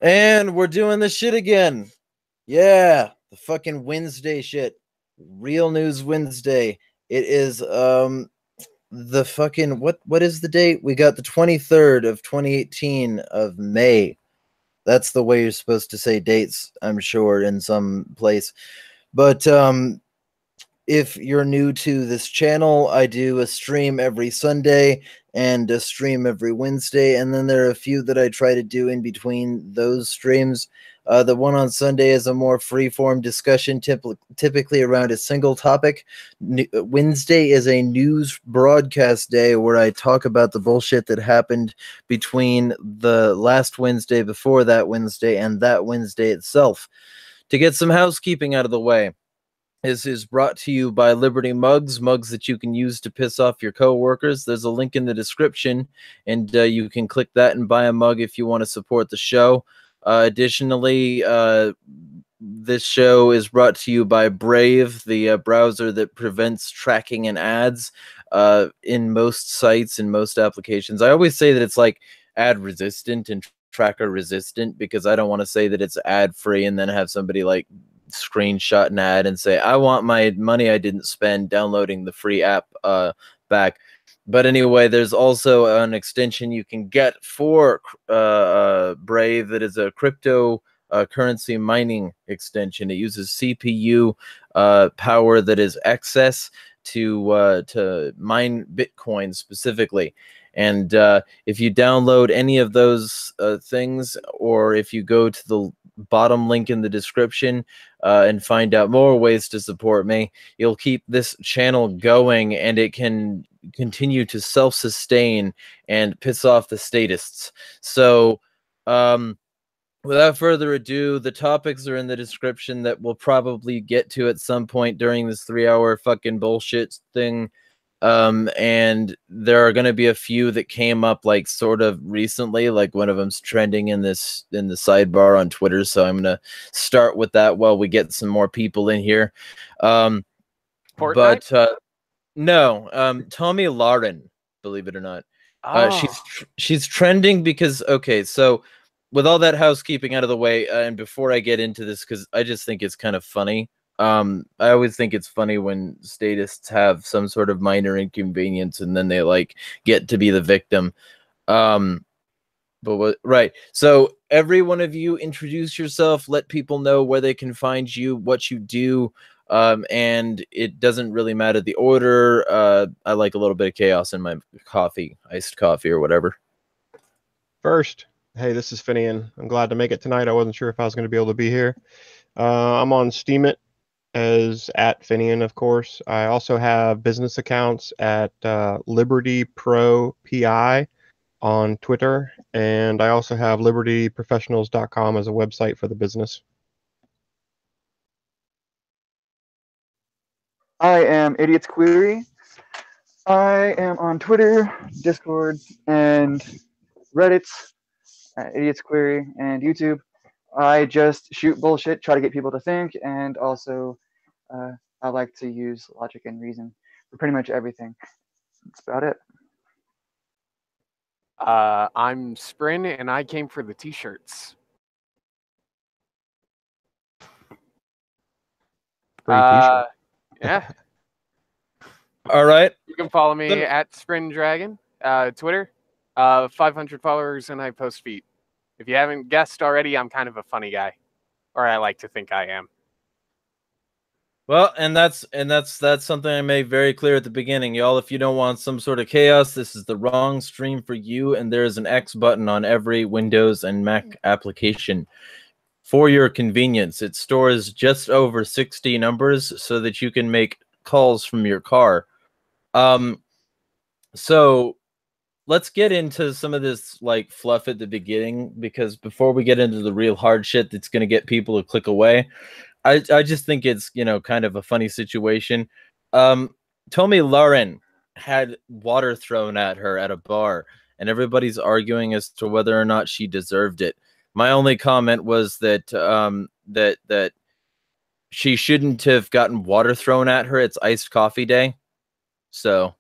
And we're doing this shit again. Yeah, the fucking Wednesday shit. Real News Wednesday. It is the fucking what is the date? We got the 23rd of 2018 of May. That's the way you're supposed to say dates, I'm sure, in some place. But if you're new to this channel, I do a stream every Sunday and a stream every Wednesday, and then there are a few that I try to do in between those streams. The one on Sunday is a more free-form discussion, typically around a single topic. Wednesday is a news broadcast day where I talk about the bullshit that happened between the last Wednesday, before that Wednesday, and that Wednesday itself. To get some housekeeping out of the way, this is brought to you by Liberty Mugs, mugs that you can use to piss off your coworkers. There's a link in the description, and you can click that and buy a mug if you want to support the show. Additionally, this show is brought to you by Brave, the browser that prevents tracking and ads in most sites and most applications. I always say that it's like ad resistant and tracker resistant because I don't want to say that it's ad free and then have somebody like screenshot an ad and say, I want my money I didn't spend downloading the free app back. But anyway, there's also an extension you can get for Brave that is a crypto currency mining extension. It uses CPU power that is excess to mine Bitcoin specifically. And if you download any of those things, or if you go to the bottom link in the description and find out more ways to support me, you'll keep this channel going and it can continue to self-sustain and piss off the statists. So without further ado, the topics are in the description that we'll probably get to at some point during this 3-hour fucking bullshit thing. And there are going to be a few that came up like sort of recently, like one of them's trending in the sidebar on Twitter. So I'm going to start with that while we get some more people in here. Fortnite? But no, Tommy Lauren, believe it or not. She's trending because, okay, so with all that housekeeping out of the way, and before I get into this, because I just think it's kind of funny. I always think it's funny when statists have some sort of minor inconvenience and then they like get to be the victim. But right. So every one of you introduce yourself, let people know where they can find you, what you do. And it doesn't really matter the order. I like a little bit of chaos in my coffee, iced coffee or whatever. First, hey, this is Finian. I'm glad to make it tonight. I wasn't sure if I was going to be able to be here. I'm on Steemit as at Finian, of course. I also have business accounts at Liberty Pro PI on Twitter, and I also have libertyprofessionals.com as a website for the business. I am Idiot's Query. I am on Twitter, Discord, and Reddit, Idiot's Query, and YouTube. I just shoot bullshit, try to get people to think, and also I like to use logic and reason for pretty much everything. That's about it. I'm Sprin, and I came for the t-shirts. Free t-shirt. Yeah. All right. You can follow me at Sprin Dragon, Twitter. 500 followers, and I post feet. If you haven't guessed already, I'm kind of a funny guy, or I like to think I am. Well, and that's something I made very clear at the beginning, y'all. If you don't want some sort of chaos, this is the wrong stream for you. And there is an X button on every Windows and Mac application for your convenience. It stores just over 60 numbers so that you can make calls from your car. So let's get into some of this like fluff at the beginning, because before we get into the real hard shit that's going to get people to click away, I just think it's, you know, kind of a funny situation. Tommy Lauren had water thrown at her at a bar, and everybody's arguing as to whether or not she deserved it. My only comment was that that she shouldn't have gotten water thrown at her. It's iced coffee day, so.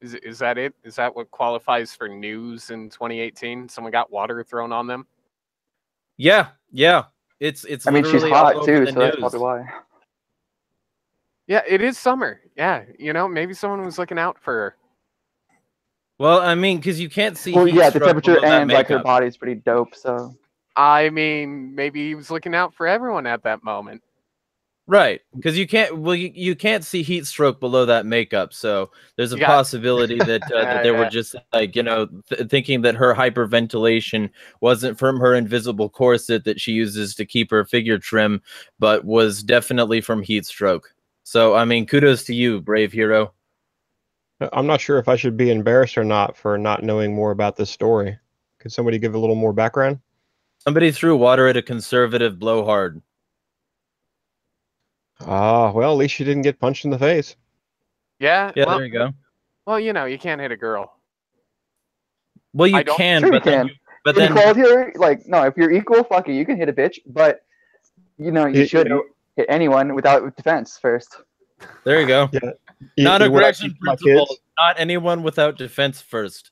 Is that it? Is that what qualifies for news in 2018? Someone got water thrown on them? Yeah. It's I mean, she's literally all hot over too, the so that's news. probably why. Yeah, it is summer. Yeah, maybe someone was looking out for her. Well, I mean, because you can't see Well, heat yeah, the stroke temperature below that and like her makeup. body's pretty dope. So I mean, maybe he was looking out for everyone at that moment. Right, because you can't. Well, you can't see heat stroke below that makeup. So there's a You got- possibility that that they were just like thinking that her hyperventilation wasn't from her invisible corset that she uses to keep her figure trim, but was definitely from heat stroke. So I mean, kudos to you, brave hero. I'm not sure if I should be embarrassed or not for not knowing more about this story. Could somebody give a little more background? Somebody threw water at a conservative blowhard. Ah, well, at least she didn't get punched in the face. Yeah, Yeah, well, there you go. Well, you can't hit a girl. Well, you I don't- can, sure you but then can. but then Equality here, like no, if you're equal, fuck it, you can hit a bitch, but you shouldn't hit anyone without defense first. there you go. Yeah. Not Would I aggression teach my principle. kids? Not anyone without defense first.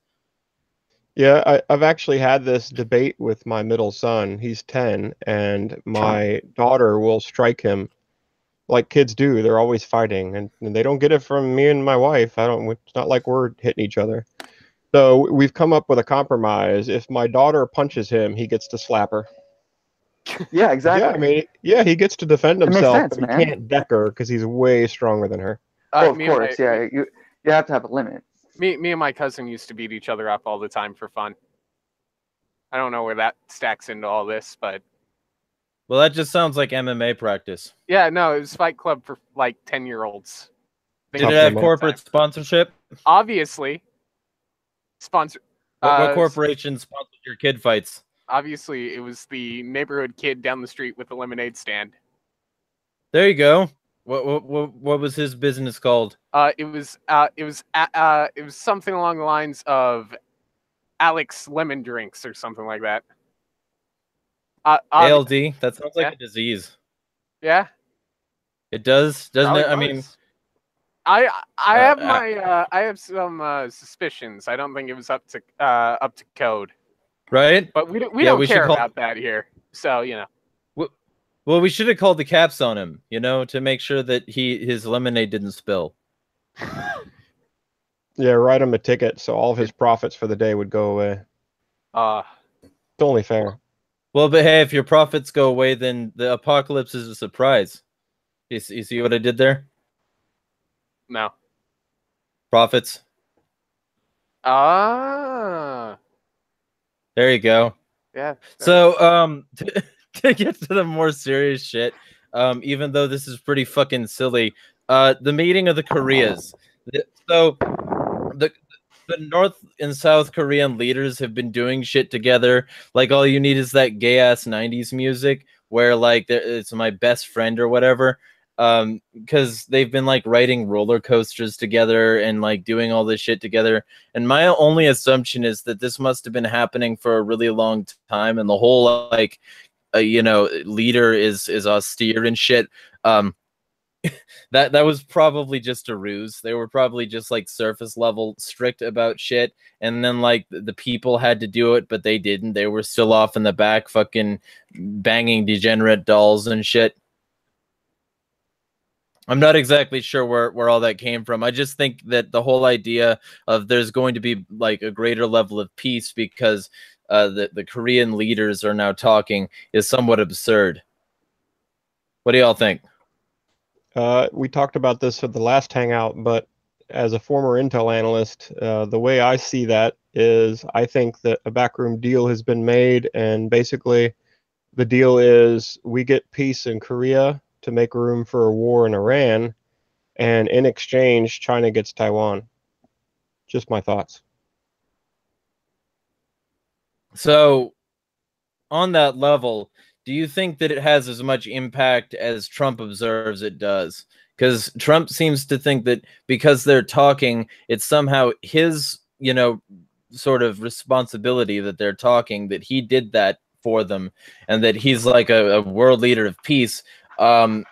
Yeah, I've actually had this debate with my middle son. He's 10, and my daughter will strike him like kids do. They're always fighting, and they don't get it from me and my wife. It's not like we're hitting each other. So we've come up with a compromise. If my daughter punches him, he gets to slap her. Yeah, exactly. Yeah, I mean, yeah, he gets to defend makes himself, sense, but he man. can't deck her because he's way stronger than her. Oh, of me and course, yeah. You have to have a limit. Me and my cousin used to beat each other up all the time for fun. I don't know where that stacks into all this, but Well, that just sounds like MMA practice. yeah, no, it was Fight Club for like 10-year-olds. Did it have corporate sponsorship? Obviously. Sponsor. What corporation sponsored your kid fights? Obviously, it was the neighborhood kid down the street with the lemonade stand. There you go. What was his business called? It was something along the lines of Alex Lemon Drinks or something like that. ALD. That sounds like a disease. Yeah, it does, doesn't Probably it? I was. mean, I have some suspicions. I don't think it was up to code. Right? But we don't care about that here. So Well, we should have called the caps on him, to make sure that his lemonade didn't spill. Yeah, write him a ticket so all of his profits for the day would go away. It's only fair. Well, but hey, if your profits go away, then the apocalypse is a surprise. You see what I did there? No. Profits. There you go. Yeah. So, to get to the more serious shit, even though this is pretty fucking silly, the meeting of the Koreas. So, the North and South Korean leaders have been doing shit together. Like, all you need is that gay ass 90s music where like it's my best friend or whatever. Because they've been like riding roller coasters together and like doing all this shit together. And my only assumption is that this must have been happening for a really long time, and the whole like leader is austere and shit. That was probably just a ruse. They were probably just like surface level strict about shit, and then like the people had to do it, but they didn't. They were still off in the back fucking banging degenerate dolls and shit. I'm not exactly sure where all that came from. I just think that the whole idea of there's going to be like a greater level of peace because the Korean leaders are now talking is somewhat absurd. What do y'all think? We talked about this at the last hangout, but as a former intel analyst, the way I see that is I think that a backroom deal has been made, and basically the deal is we get peace in Korea to make room for a war in Iran, and in exchange, China gets Taiwan. Just my thoughts. So, on that level, do you think that it has as much impact as Trump observes it does? Because Trump seems to think that because they're talking, it's somehow his, sort of responsibility that they're talking, that he did that for them, and that he's like a world leader of peace. And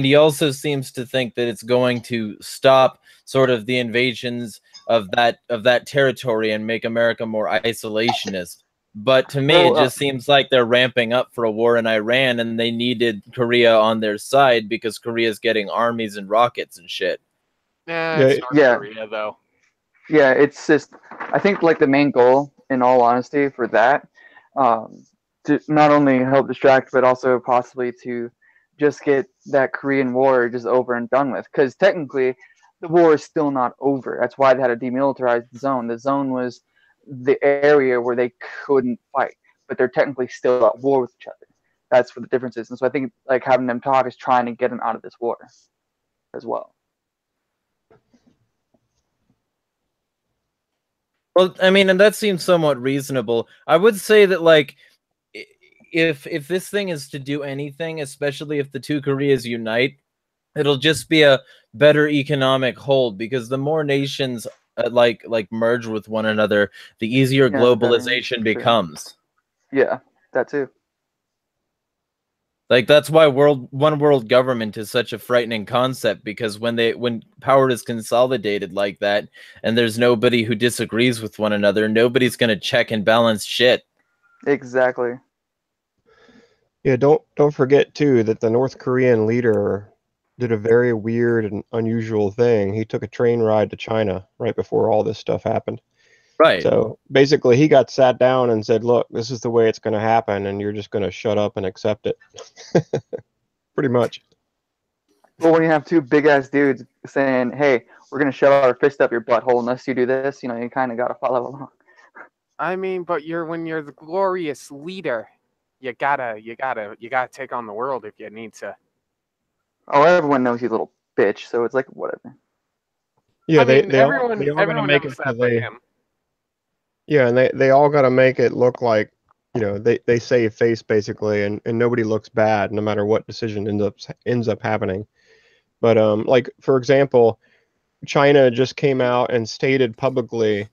he also seems to think that it's going to stop sort of the invasions of that territory and make America more isolationist. But to me, it just seems like they're ramping up for a war in Iran, and they needed Korea on their side because Korea's getting armies and rockets and shit. It's North Korea, though. Yeah, it's just, I think like the main goal, in all honesty, for that, to not only help distract, but also possibly to just get that Korean War just over and done with. Because technically, the war is still not over. That's why they had a demilitarized zone. The zone was the area where they couldn't fight, but they're technically still at war with each other. That's what the difference is. And so I think like having them talk is trying to get them out of this war as well. Well, I mean, and that seems somewhat reasonable. I would say that, like, if this thing is to do anything, especially if the two Koreas unite, it'll just be a better economic hold, because the more nations like merge with one another, the easier globalization becomes. Yeah, that too. Like, that's why one world government is such a frightening concept, because when power is consolidated like that and there's nobody who disagrees with one another, nobody's going to check and balance shit. Exactly. Yeah, don't forget too that the North Korean leader did a very weird and unusual thing. He took a train ride to China right before all this stuff happened. Right. So basically, he got sat down and said, "Look, this is the way it's going to happen, and you're just going to shut up and accept it." Pretty much. Well, when you have two big ass dudes saying, "Hey, we're going to shove our fist up your butthole unless you do this," you know, you kind of got to follow along. I mean, but when you're the glorious leader, you gotta take on the world if you need to. Oh, everyone knows he's a little bitch, so it's like whatever. Yeah, I mean, everyone knows that by him. Yeah, and they all got to make it look like, you know, they save face basically, and nobody looks bad no matter what decision ends up happening. But like for example, China just came out and stated publicly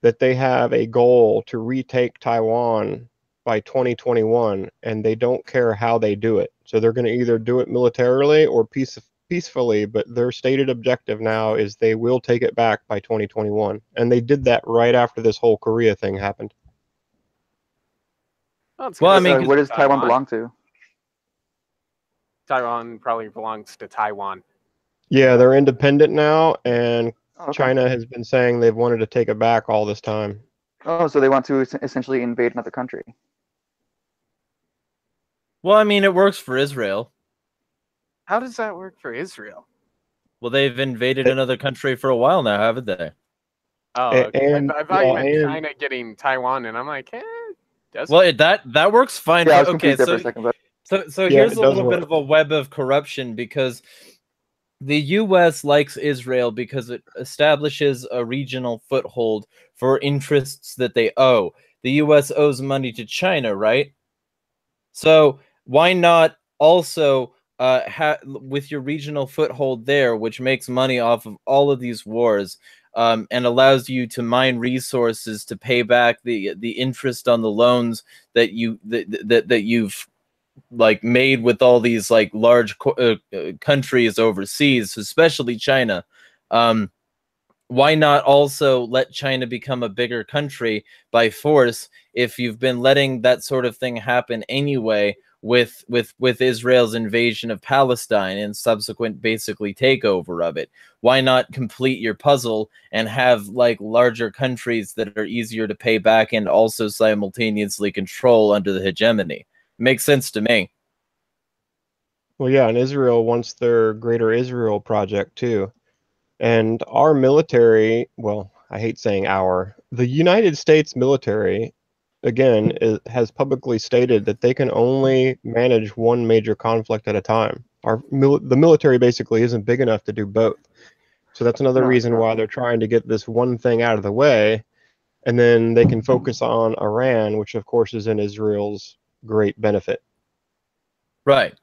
that they have a goal to retake Taiwan by 2021, and they don't care how they do it. So they're going to either do it militarily or peacefully, but their stated objective now is they will take it back by 2021. And they did that right after this whole Korea thing happened. Well, I mean, where does Taiwan belong to? Taiwan probably belongs to Taiwan. Yeah, they're independent now, and China has been saying they've wanted to take it back all this time. Oh, so they want to essentially invade another country. Well, I mean, it works for Israel. How does that work for Israel? Well, they've invaded another country for a while now, haven't they? Oh, okay. I thought you meant China getting Taiwan, and I'm like, well, that works fine. Yeah, I was confused there for a second, but... So here's a little bit of a web of corruption, because the U.S. likes Israel because it establishes a regional foothold for interests that they owe. The U.S. owes money to China, right? So why not also with your regional foothold there, which makes money off of all of these wars, and allows you to mine resources to pay back the interest on the loans that you've like made with all these like large countries overseas, especially China. Why not also let China become a bigger country by force if you've been letting that sort of thing happen anyway with Israel's invasion of Palestine and subsequent basically takeover of it? Why not complete your puzzle and have like larger countries that are easier to pay back and also simultaneously control under the hegemony? Makes sense to me. Well, yeah, and Israel wants their Greater Israel project too. And our military, well, I hate saying the United States military, again, has publicly stated that they can only manage one major conflict at a time. The military basically isn't big enough to do both. So that's another reason why they're trying to get this one thing out of the way, and then they can focus on Iran, which of course is in Israel's great benefit. Right.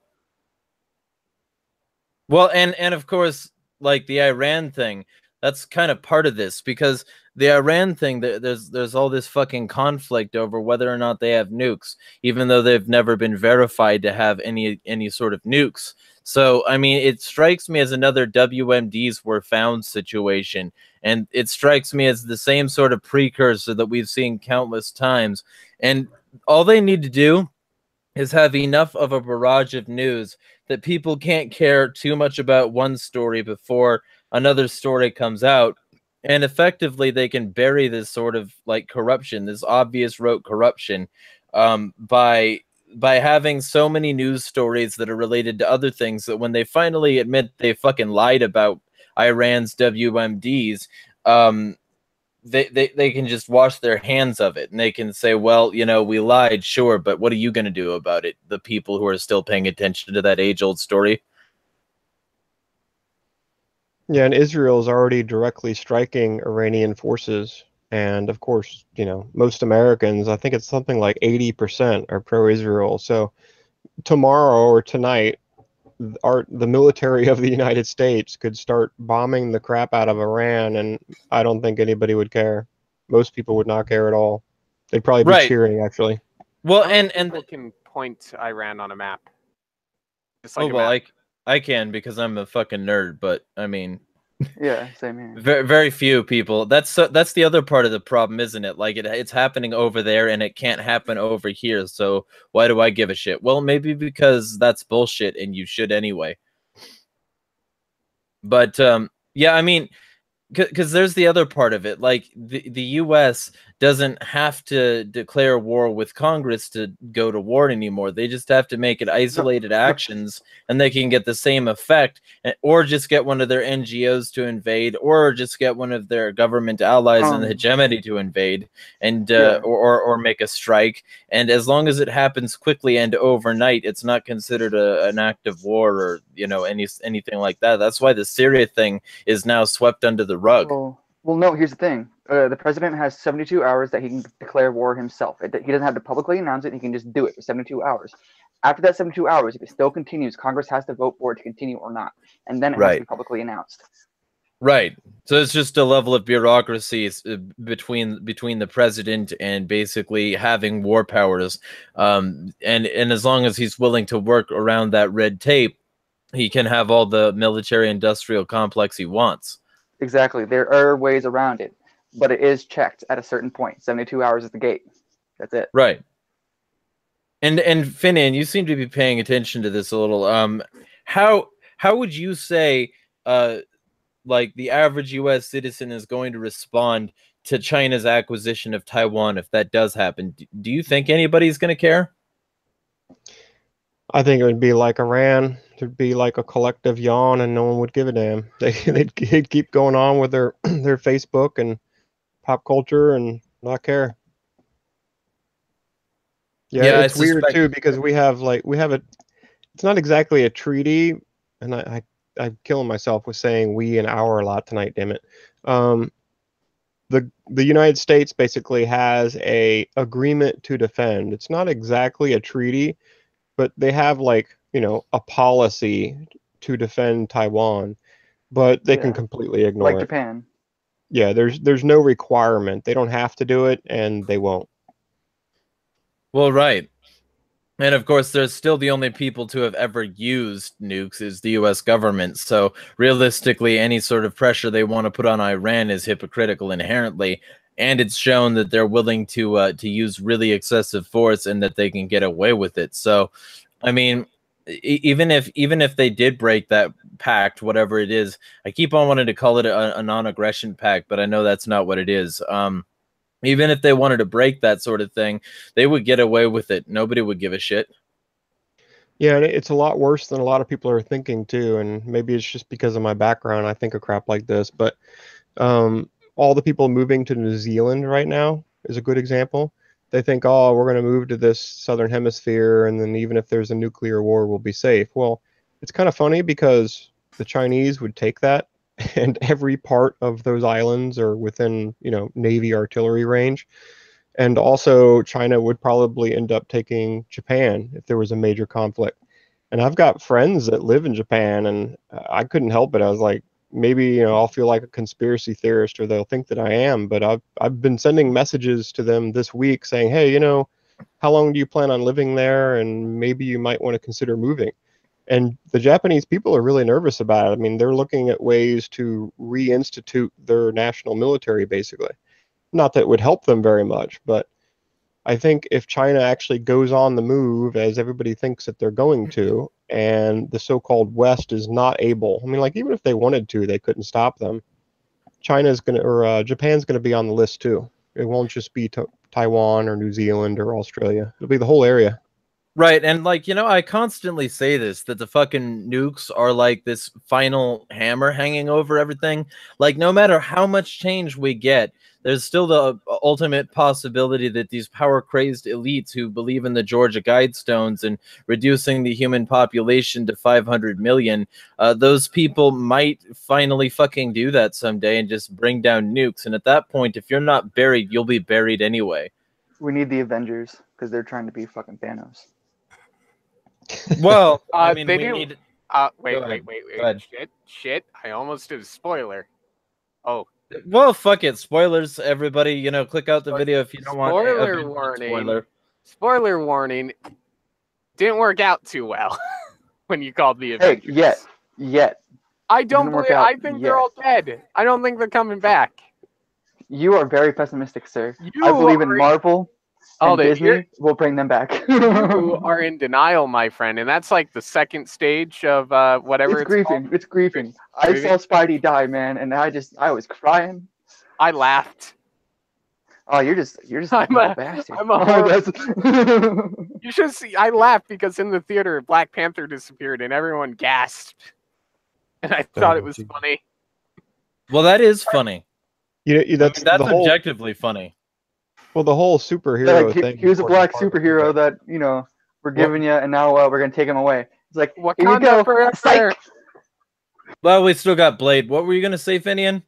Well, and of course, like the Iran thing, that's kind of part of this, because the Iran thing, there's all this fucking conflict over whether or not they have nukes, even though they've never been verified to have any sort of nukes. So, I mean, it strikes me as another WMDs were found situation. And it strikes me as the same sort of precursor that we've seen countless times. And all they need to do is have enough of a barrage of news that people can't care too much about one story before another story comes out. And effectively, they can bury this sort of like corruption, this obvious rote corruption, by having so many news stories that are related to other things that when they finally admit they fucking lied about Iran's WMDs, they can just wash their hands of it, and they can say, well, you know, we lied, sure, but what are you going to do about it? The people who are still paying attention to that age-old story. Yeah, and Israel is already directly striking Iranian forces. And of course, you know, most Americans, I think it's something like 80% are pro-Israel. So tomorrow or tonight, the military of the United States could start bombing the crap out of Iran, and I don't think anybody would care. Most people would not care at all. They'd probably be cheering, actually. Well, How and people can point to Iran on a map. Just like I can, because I'm a fucking nerd, but I mean, Yeah, same here. very few people. That's the other part of the problem, isn't it? Like it's happening over there and it can't happen over here. So why do I give a shit? Well, maybe because that's bullshit and you should anyway. But yeah, I mean, because there's the other part of it. Like the US doesn't have to declare war with Congress to go to war anymore. They just have to make it isolated actions, and they can get the same effect, or just get one of their NGOs to invade, or just get one of their government allies in the hegemony to invade, and or make a strike. And as long as it happens quickly and overnight, it's not considered an act of war, or you know, anything like that. That's why the Syria thing is now swept under the rug. Well, no, here's the thing. The president has 72 hours that he can declare war himself. He doesn't have to publicly announce it. He can just do it for 72 hours. After that 72 hours, if it still continues, Congress has to vote for it to continue or not. And then it has to be publicly announced. Right. So it's just a level of bureaucracy between the president and basically having war powers. And as long as he's willing to work around that red tape, he can have all the military industrial complex he wants. Exactly. There are ways around it, but it is checked at a certain point. 72 hours is the gate. That's it. Right. And Finian, you seem to be paying attention to this a little. How would you say like the average US citizen is going to respond to China's acquisition of Taiwan if that does happen? Do you think anybody's going to care? I think it would be like Iran. There'd be like a collective yawn, and no one would give a damn. They'd keep going on with their Facebook and pop culture and not care. Yeah, it's weird too, because we have it's not exactly a treaty, and I'm killing myself with saying we and our a lot tonight, damn it. The United States basically has a agreement to defend. It's not exactly a treaty, but they have a policy to defend Taiwan, but they can completely ignore it. Like Japan. Yeah, there's no requirement. They don't have to do it, and they won't. Well, right. And of course, there's still the only people to have ever used nukes is the US government. So realistically, any sort of pressure they want to put on Iran is hypocritical inherently. And it's shown that they're willing to use really excessive force and that they can get away with it. So, I mean, even if they did break that pact, whatever it is, I keep on wanting to call it a non-aggression pact, but I know that's not what it is. Even if they wanted to break that sort of thing, they would get away with it. Nobody would give a shit. Yeah, and it's a lot worse than a lot of people are thinking too. And maybe it's just because of my background, I think of crap like this. But all the people moving to New Zealand right now is a good example. They think, oh, we're going to move to this southern hemisphere, and then even if there's a nuclear war, we'll be safe. Well, it's kind of funny because the Chinese would take that, and every part of those islands are within, Navy artillery range. And also China would probably end up taking Japan if there was a major conflict. And I've got friends that live in Japan, and I couldn't help it. I was like, maybe I'll feel like a conspiracy theorist, or they'll think that I am. But I've been sending messages to them this week saying, hey, how long do you plan on living there, and maybe you might want to consider moving. And the Japanese people are really nervous about it. I mean, they're looking at ways to reinstitute their national military, basically. Not that it would help them very much, but I think if China actually goes on the move, as everybody thinks that they're going to, and the so-called West is not able, I mean, like, even if they wanted to, they couldn't stop them. Japan's going to be on the list too. It won't just be Taiwan or New Zealand or Australia. It'll be the whole area. Right, and like, I constantly say this, that the fucking nukes are like this final hammer hanging over everything. Like, no matter how much change we get, there's still the ultimate possibility that these power-crazed elites who believe in the Georgia Guidestones and reducing the human population to 500 million, those people might finally fucking do that someday and just bring down nukes. And at that point, if you're not buried, you'll be buried anyway. We need the Avengers because they're trying to be fucking Thanos. Well, I mean, they we do. need... Wait. Go ahead. Shit. I almost did a spoiler. Oh. Well, fuck it. Spoilers, everybody. Click out the video if you don't want spoiler a warning. spoiler. Spoiler warning. Didn't work out too well when you called the Avengers. Hey, yet. I don't Didn't work believe. out I think yet. they're all dead. I don't think they're coming back. You are very pessimistic, sir. You I believe in are- Marvel and Hold it, Disney will bring them back. You are in denial, my friend, and that's like the second stage of whatever It's it's called. griefing. It's griefing. I saw Spidey die, man, and I was crying. I laughed. Oh, you're just I'm a a- bastard. I'm a Oh, You should see. I laughed because in the theater, Black Panther disappeared and everyone gasped, and I thought it was gee. funny. Well, that is funny. That's That's the whole, objectively funny. well, the whole superhero like, thing. here's a black part of it. superhero that we're giving you, and now we're gonna take him away. It's like, here you Wakanda go. forever. Psych. Well, we still got Blade. What were you going to say, Finian?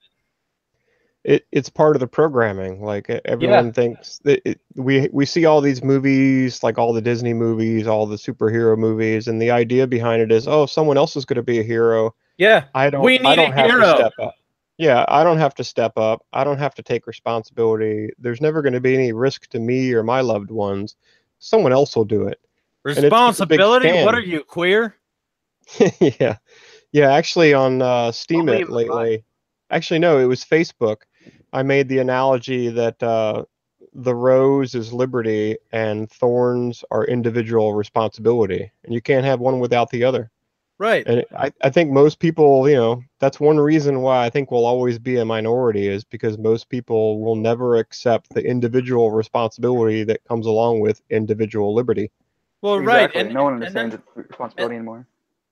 It's part of the programming. Like, everyone thinks that we see all these movies, like all the Disney movies, all the superhero movies, and the idea behind it is, oh, someone else is going to be a hero. Yeah, I don't we need a have hero. to step up. Yeah, I don't have to step up. I don't have to take responsibility. There's never going to be any risk to me or my loved ones. Someone else will do it. Responsibility? scam. What are you, queer? Yeah. Actually, on Steam Only it in the lately. Actually, no, it was Facebook. I made the analogy that the rose is liberty and thorns are individual responsibility, and you can't have one without the other. Right. And I think most people, that's one reason why I think we'll always be a minority, is because most people will never accept the individual responsibility that comes along with individual liberty. Well, Exactly. right. And no one and then, understands the responsibility anymore.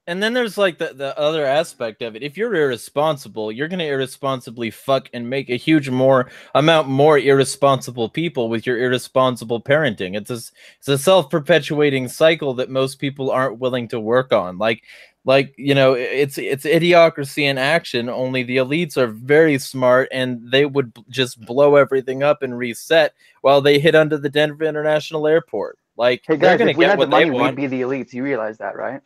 and then there's like the other aspect of it. If you're irresponsible, you're going to irresponsibly fuck and make a huge more irresponsible people with your irresponsible parenting. It's a self-perpetuating cycle that most people aren't willing to work on. Like it's idiocracy in action. Only the elites are very smart, and they would just blow everything up and reset while they hit under the Denver International Airport. Like, Hey they're guys, gonna if we get had the what they money, we'd want. be the elites. You realize that, right?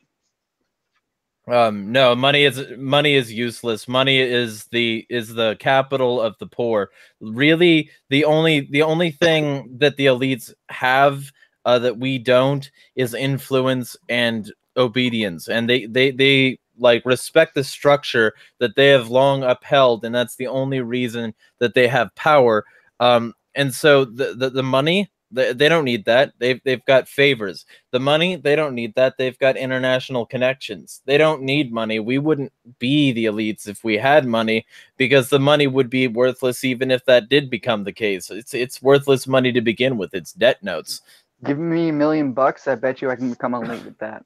No, money is useless. Money is the capital of the poor. Really, the only thing that the elites have that we don't is influence and obedience, and they like respect the structure that they have long upheld, and that's the only reason that they have power. And so the money, they don't need that. They've got favors. The money, they don't need that. They've got international connections. They don't need money. We wouldn't be the elites if we had money, because the money would be worthless even if that did become the case. It's worthless money to begin with. It's debt notes. Give me $1 million, I bet you I can become elite with that.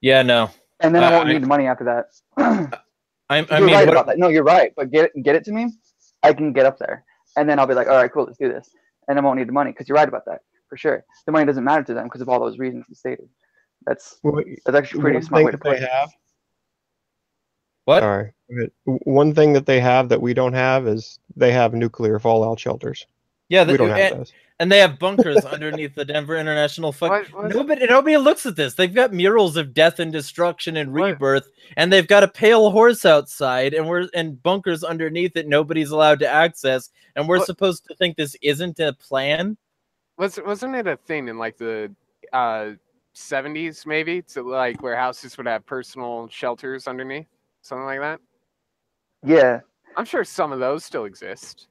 Yeah, no. And then I won't need the money after that. I You're mean, right what, about that. No, you're right. But get it to me, I can get up there, and then I'll be like, all right, cool, let's do this, and I won't need the money, because you're right about that for sure. The money doesn't matter to them because of all those reasons you stated. That's actually a pretty smart way to put it. what? Sorry. One thing that they have that we don't have is they have nuclear fallout shelters. Yeah, We don't have those. and they have bunkers underneath the Denver International. Nobody looks at this. They've got murals of death and destruction and rebirth, and they've got a pale horse outside, and bunkers underneath that nobody's allowed to access. And we're supposed to think this isn't a plan. Wasn't it a thing in like the 70s maybe, to like where houses would have personal shelters underneath, something like that? Yeah. I'm sure some of those still exist.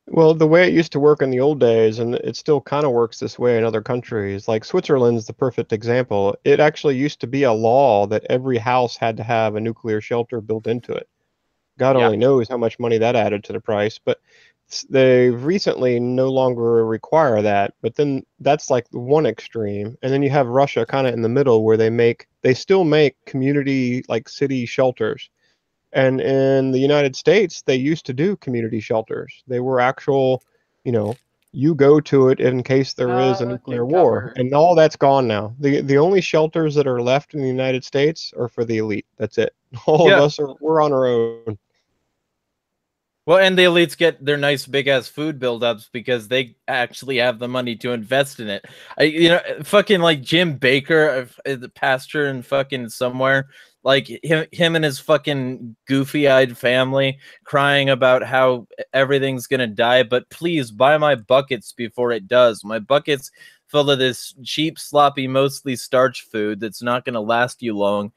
Well, the way it used to work in the old days, and it still kind of works this way in other countries, like Switzerland's the perfect example. It actually used to be a law that every house had to have a nuclear shelter built into it. God only knows how much money that added to the price, but they recently no longer require that. But then that's like the one extreme, and then you have Russia kind of in the middle, where they still make community, like city shelters. And in the United States, they used to do community shelters. They were actual, you go to it in case there is a nuclear war. And all that's gone now. The only shelters that are left in the United States are for the elite. That's it. All of us we're on our own. Well, and the elites get their nice big ass food buildups because they actually have the money to invest in it. Fucking like Jim Baker, the pastor in fucking somewhere, like him and his fucking goofy-eyed family crying about how everything's gonna die, but please buy my buckets before it does. My buckets full of this cheap, sloppy, mostly starch food that's not gonna last you long,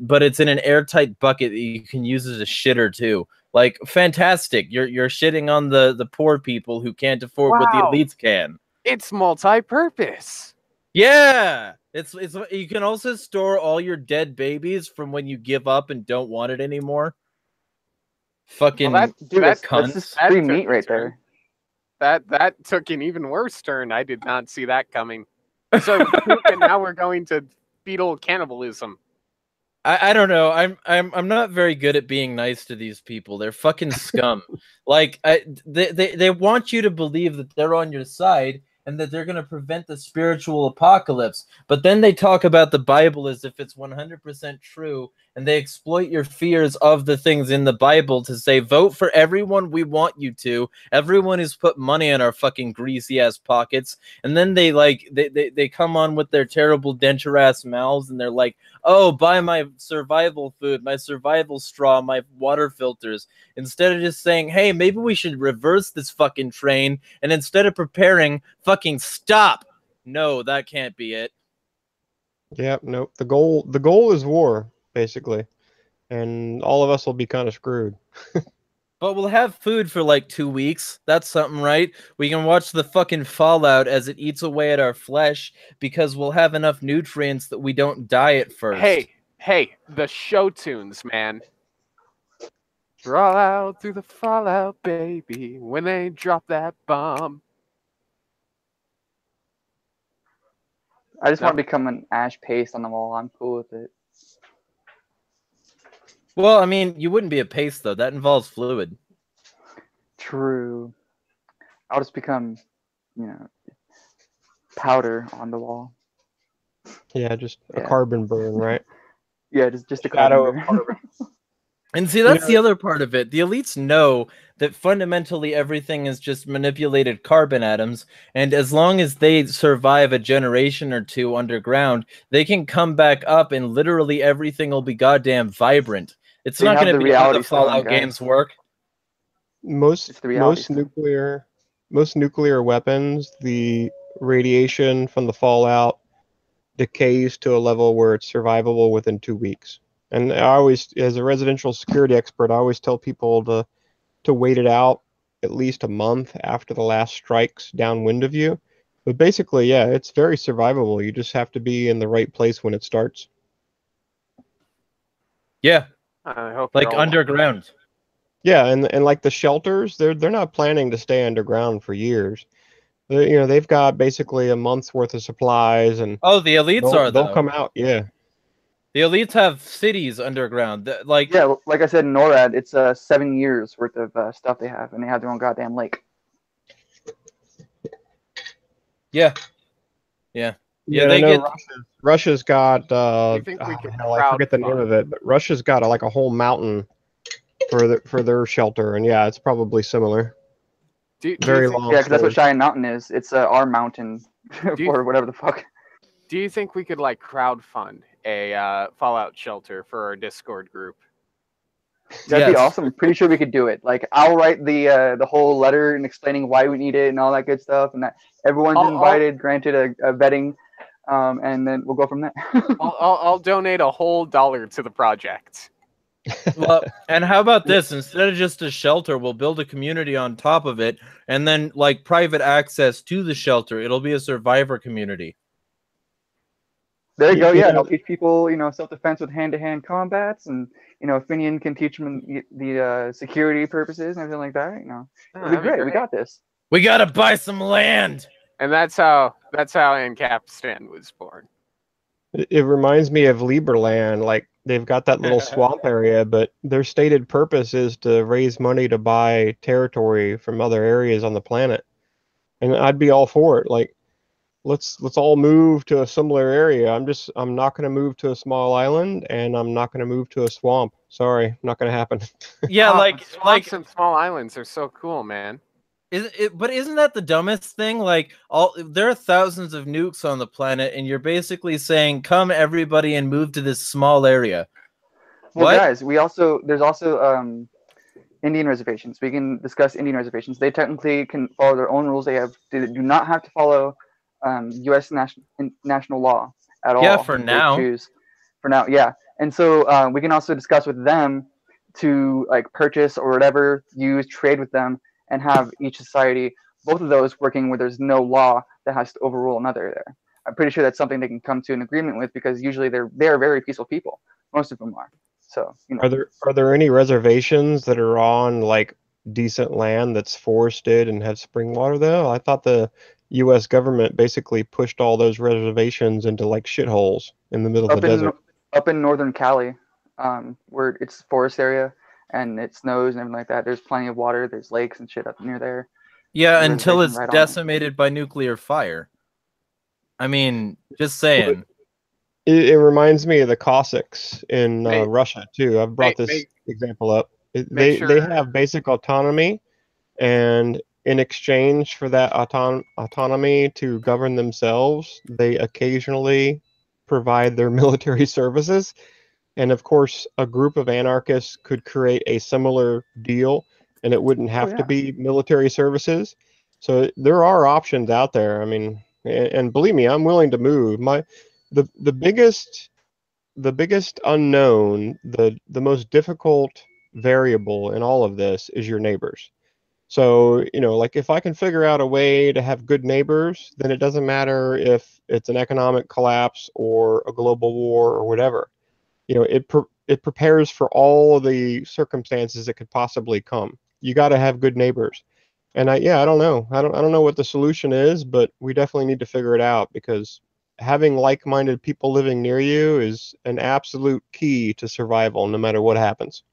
but it's in an airtight bucket that you can use as a shitter too. Like, fantastic. You're shitting on the poor people who can't afford what the elites can. It's multi-purpose. Yeah. It's you can also store all your dead babies from when you give up and don't want it anymore. Fucking that's just free meat right there. That took an even worse turn. I did not see that coming. So now we're going to fetal cannibalism. I don't know. I'm not very good at being nice to these people. They're fucking scum. Like they want you to believe that they're on your side and that they're going to prevent the spiritual apocalypse. But then they talk about the Bible as if it's 100% true, and they exploit your fears of the things in the Bible to say, vote for everyone we want you to. Everyone who's put money in our fucking greasy ass pockets. And then they come on with their terrible denture ass mouths, and they're like, oh, buy my survival food, my survival straw, my water filters. Instead of just saying, hey, maybe we should reverse this fucking train, and instead of preparing, fucking stop. No, that can't be it. Yeah, nope. The goal is war, basically. And all of us will be kind of screwed. But we'll have food for like 2 weeks. That's something, right? We can watch the fucking fallout as it eats away at our flesh because we'll have enough nutrients that we don't die at first. Hey, the show tunes, man. Draw out through the fallout, baby, when they drop that bomb. I just want to become an ash paste on the wall. I'm cool with it. Well, I mean, you wouldn't be a paste, though. That involves fluid. True. I'll just become, powder on the wall. Yeah, just a carbon burn, right? Yeah, just a carbon burn. And see, that's the other part of it. The elites know that fundamentally everything is just manipulated carbon atoms, and as long as they survive a generation or two underground, they can come back up and literally everything will be goddamn vibrant. It's not going to be how the Fallout games work. Most nuclear weapons, the radiation from the fallout decays to a level where it's survivable within 2 weeks. And I always, as a residential security expert, I always tell people to wait it out at least a month after the last strikes downwind of you. But basically, yeah, it's very survivable. You just have to be in the right place when it starts. Yeah. I hope like underground. Yeah, and like the shelters, they're not planning to stay underground for years. They've got basically a month's worth of supplies, and the elites they'll come out. Yeah, the elites have cities underground. Like I said in NORAD, it's 7 years worth of stuff they have, and they have their own goddamn lake. Yeah. They get. Russia's got. I forget the name of it, but Russia's got a whole mountain for their shelter, and yeah, it's probably similar. Do you Very think, long Yeah, because that's what story. Cheyenne Mountain is. It's our mountain you- for whatever the fuck. do you think we could like crowdfund a Fallout shelter for our Discord group? That'd be Yes. awesome. I'm pretty sure we could do it. Like, I'll write the whole letter and explaining why we need it and all that good stuff, and that everyone's I'll- invited, granted a vetting, and then we'll go from there. I'll donate a whole $1 to the project. Well, and how about this? Instead of just a shelter, we'll build a community on top of it, and then like private access to the shelter. It'll be a survivor community. There you go. You Yeah, know- they'll teach people, self-defense with hand-to-hand combats, and Finian can teach them the security purposes and everything like that. It'll be great. We got this. We gotta buy some land. And that's how Ancapistan was born. It reminds me of Lieberland. Like they've got that little swamp area, but their stated purpose is to raise money to buy territory from other areas on the planet. And I'd be all for it. Like let's all move to a similar area. I'm not going to move to a small island, and I'm not going to move to a swamp. Sorry, not going to happen. Yeah, Oh, like swamps and small islands are so cool, man. But isn't that the dumbest thing? Like, there are thousands of nukes on the planet, and you're basically saying, "Come, everybody, and move to this small area." Well, What? guys, there's also Indian reservations. We can discuss Indian reservations. They technically can follow their own rules. They do not have to follow U.S. national law at all. Yeah, for if they now. choose. For now, yeah. And so we can also discuss with them to like purchase or whatever, trade with them, and have each society, both of those working where there's no law that has to overrule another there. I'm pretty sure that's something they can come to an agreement with, because usually they're very peaceful people. Most of them are. So, Are there any reservations that are on like decent land that's forested and have spring water though? I thought the U.S. government basically pushed all those reservations into like shitholes in the middle of the desert. Up in northern Cali, where it's forest area and it snows and everything like that, there's plenty of water. There's lakes and shit up near there. Yeah, There's a until reservation it's right on it. decimated by nuclear fire. I mean, just saying. It reminds me of the Cossacks in Hey, Russia too. I've brought this example up. They have basic autonomy, and in exchange for that autonomy to govern themselves, they occasionally provide their military services. And of course, a group of anarchists could create a similar deal, and it wouldn't have to be military services. So there are options out there. I mean, and believe me, I'm willing to move. The biggest unknown, the most difficult variable in all of this is your neighbors. So, like if I can figure out a way to have good neighbors, then it doesn't matter if it's an economic collapse or a global war or whatever. It prepares for all the circumstances that could possibly come. You got to have good neighbors. And I don't know. I don't know what the solution is, but we definitely need to figure it out, because having like-minded people living near you is an absolute key to survival, no matter what happens.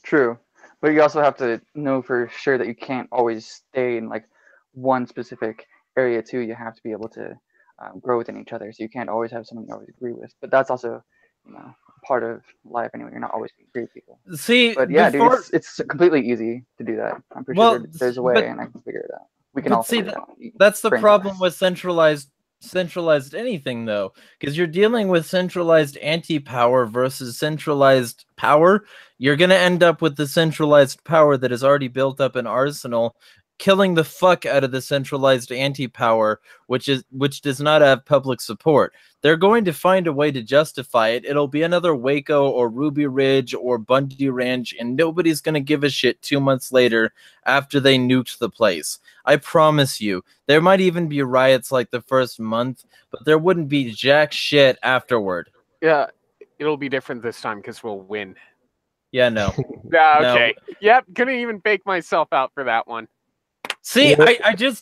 True, but you also have to know for sure that you can't always stay in like one specific area too. You have to be able to grow within each other, so you can't always have someone you always agree with. But that's also part of life anyway. You're not always going to agree with people. See, But yeah, dude, it's completely easy to do that. I'm pretty sure there's a way, and I can figure it out. We can all figure it out. That's the problem with centralized anything, though, because you're dealing with centralized anti-power versus centralized power. You're going to end up with the centralized power that has already built up an arsenal, killing the fuck out of the centralized anti-power, which does not have public support. They're going to find a way to justify it. It'll be another Waco or Ruby Ridge or Bundy Ranch, and nobody's going to give a shit 2 months later after they nuked the place. I promise you. There might even be riots like the first month, but there wouldn't be jack shit afterward. Yeah, it'll be different this time because we'll win. Yeah, no. Yeah, okay. No. Yep, couldn't even bake myself out for that one. See,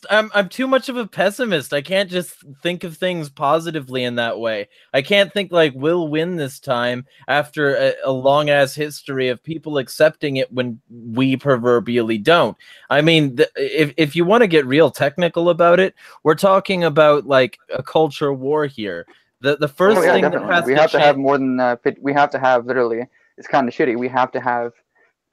I'm too much of a pessimist. I can't just think of things positively in that way. I can't think like we'll win this time after a long ass history of people accepting it when we proverbially don't. I mean, if you want to get real technical about it, we're talking about like a culture war here. The first thing definitely. that has we have to have more than we have to have literally. It's kind of shitty. We have to have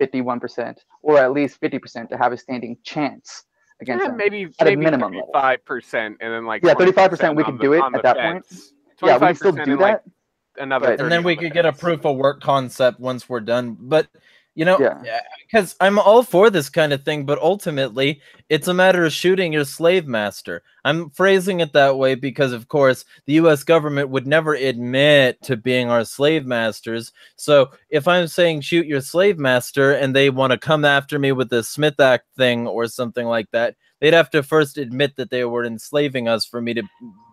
51% or at least 50% to have a standing chance against them. Maybe at a minimum level. 35%, and then like 35% we could do it at that point. Yeah, we can still do that. Another, and then we could get a proof of work concept once we're done. But you know, Yeah. because I'm all for this kind of thing, but ultimately it's a matter of shooting your slave master. I'm phrasing it that way because, of course, the U.S. government would never admit to being our slave masters. So if I'm saying shoot your slave master and they want to come after me with the Smith Act thing or something like that, they'd have to first admit that they were enslaving us for me to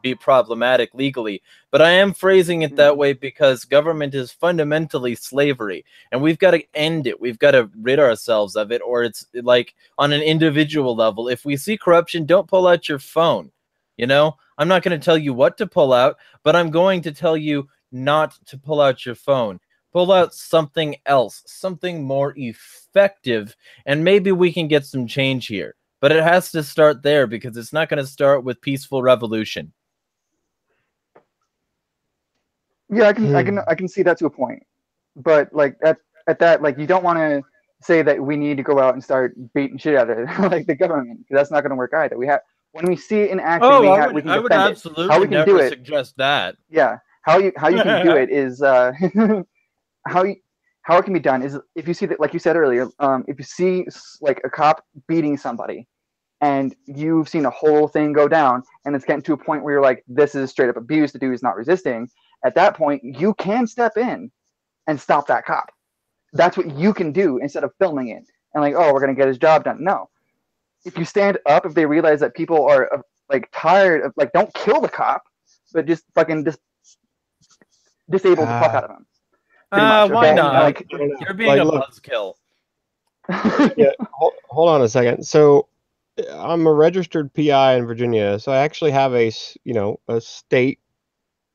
be problematic legally. But I am phrasing it that way because government is fundamentally slavery, and we've got to end it. We've got to rid ourselves of it, or it's like on an individual level. If we see corruption, don't pull out your phone. You know, I'm not going to tell you what to pull out, but I'm going to tell you not to pull out your phone. Pull out something else, something more effective, and maybe we can get some change here. But it has to start there because it's not going to start with peaceful revolution. Yeah, I can see that to a point, but like at that, like, you don't want to say that we need to go out and start beating shit out of it, like the government, because that's not going to work either. We have, when we see it in action, we can I would defend absolutely it. How we can never do it? suggest that. Yeah, how you can do it is how it can be done is if you see that, like you said earlier, if you see like a cop beating somebody, and you've seen a whole thing go down, and it's getting to a point where you're like, this is straight up abuse. The dude is not resisting. At that point, you can step in and stop that cop. That's what you can do instead of filming it and like, oh, we're gonna get his job done. No, if you stand up, if they realize that people are like tired of, like, don't kill the cop, but just fucking disable the fuck out of him. Why not? Like, you're being a buzzkill. Yeah, hold on a second. So I'm a registered PI in Virginia, so I actually have a state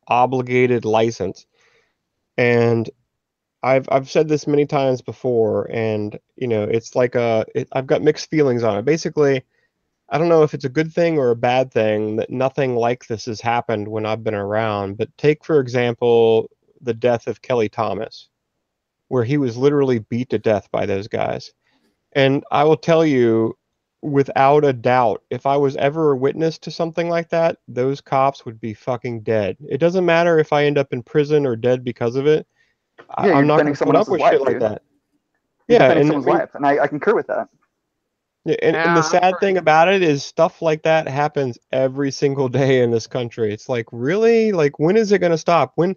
obligated license, and I've said this many times before, and it's like I've got mixed feelings on it. Basically, I don't know if it's a good thing or a bad thing that nothing like this has happened when I've been around. But take, for example, the death of Kelly Thomas, where he was literally beat to death by those guys. And I will tell you, without a doubt, if I was ever a witness to something like that, those cops would be fucking dead. It doesn't matter if I end up in prison or dead because of it. Yeah, I'm not going to put up with shit like that. Yeah, and someone's life, and I concur with that. Yeah, and the sad thing about it is stuff like that happens every single day in this country. It's like, really? Like, when is it going to stop? When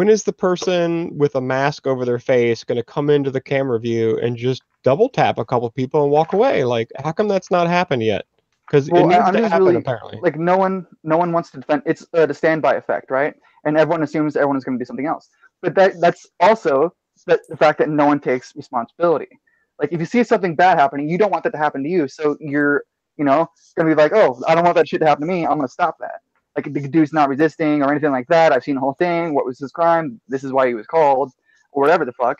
is the person with a mask over their face going to come into the camera view and just double tap a couple people and walk away? Like, how come that's not happened yet? Because it needs to happen, apparently. Like, no one wants to defend. It's the standby effect, right? And everyone assumes everyone is going to do something else. But that's also the fact that no one takes responsibility. Like, if you see something bad happening, you don't want that to happen to you. So you're, going to be like, oh, I don't want that shit to happen to me. I'm going to stop that. Like, the dude's not resisting or anything like that. I've seen the whole thing. What was his crime? This is why he was called, or whatever the fuck.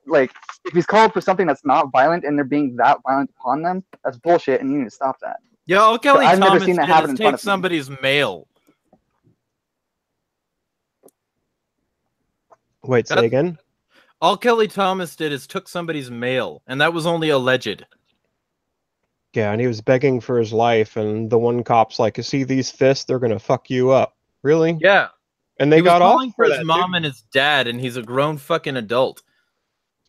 Like, if he's called for something that's not violent and they're being that violent upon them, that's bullshit, and you need to stop that. Yeah, all Kelly Thomas never seen that happen in front take of me. somebody's mail. Wait, say again? All Kelly Thomas did is took somebody's mail, and that was only alleged. Yeah, and he was begging for his life, and the one cop's like, you see these fists? They're going to fuck you up. Really? Yeah. And they got off for his mom and his dad, and he's a grown fucking adult.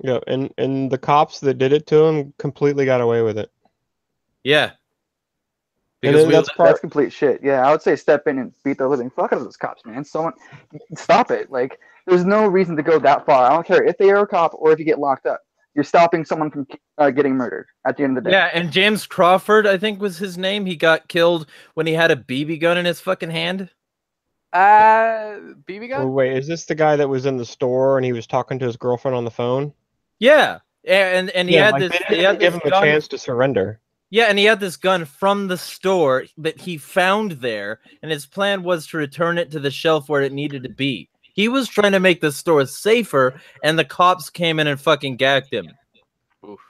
Yeah, and the cops that did it to him completely got away with it. Yeah. Because that's complete shit. Yeah, I would say step in and beat the living fuck out of those cops, man. Someone, stop it. Like, there's no reason to go that far. I don't care if they are a cop or if you get locked up. You're stopping someone from getting murdered at the end of the day. Yeah, and James Crawford, I think was his name. He got killed when he had a BB gun in his fucking hand. BB gun? Oh, wait, is this the guy that was in the store and he was talking to his girlfriend on the phone? Yeah, and he had this. They didn't give him a chance to surrender. Yeah, and he had this gun from the store that he found there, and his plan was to return it to the shelf where it needed to be. He was trying to make the store safer, and the cops came in and fucking gagged him. Oof.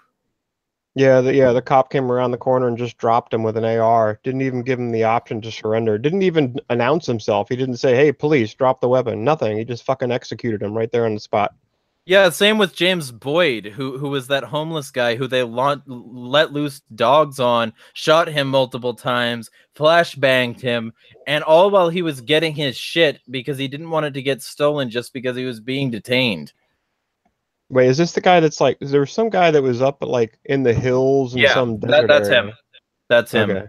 Yeah, the cop came around the corner and just dropped him with an AR. Didn't even give him the option to surrender. Didn't even announce himself. He didn't say, hey, police, drop the weapon. Nothing. He just fucking executed him right there on the spot. Yeah, same with James Boyd, who was that homeless guy who they let loose dogs on, shot him multiple times, flashbanged him, and all while he was getting his shit because he didn't want it to get stolen just because he was being detained. Wait, is this the guy that's like? There was some guy that was up like in the hills in Yeah, some desert that's area. him. That's him. Okay.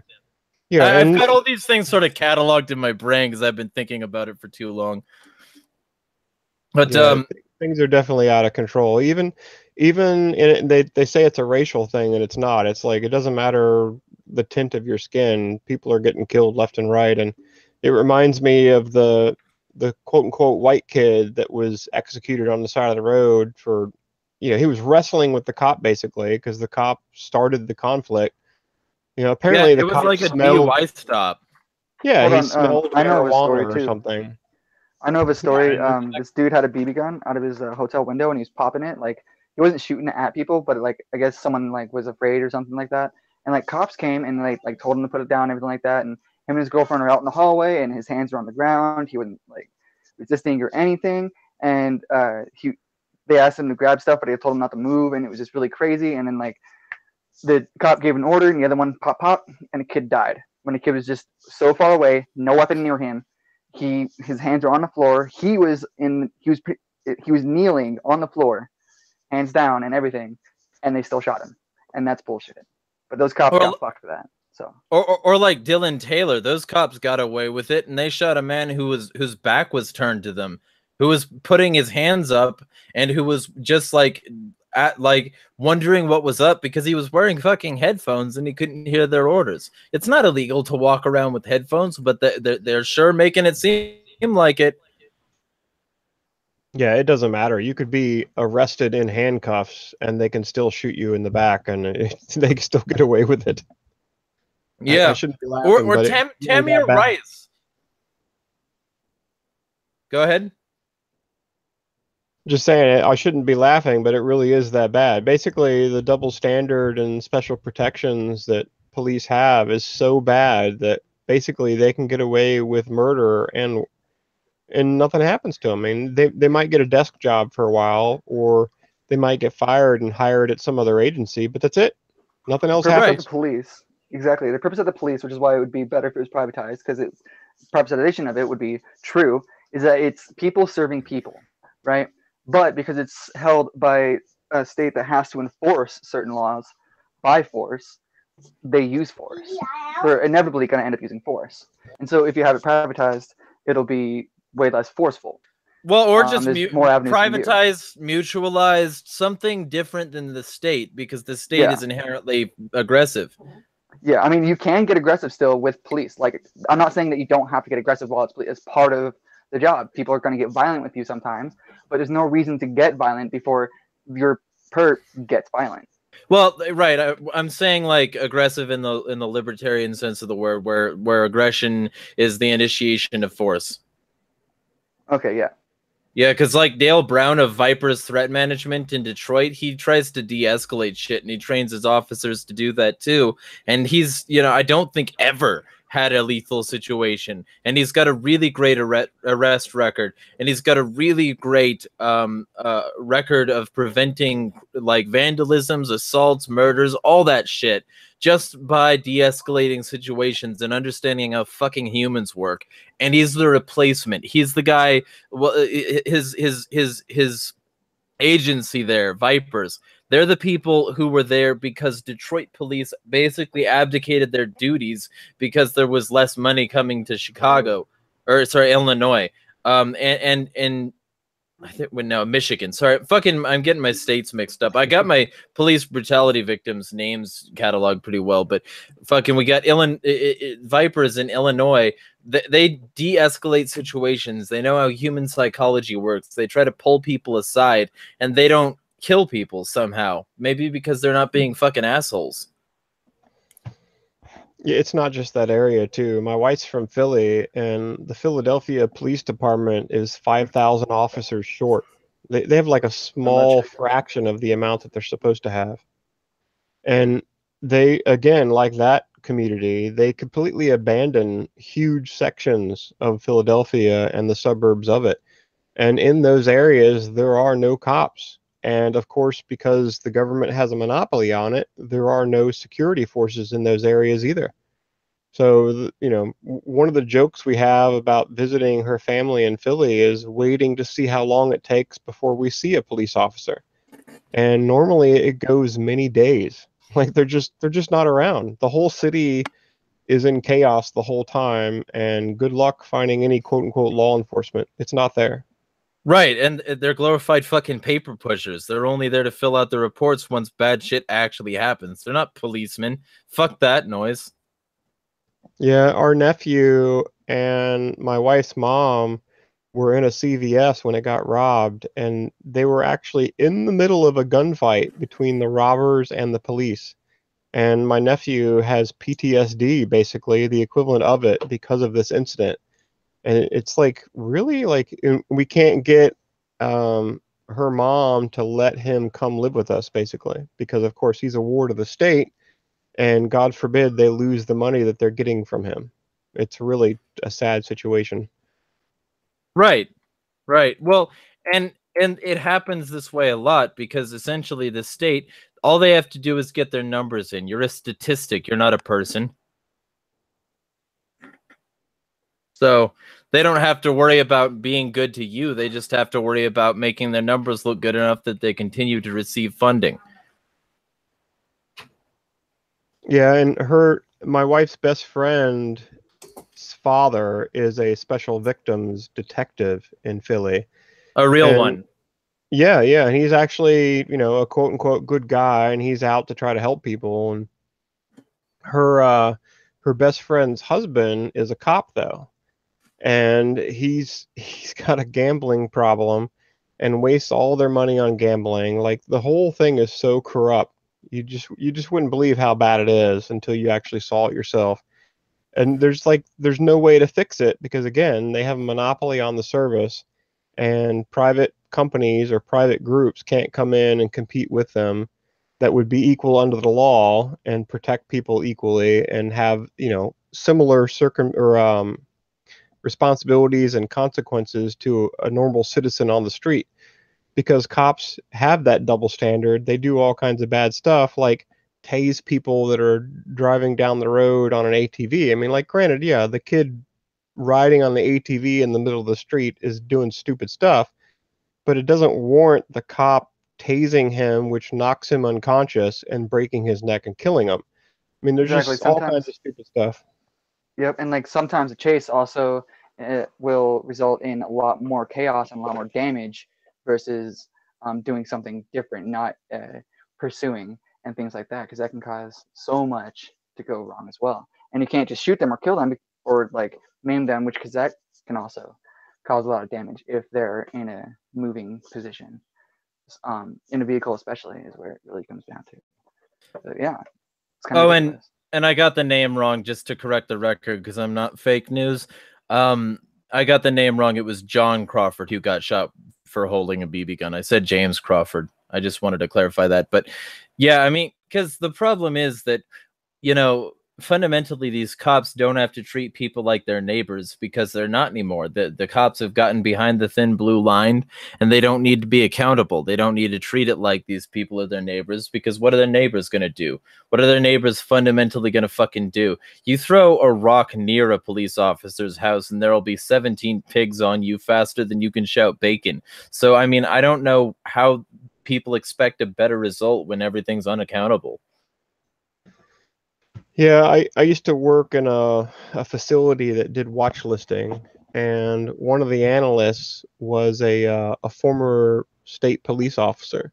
Yeah, I've and got all these things sort of cataloged in my brain because I've been thinking about it for too long. But yeah, things are definitely out of control. Even they say it's a racial thing, and it's not. It's like it doesn't matter the tint of your skin. People are getting killed left and right, and it reminds me of the quote unquote white kid that was executed on the side of the road for, he was wrestling with the cop basically because the cop started the conflict. yeah, Apparently the it was cop like a smelled. DUI stop. Yeah, Hold he on. smelled I know of a story marijuana or too. something. I know of a story. Yeah, This dude had a BB gun out of his hotel window and he was popping it. Like he wasn't shooting it at people, but like I guess someone like was afraid or something like that. And like cops came and like told him to put it down, and everything like that. And him and his girlfriend were out in the hallway, and his hands were on the ground. He wasn't like resisting or anything. And they asked him to grab stuff, but they told him not to move, and it was just really crazy. And then like the cop gave an order, and the other one pop, and the kid died. When the kid was just so far away, no weapon near him. His hands are on the floor. He was kneeling on the floor, hands down and everything, and they still shot him. And that's bullshit. But those cops got fucked for that. So or like Dylan Taylor, those cops got away with it, and they shot a man whose back was turned to them, who was putting his hands up, and who was just like wondering what was up because he was wearing fucking headphones and he couldn't hear their orders. It's not illegal to walk around with headphones, but they're sure making it seem like it. Yeah, it doesn't matter. You could be arrested in handcuffs and they can still shoot you in the back and they can still get away with it. Yeah. I shouldn't be laughing, or Tamir Rice. Go ahead. Just saying, I shouldn't be laughing, but it really is that bad. Basically, the double standard and special protections that police have is so bad that basically they can get away with murder and nothing happens to them. I mean, they might get a desk job for a while, or they might get fired and hired at some other agency, but that's it. Nothing else happens. The police, exactly. The purpose of the police, which is why it would be better if it was privatized, because its privatization of it would be true, is that it's people serving people, right? But because it's held by a state that has to enforce certain laws by force, they use force. They're inevitably going to end up using force. And so if you have it privatized, it'll be way less forceful. Well, or just more avenues privatized, mutualized, something different than the state, because the state is inherently aggressive. Yeah, I mean, you can get aggressive still with police. Like, I'm not saying that you don't have to get aggressive while it's part of the job. People are going to get violent with you sometimes, but there's no reason to get violent before your perp gets violent. Well, right. I'm saying like aggressive in the libertarian sense of the word, where aggression is the initiation of force. Okay, yeah. Yeah, because like Dale Brown of Viper's Threat Management in Detroit, he tries to de-escalate shit, and he trains his officers to do that too. And he's, I don't think ever had a lethal situation, and he's got a really great arrest record, and he's got a really great record of preventing like vandalisms, assaults, murders, all that shit, just by de-escalating situations and understanding how fucking humans work. And he's the replacement. He's the guy. Well, his agency there, Vipers, they're the people who were there because Detroit police basically abdicated their duties because there was less money coming to Illinois. And I think Michigan. Sorry, I'm getting my states mixed up. I got my police brutality victims' names cataloged pretty well, but we got Vipers in Illinois. They de-escalate situations. They know how human psychology works. They try to pull people aside, and they don't kill people somehow. Maybe because they're not being fucking assholes. Yeah, it's not just that area too. My wife's from Philly, and the Philadelphia Police Department is 5,000 officers short. They have like a small fraction of the amount that they're supposed to have. And they, again, like that community, they completely abandon huge sections of Philadelphia and the suburbs of it. And in those areas, there are no cops. And of course, because the government has a monopoly on it, there are no security forces in those areas either. So, you know, one of the jokes we have about visiting her family in Philly is waiting to see how long it takes before we see a police officer. And normally it goes many days. Like they're just not around. The whole city is in chaos the whole time, and good luck finding any quote unquote law enforcement. It's not there. Right, and they're glorified fucking paper pushers. They're only there to fill out the reports once bad shit actually happens. They're not policemen. Fuck that noise. Yeah, our nephew and my wife's mom were in a CVS when it got robbed, and they were actually in the middle of a gunfight between the robbers and the police. And my nephew has PTSD, basically, the equivalent of it, because of this incident. And it's like, really? Like, we can't get her mom to let him come live with us, basically, because, of course, he's a ward of the state, and God forbid they lose the money that they're getting from him. It's really a sad situation. Right. Right. Well, and it happens this way a lot because essentially the state, all they have to do is get their numbers in. You're a statistic, you're not a person. So they don't have to worry about being good to you. They just have to worry about making their numbers look good enough that they continue to receive funding. Yeah, and my wife's best friend's father is a special victims detective in Philly. A real And one. yeah, and he's actually, you know, a quote unquote good guy, and he's out to try to help people. And her best friend's husband is a cop though, and he's got a gambling problem and wastes all their money on gambling. Like the whole thing is so corrupt. You just wouldn't believe how bad it is until you actually saw it yourself. And there's no way to fix it because again, they have a monopoly on the service, and private companies or private groups can't come in and compete with them that would be equal under the law and protect people equally and have, you know, similar responsibilities and consequences to a normal citizen on the street, because cops have that double standard. They do all kinds of bad stuff like tase people that are driving down the road on an ATV. I mean, like, granted, yeah, the kid riding on the ATV in the middle of the street is doing stupid stuff, but it doesn't warrant the cop tasing him, which knocks him unconscious and breaking his neck and killing him. I mean, there's Exactly. just all kinds of stupid stuff. Yep, and like sometimes a chase also will result in a lot more chaos and a lot more damage versus doing something different, not pursuing and things like that, because that can cause so much to go wrong as well. And you can't just shoot them or kill them or like maim them, which because that can also cause a lot of damage if they're in a moving position. In a vehicle especially is where it really comes down to. So yeah, it's kind of ridiculous. And I got the name wrong, just to correct the record because I'm not fake news. I got the name wrong. It was John Crawford who got shot for holding a BB gun. I said James Crawford. I just wanted to clarify that. But yeah, I mean, because the problem is that, you know, fundamentally these cops don't have to treat people like their neighbors because they're not anymore. The cops have gotten behind the thin blue line and they don't need to be accountable. They don't need to treat it like these people are their neighbors, because what are their neighbors going to do? What are their neighbors fundamentally going to fucking do? You throw a rock near a police officer's house and there'll be 17 pigs on you faster than you can shout bacon. So, I mean, I don't know how people expect a better result when everything's unaccountable. Yeah, I used to work in a facility that did watch listing, and one of the analysts was a former state police officer.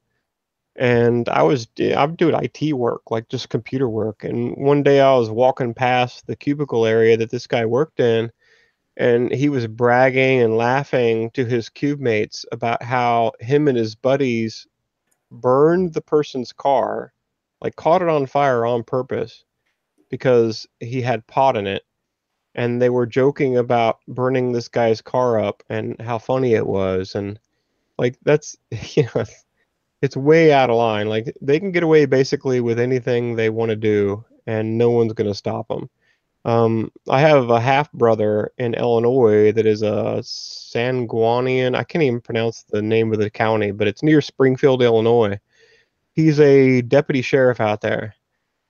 And I'm doing IT work, like just computer work. And one day I was walking past the cubicle area that this guy worked in, and he was bragging and laughing to his cube mates about how him and his buddies burned the person's car, like caught it on fire on purpose because he had pot in it. And they were joking about burning this guy's car up and how funny it was. And like, that's, you know, it's way out of line. Like, they can get away basically with anything they want to do, and no one's going to stop them. I have a half brother in Illinois that is a Sanguanian. I can't even pronounce the name of the county, but it's near Springfield, Illinois. He's a deputy sheriff out there.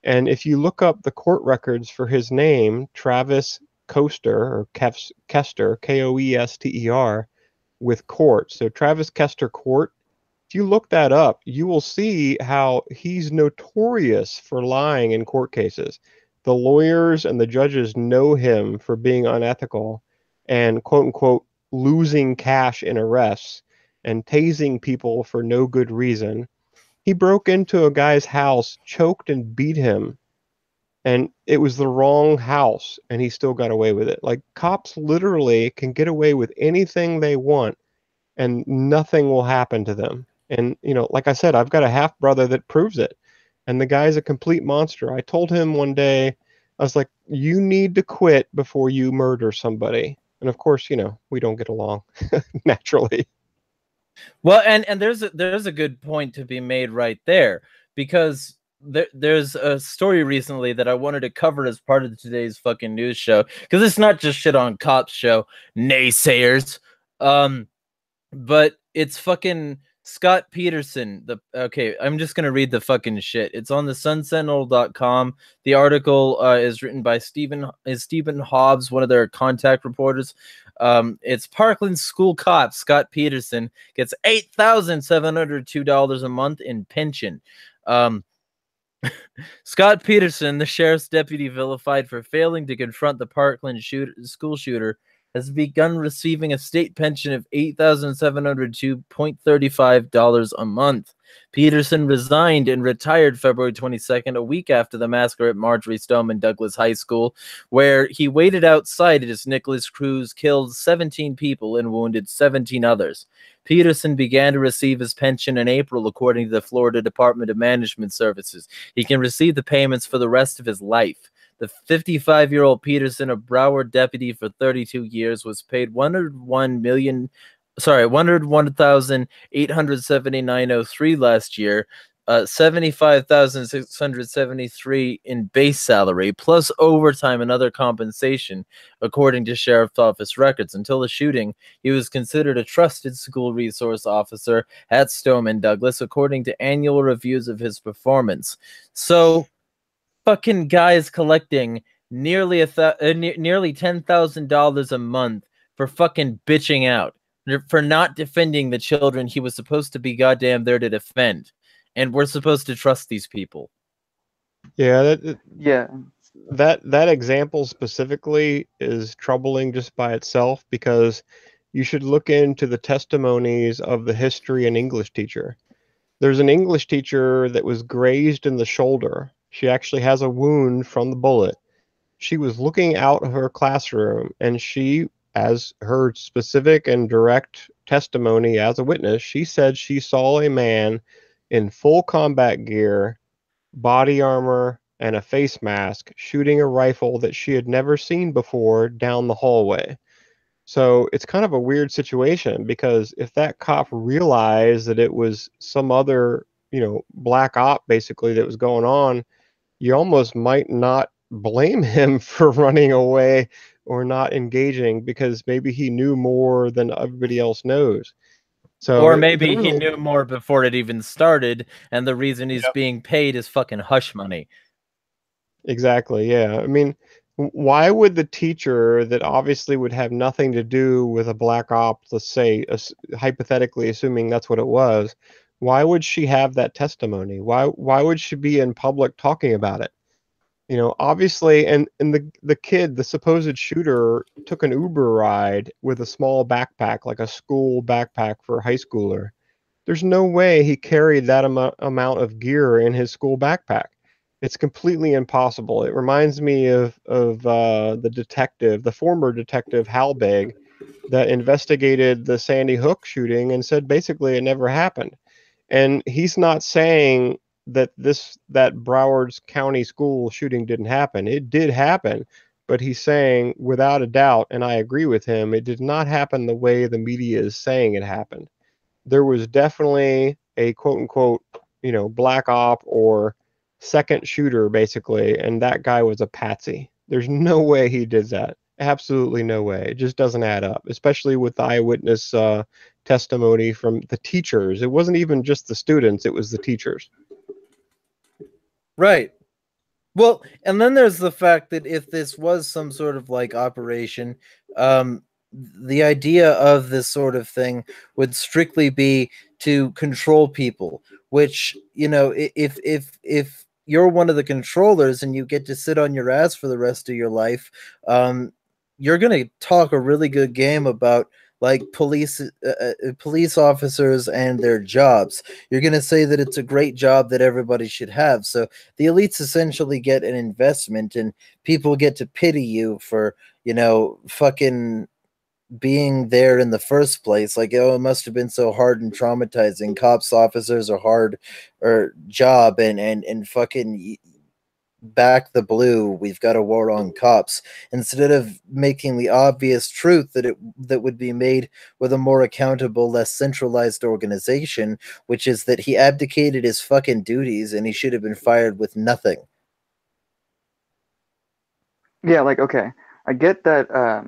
And if you look up the court records for his name, Travis Koester, or Kester, Koester, with court. So Travis Kester Court, if you look that up, you will see how he's notorious for lying in court cases. The lawyers and the judges know him for being unethical and quote unquote losing cash in arrests and tasing people for no good reason. He broke into a guy's house, choked and beat him, and it was the wrong house, and he still got away with it. Like, cops literally can get away with anything they want and nothing will happen to them. And, like I said, I've got a half brother that proves it. And the guy's a complete monster. I told him one day, I was like, you need to quit before you murder somebody. And of course, we don't get along naturally. Well, and there's a good point to be made right there, because there's a story recently that I wanted to cover as part of today's fucking news show, because it's not just shit on cops show, naysayers. But it's fucking Scot Peterson. Okay, I'm just gonna read the fucking shit. It's on the sunsentinel.com. The article is written by Stephen Hobbs, one of their contact reporters. It's Parkland school cop Scot Peterson gets $8,702 a month in pension. Scot Peterson, the sheriff's deputy vilified for failing to confront the Parkland school shooter, has begun receiving a state pension of $8,702.35 a month. Peterson resigned and retired February 22nd, a week after the massacre at Marjory Stoneman Douglas High School, where he waited outside as Nicholas Cruz killed 17 people and wounded 17 others. Peterson began to receive his pension in April, according to the Florida Department of Management Services. He can receive the payments for the rest of his life. The 55-year-old Peterson, a Broward deputy for 32 years, was paid $101,879.03 last year, $75,673 in base salary, plus overtime and other compensation, according to Sheriff's Office records. Until the shooting, he was considered a trusted school resource officer at Stoneman Douglas, according to annual reviews of his performance. So, fucking guy is collecting nearly $10,000 a month for fucking bitching out, for not defending the children he was supposed to be goddamn there to defend. And we're supposed to trust these people. Yeah, Yeah. That example specifically is troubling just by itself, because you should look into the testimonies of the history and English teacher. There's an English teacher that was grazed in the shoulder. She actually has a wound from the bullet. She was looking out of her classroom, and she, as her specific and direct testimony as a witness, she said she saw a man in full combat gear, body armor, and a face mask shooting a rifle that she had never seen before down the hallway. So it's kind of a weird situation, because if that cop realized that it was some other, black op basically that was going on, you almost might not blame him for running away or not engaging, because maybe he knew more than everybody else knows. So or maybe he knew more before it even started, and the reason he's being paid is fucking hush money. Exactly, yeah. I mean, why would the teacher that obviously would have nothing to do with a black op, let's say, hypothetically assuming that's what it was, why would she have that testimony? Why would she be in public talking about it? Obviously, and the kid, the supposed shooter, took an Uber ride with a small backpack, like a school backpack for a high schooler. There's no way he carried that amount of gear in his school backpack. It's completely impossible. It reminds me of the former detective Hal Begg, that investigated the Sandy Hook shooting and said basically it never happened. And he's not saying that Broward's County school shooting didn't happen. It did happen, but he's saying without a doubt, and I agree with him, it did not happen the way the media is saying it happened. There was definitely a quote unquote, black op or second shooter basically, and that guy was a patsy. There's no way he did that. Absolutely no way. It just doesn't add up, especially with the eyewitness testimony from the teachers. It wasn't even just the students, it was the teachers. Right. Well, and then there's the fact that if this was some sort of like operation, the idea of this sort of thing would strictly be to control people, which, you know, if you're one of the controllers and you get to sit on your ass for the rest of your life, you're going to talk a really good game about like police officers and their jobs. You're going to say that it's a great job that everybody should have. So the elites essentially get an investment, and people get to pity you for, you know, fucking being there in the first place. Like, oh, it must have been so hard and traumatizing. Cops, officers are hard or job, and fucking back the blue, we've got a war on cops, instead of making the obvious truth that would be made with a more accountable, less centralized organization, which is that he abdicated his fucking duties and he should have been fired with nothing. Yeah, like, okay, I get that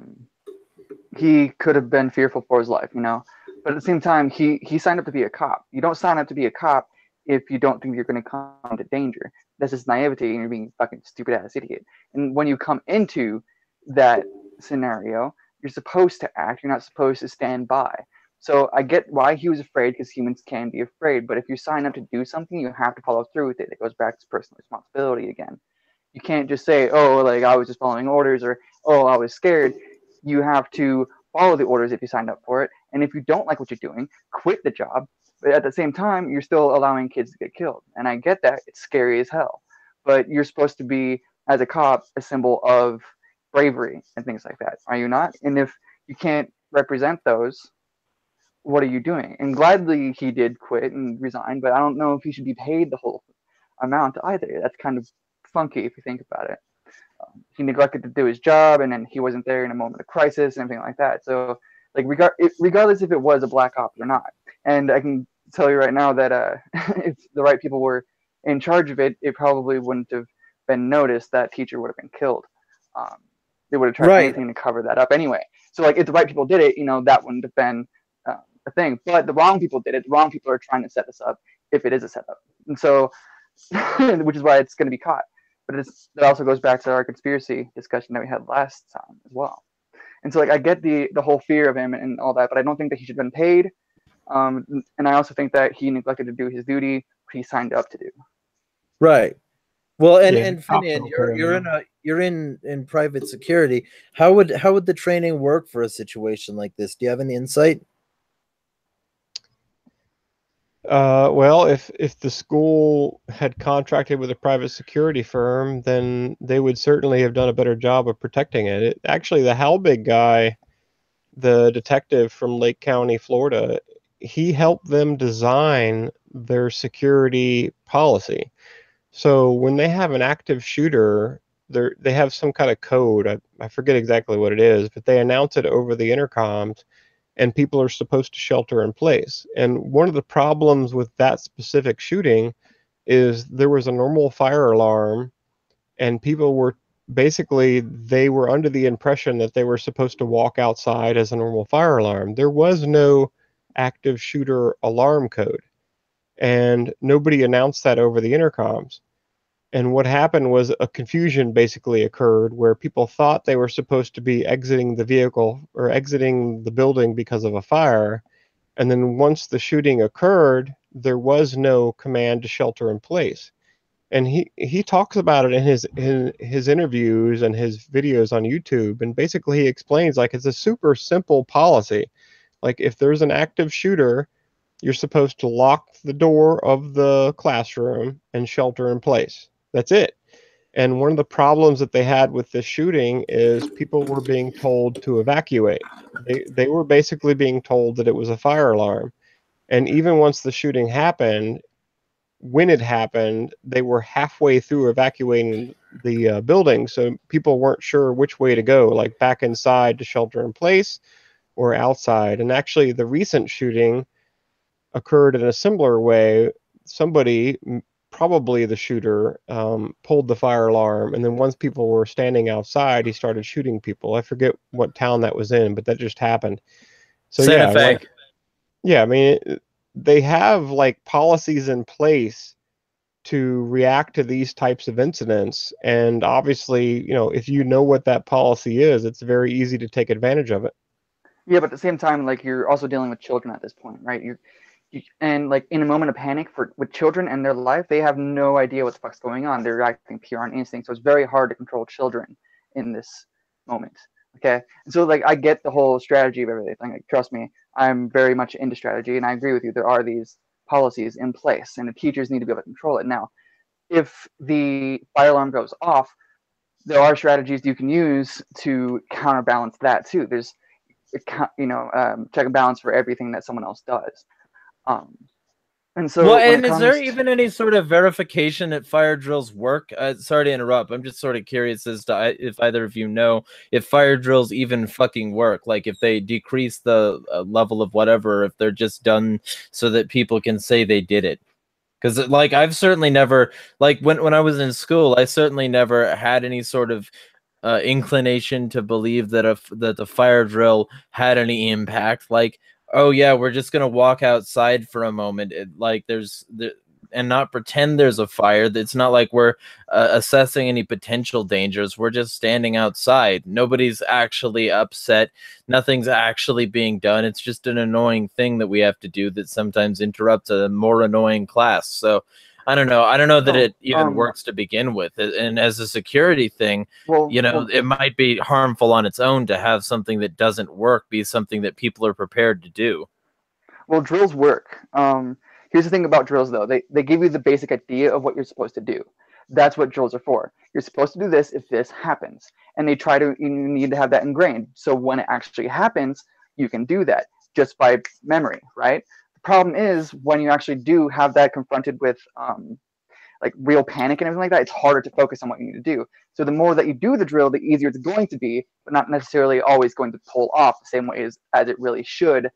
he could have been fearful for his life, you know, but at the same time, he signed up to be a cop. You don't sign up to be a cop if you don't think you're going to come to danger. That's just naivety, and you're being a fucking stupid ass idiot. And when you come into that scenario, you're supposed to act. You're not supposed to stand by. So I get why he was afraid, because humans can be afraid. But if you sign up to do something, you have to follow through with it. It goes back to personal responsibility again. You can't just say, oh, like I was just following orders, or oh, I was scared. You have to follow the orders if you signed up for it. And if you don't like what you're doing, quit the job. But at the same time, you're still allowing kids to get killed. And I get that. It's scary as hell. But you're supposed to be, as a cop, a symbol of bravery and things like that. Are you not? And if you can't represent those, what are you doing? And gladly he did quit and resign, but I don't know if he should be paid the whole amount either. That's kind of funky if you think about it. He neglected to do his job, and then he wasn't there in a moment of crisis and everything like that. So, like, regardless if it was a black ops or not, and I can tell you right now that if the right people were in charge of it, it probably wouldn't have been noticed. That teacher would have been killed. They would have tried anything to cover that up anyway. So, like, if the right people did it, you know, that wouldn't have been a thing. But the wrong people did it. The wrong people are trying to set this up, if it is a setup. And so, which is why it's going to be caught. But it also goes back to our conspiracy discussion that we had last time as well. And so, like, I get the whole fear of him and all that, but I don't think that he should have been paid. And I also think that he neglected to do his duty, what he signed up to do. Right. Well, and Yeah, Finian, you're in private security. How would the training work for a situation like this? Do you have any insight? Well, if the school had contracted with a private security firm, then they would certainly have done a better job of protecting it. Actually, the Halbig guy, the detective from Lake County, Florida, he helped them design their security policy. So when they have an active shooter, they have some kind of code. I forget exactly what it is, but they announce it over the intercoms, and people are supposed to shelter in place. And one of the problems with that specific shooting is there was a normal fire alarm, and people were they were under the impression that they were supposed to walk outside as a normal fire alarm. There was no active shooter alarm code, and nobody announced that over the intercoms. And what happened was a confusion basically occurred where people thought they were supposed to be exiting the vehicle or exiting the building because of a fire. And then once the shooting occurred, there was no command to shelter in place. And he talks about it in his interviews and his videos on YouTube. And basically he explains, like, it's a super simple policy. Like, if there's an active shooter, you're supposed to lock the door of the classroom and shelter in place. That's it. And one of the problems that they had with this shooting is people were being told to evacuate. They were basically being told that it was a fire alarm. And even once the shooting happened, when it happened, they were halfway through evacuating the building. So people weren't sure which way to go, like back inside to shelter in place or outside. And actually, the recent shooting occurred in a similar way. Somebody probably the shooter, pulled the fire alarm, and then once people were standing outside, he started shooting people. I forget what town that was in, but that just happened. So Santa yeah, Fe. like, yeah, I mean, they have like policies in place to react to these types of incidents, and obviously, if you know what that policy is, it's very easy to take advantage of it. Yeah, but at the same time, like you're also dealing with children at this point, right? And like in a moment of panic with children and their life, they have no idea what the fuck's going on. They're acting pure on instinct, so it's very hard to control children in this moment. Okay, and so like I get the whole strategy of everything. Like, trust me, I'm very much into strategy, and I agree with you. There are these policies in place, and the teachers need to be able to control it. Now, if the fire alarm goes off, there are strategies you can use to counterbalance that too. There's check and balance for everything that someone else does. Um, and so Well, when and it is there comes even any sort of verification that fire drills work? Sorry to interrupt. I'm just sort of curious as to if either of you know if fire drills even fucking work. Like if they decrease the level of whatever, if they're just done so that people can say they did it. Because like I've certainly never, like when I was in school, I certainly never had any sort of inclination to believe that that the fire drill had any impact. Like, oh yeah, we're just gonna walk outside for a moment. And not pretend there's a fire. It's not like we're assessing any potential dangers. We're just standing outside. Nobody's actually upset. Nothing's actually being done. It's just an annoying thing that we have to do that sometimes interrupts a more annoying class. So I don't know. I don't know that it even works to begin with. And as a security thing, it might be harmful on its own to have something that doesn't work be something that people are prepared to do. Well, drills work. Here's the thing about drills, though. They give you the basic idea of what you're supposed to do. That's what drills are for. You're supposed to do this if this happens. And you need to have that ingrained. So when it actually happens, you can do that just by memory, right? The problem is when you actually do have that confronted with like real panic and everything like that, it's harder to focus on what you need to do. So the more that you do the drill, the easier it's going to be, but not necessarily always going to pull off the same way as it really should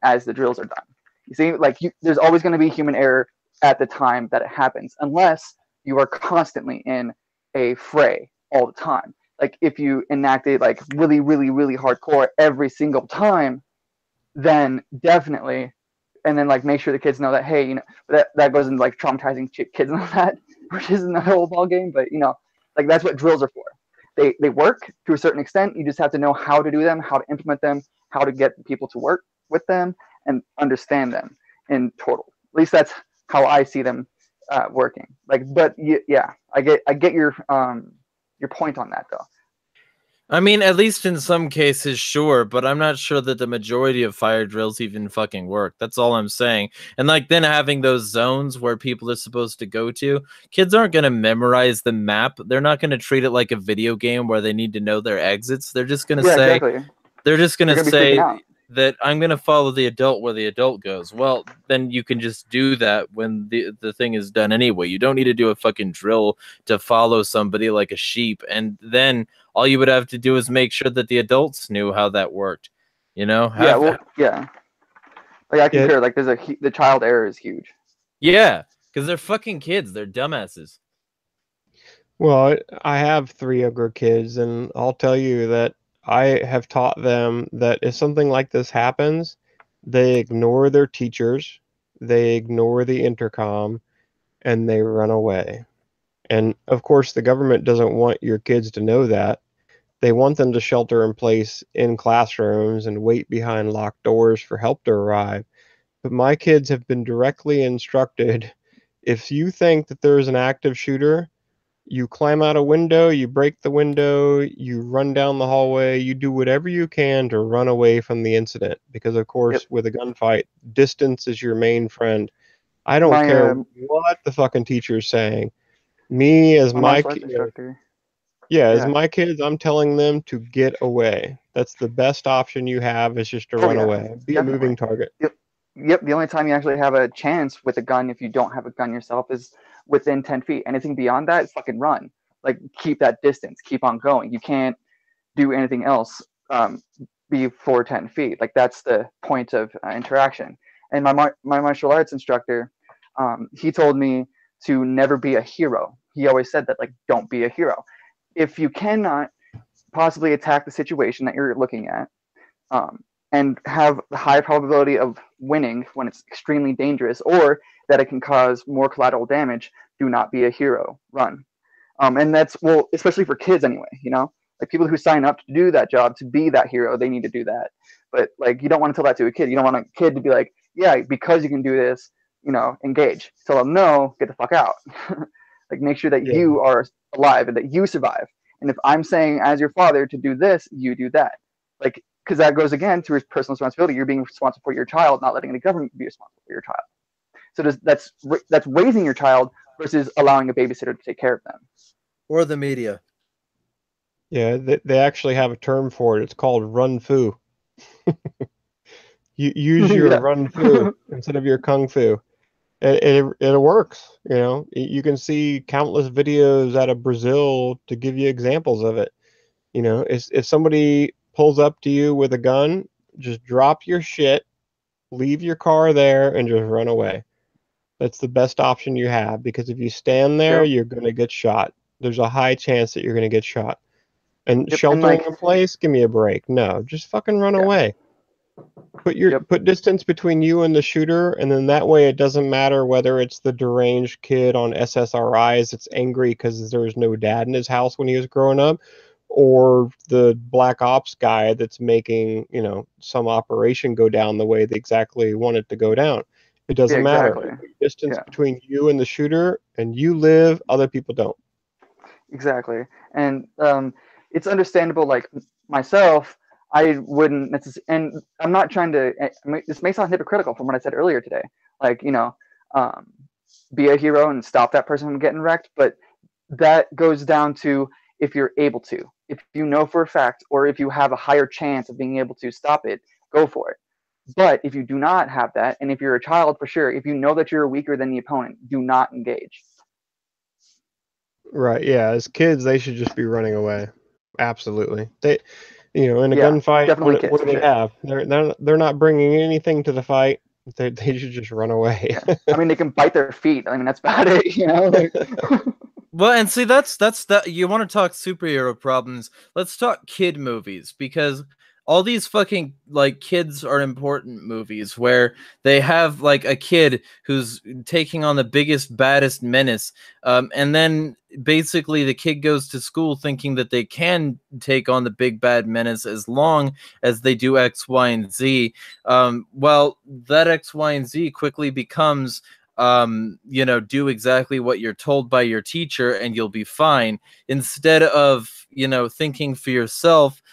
as the drills are done. You see, like there's always going to be human error at the time that it happens, unless you are constantly in a fray all the time. Like if you enact it like really, really, really hardcore every single time, then definitely, and then like make sure the kids know that, hey, that goes into like traumatizing kids and all that, which isn't a whole ball game, but like that's what drills are for. They work to a certain extent. You just have to know how to do them, how to implement them, how to get people to work with them and understand them in total. At least that's how I see them working. Like, but yeah, I get your point on that though. I mean, at least in some cases, sure, but I'm not sure that the majority of fire drills even fucking work. That's all I'm saying. And like then having those zones where people are supposed to go to, kids aren't going to memorize the map. They're not going to treat it like a video game where they need to know their exits. They're just going to say, exactly. They're just going to say out. that I'm going to follow the adult where the adult goes. Well, then you can just do that when the thing is done anyway. You don't need to do a fucking drill to follow somebody like a sheep. And then all you would have to do is make sure that the adults knew how that worked. Yeah. Like I concur. Like the child error is huge. Yeah, because they're fucking kids. They're dumbasses. Well, I have 3 younger kids, and I'll tell you that I have taught them that if something like this happens, they ignore their teachers, they ignore the intercom, and they run away. And of course, the government doesn't want your kids to know that. They want them to shelter in place in classrooms and wait behind locked doors for help to arrive. But my kids have been directly instructed, if you think that there is an active shooter, you climb out a window, you break the window, you run down the hallway, you do whatever you can to run away from the incident. Because, of course, with a gunfight, distance is your main friend. I don't care what the fucking teacher's saying. Me, as my instructor. as my kids, I'm telling them to get away. That's the best option you have, is just to run away. Be a moving target. Yep. The only time you actually have a chance with a gun, if you don't have a gun yourself, is within 10 feet. Anything beyond that, fucking run. Like, keep that distance. Keep on going. You can't do anything else before 10 feet. Like, that's the point of interaction. And my martial arts instructor, he told me to never be a hero. He always said that, like, don't be a hero. If you cannot possibly attack the situation that you're looking at, and have the high probability of winning when it's extremely dangerous, or that it can cause more collateral damage, do not be a hero. Run. And that's, well, especially for kids anyway, you know, like people who sign up to do that job, to be that hero, they need to do that. But like, you don't want to tell that to a kid. You don't want a kid to be like, yeah, because you can do this, you know, engage. Tell them, no, get the fuck out. Like, make sure that you are alive and that you survive. And if I'm saying as your father to do this, you do that. Like, because that goes again to his personal responsibility. You're being responsible for your child, not letting the government be responsible for your child. So that's raising your child versus allowing a babysitter to take care of them. Or the media. Yeah, they actually have a term for it. It's called run fu. You use your run fu instead of your kung fu. It works. You know, you can see countless videos out of Brazil to give you examples of it. You know, if somebody pulls up to you with a gun, just drop your shit, leave your car there, and just run away. That's the best option you have, because if you stand there, you're going to get shot. There's a high chance that you're going to get shot. And sheltering in place, give me a break. No, just fucking run away. Put distance between you and the shooter, and then that way it doesn't matter whether it's the deranged kid on SSRIs that's angry because there was no dad in his house when he was growing up, or the black ops guy that's making, you know, some operation go down the way they exactly want it to go down. It doesn't matter. Distance between you and the shooter, and you live, other people don't. Exactly. And it's understandable, like myself, I wouldn't necessarily, and I'm not trying to, this may sound hypocritical from what I said earlier today, like, you know, be a hero and stop that person from getting wrecked, but that goes down to if you're able to. If you know for a fact, or if you have a higher chance of being able to stop it, go for it. But if you do not have that, and if you're a child, for sure, if you know that you're weaker than the opponent, do not engage. Right. Yeah. As kids, they should just be running away. Absolutely. They, you know, in a gunfight, what do they have? They're not bringing anything to the fight. They should just run away. I mean, they can bite their feet. I mean, that's about it, you know. Like... Well, and see, that's that. You want to talk superhero problems? Let's talk kid movies, because all these fucking like kids are important movies where they have like a kid who's taking on the biggest, baddest menace, and then basically the kid goes to school thinking that they can take on the big bad menace as long as they do X, Y, and Z. Well, that X, Y, and Z quickly becomes, you know, do exactly what you're told by your teacher and you'll be fine, instead of, you know, thinking for yourself.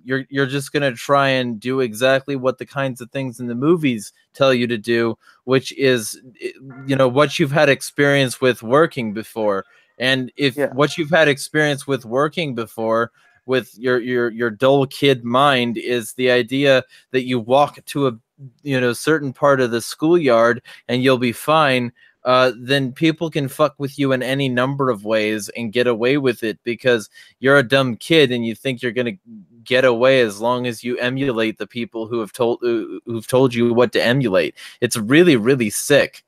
You're just gonna try and do exactly what the kinds of things in the movies tell you to do, which is, you know, what you've had experience with working before. And if what you've had experience with working before with your dull kid mind is the idea that you walk to a, you know, certain part of the schoolyard and you'll be fine, then people can fuck with you in any number of ways and get away with it because you're a dumb kid and you think you're gonna get away as long as you emulate the people who've told you what to emulate. It's really, really sick.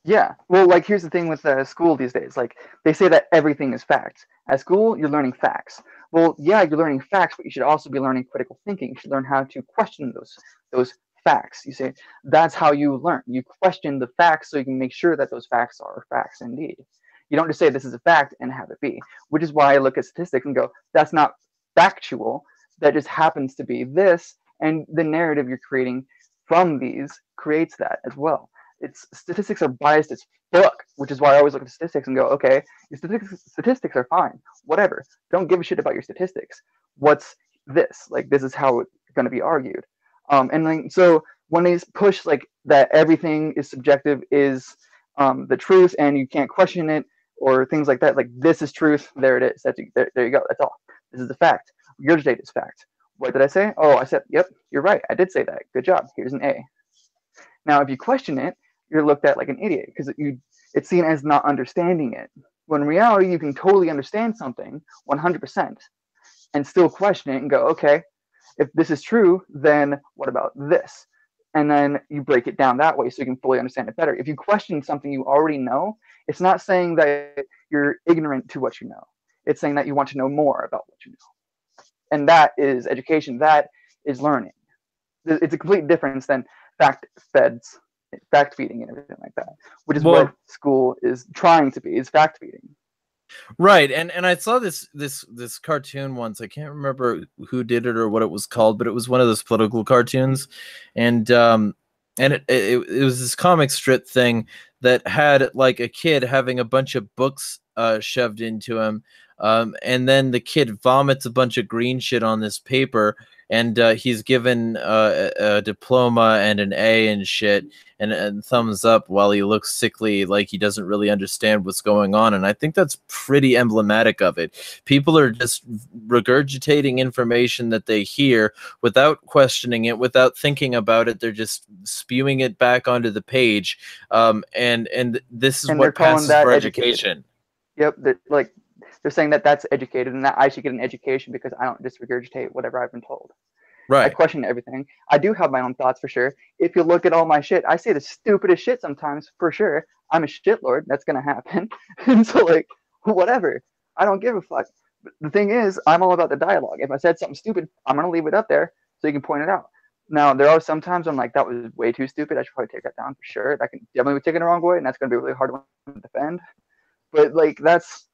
Yeah. Well, like, here's the thing with school these days. Like, they say that everything is facts. At school, you're learning facts. Well, yeah, you're learning facts, but you should also be learning critical thinking. You should learn how to question those facts. You say that's how you learn. You question the facts so you can make sure that those facts are facts indeed. You don't just say this is a fact and have it be, which is why I look at statistics and go, that's not factual. That just happens to be this, and the narrative you're creating from these creates that as well. It's statistics are biased as fuck, which is why I always look at statistics and go, okay, your statistics are fine, whatever. Don't give a shit about your statistics. What's this? Like, this is how it's going to be argued. And like, so when they push like that everything is subjective is the truth and you can't question it or things like that, like this is truth, there it is. There you go. That's all. This is the fact. Your date is fact. What did I say? Oh, I said, yep, you're right. I did say that. Good job. Here's an A. Now, if you question it, you're looked at like an idiot because it's seen as not understanding it. When in reality, you can totally understand something 100% and still question it and go, okay, if this is true, then what about this? and then you break it down that way so you can fully understand it better. If you question something you already know, it's not saying that you're ignorant to what you know. It's saying that you want to know more about what you know. And that is education. That is learning. It's a complete difference than fact feeding and everything like that, which is what school is trying to be, is fact feeding. Right, and I saw this cartoon once. I can't remember who did it or what it was called, but it was one of those political cartoons, and it was this comic strip thing that had like a kid having a bunch of books shoved into him, and then the kid vomits a bunch of green shit on this paper, and he's given a diploma and an A and shit, and thumbs up while he looks sickly, like he doesn't really understand what's going on. And I think that's pretty emblematic of it. People are just regurgitating information that they hear without questioning it, without thinking about it. They're just spewing it back onto the page, and this is what passes for education. Yep, they're saying that that's educated and that I should get an education because I don't just regurgitate whatever I've been told. Right. I question everything. I do have my own thoughts for sure. If you look at all my shit, I say the stupidest shit sometimes for sure. I'm a shitlord. That's going to happen. And so, like, whatever. I don't give a fuck. But the thing is, I'm all about the dialogue. If I said something stupid, I'm going to leave it up there so you can point it out. Now, there are some times I'm like, that was way too stupid. I should probably take that down for sure. That can definitely be taken the wrong way, and that's going to be a really hard one to defend. But, like, that's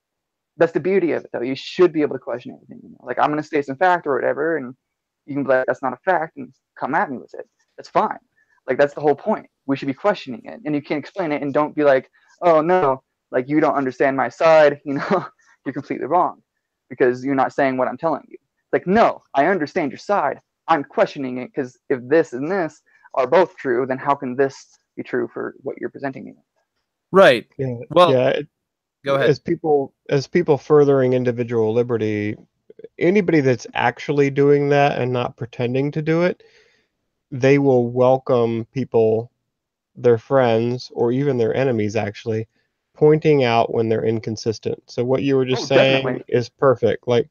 the beauty of it, though. You should be able to question everything. You know? Like, I'm going to state some fact or whatever, and you can be like, that's not a fact, and come at me with it. That's fine. Like, that's the whole point. We should be questioning it, and you can't explain it, and don't be like, oh, no, like, you don't understand my side, you know, you're completely wrong, because you're not saying what I'm telling you. Like, no, I understand your side. I'm questioning it, because if this and this are both true, then how can this be true for what you're presenting me? Right. Yeah. Well, yeah. Go ahead. As people furthering individual liberty, anybody that's actually doing that and not pretending to do it, they will welcome people, their friends, or even their enemies actually, pointing out when they're inconsistent. So what you were just saying Definitely. is perfect. Like,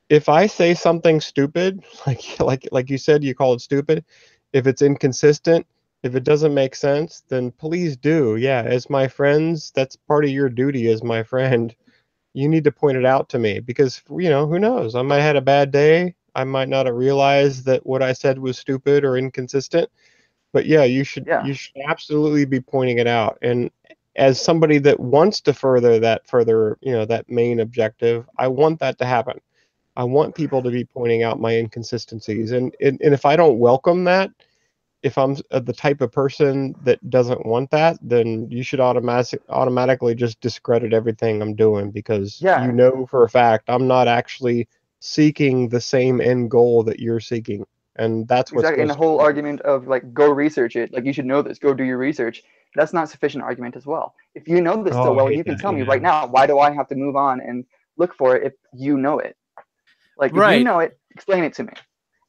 if I say something stupid, like you said, you call it stupid, if it's inconsistent, if it doesn't make sense, then please do. Yeah, as my friends, that's part of your duty as my friend. You need to point it out to me because, you know, who knows? I might have had a bad day. I might not have realized that what I said was stupid or inconsistent. But yeah, you should absolutely be pointing it out. And as somebody that wants to further, you know, that main objective, I want that to happen. I want people to be pointing out my inconsistencies. And if I don't welcome that, if I'm the type of person that doesn't want that, then you should automatically just discredit everything I'm doing because you know for a fact I'm not actually seeking the same end goal that you're seeking. And that's what's exactly. And the whole argument of like, go research it, like you should know this, go do your research. That's not sufficient argument as well. If you know this so well, you can tell me right now, why do I have to move on and look for it if you know it? Like, if you know it, explain it to me.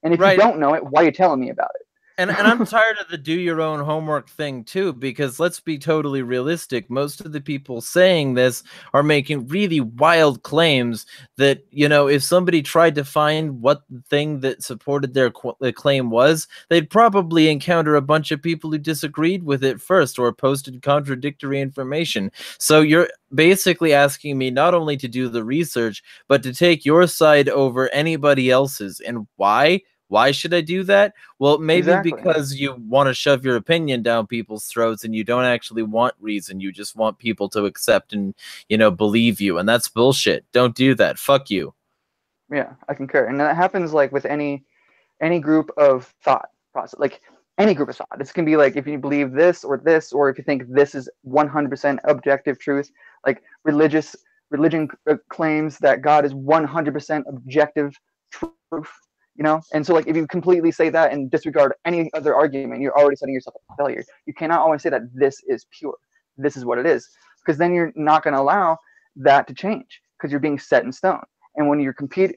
And if you don't know it, why are you telling me about it? And I'm tired of the do your own homework thing too, because let's be totally realistic. Most of the people saying this are making really wild claims that, you know, if somebody tried to find what the thing that supported their claim was, they'd probably encounter a bunch of people who disagreed with it first or posted contradictory information. So you're basically asking me not only to do the research, but to take your side over anybody else's. And why? Why should I do that? Well, maybe because you want to shove your opinion down people's throats and you don't actually want reason. You just want people to accept and, you know, believe you. And that's bullshit. Don't do that. Fuck you. Yeah, I concur. And that happens like with any group of thought process, like any group of thought. This can be like if you believe this, or if you think this is 100% objective truth, like religion claims that God is 100% objective truth. You know, and so like if you completely say that and disregard any other argument, you're already setting yourself up for failure. You cannot always say that this is pure, this is what it is, because then you're not going to allow that to change because you're being set in stone. And when you're conflicted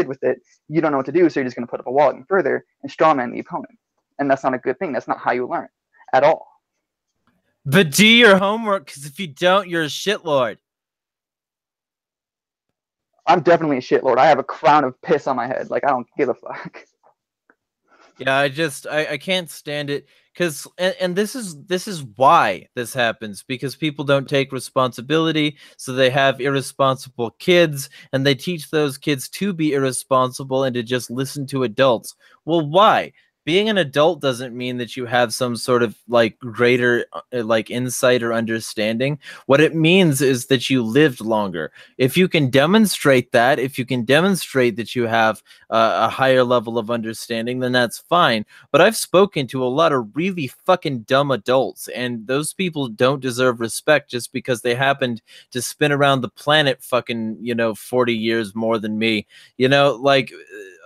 with it, you don't know what to do, so you're just going to put up a wall even further and strawman the opponent, and that's not a good thing. That's not how you learn at all. But do your homework, because if you don't, you're a shitlord. I'm definitely a shitlord. I have a crown of piss on my head. Like, I don't give a fuck. Yeah, I can't stand it because and this is why this happens, because people don't take responsibility, so they have irresponsible kids and they teach those kids to be irresponsible and to just listen to adults. Well, why? Being an adult doesn't mean that you have some sort of like greater like insight or understanding. What it means is that you lived longer. If you can demonstrate that, if you can demonstrate that you have a higher level of understanding, then that's fine. But I've spoken to a lot of really fucking dumb adults, and those people don't deserve respect just because they happened to spin around the planet fucking, 40 years more than me. Like,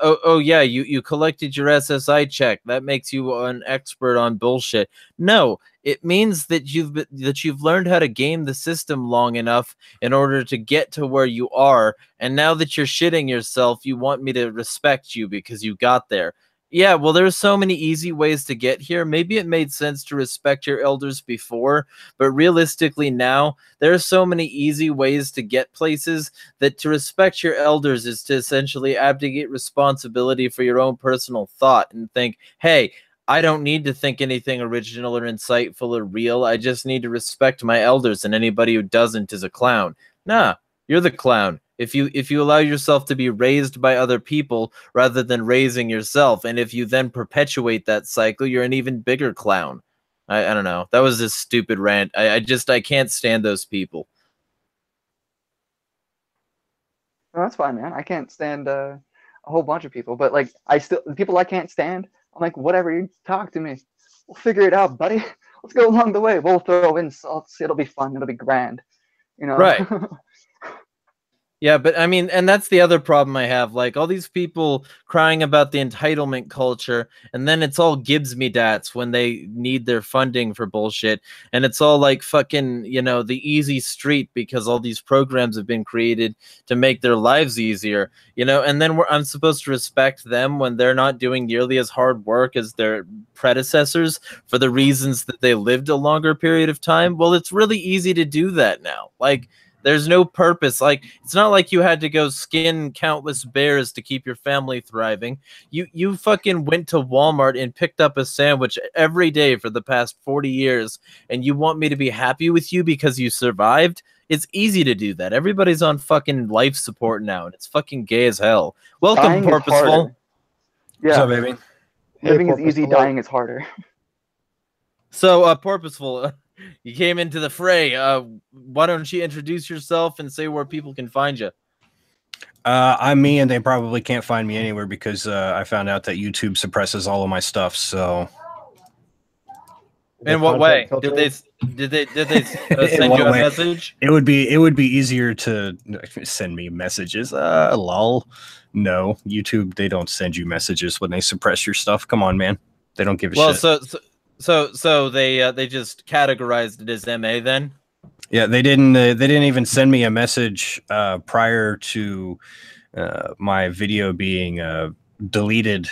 oh yeah, you collected your SSI check. That makes you an expert on bullshit. No, it means that you've learned how to game the system long enough in order to get to where you are, and now that you're shitting yourself, you want me to respect you because you got there. Yeah, well, there's so many easy ways to get here. Maybe it made sense to respect your elders before, but realistically now, there are so many easy ways to get places that to respect your elders is to essentially abdicate responsibility for your own personal thought and think, hey, I don't need to think anything original or insightful or real. I just need to respect my elders, and anybody who doesn't is a clown. Nah, you're the clown. If you allow yourself to be raised by other people rather than raising yourself, and if you then perpetuate that cycle, you're an even bigger clown. I don't know. That was a stupid rant. I can't stand those people. No, that's fine, man. I can't stand a whole bunch of people, but like the people I can't stand, I'm like, whatever, you talk to me. We'll figure it out, buddy. Let's go along the way. We'll throw insults. It'll be fun. It'll be grand. Right. Yeah, but I mean, and that's the other problem I have. Like all these people crying about the entitlement culture, and then it's all Gibbs me dats when they need their funding for bullshit. And it's all like fucking, the easy street because all these programs have been created to make their lives easier, and then I'm supposed to respect them when they're not doing nearly as hard work as their predecessors for the reasons that they lived a longer period of time. Well, it's really easy to do that now. Like, there's no purpose. Like, it's not like you had to go skin countless bears to keep your family thriving. You fucking went to Walmart and picked up a sandwich every day for the past 40 years, and you want me to be happy with you because you survived? It's easy to do that. Everybody's on fucking life support now, and it's fucking gay as hell. Welcome, Dying is Porpoiseful. harder. Yeah. What's up, baby? Living Hey, is easy, Porpoiseful. dying is harder. So, Porpoiseful, you came into the fray. Why don't you introduce yourself and say where people can find you? I'm me, and they probably can't find me anywhere because I found out that YouTube suppresses all of my stuff. So, In what way? Did they send what you a way? message? it would be easier to send me messages. Lol. No, YouTube, they don't send you messages when they suppress your stuff. Come on, man. They don't give a shit. So they just categorized it as MA then? Yeah, they didn't even send me a message prior to my video being deleted.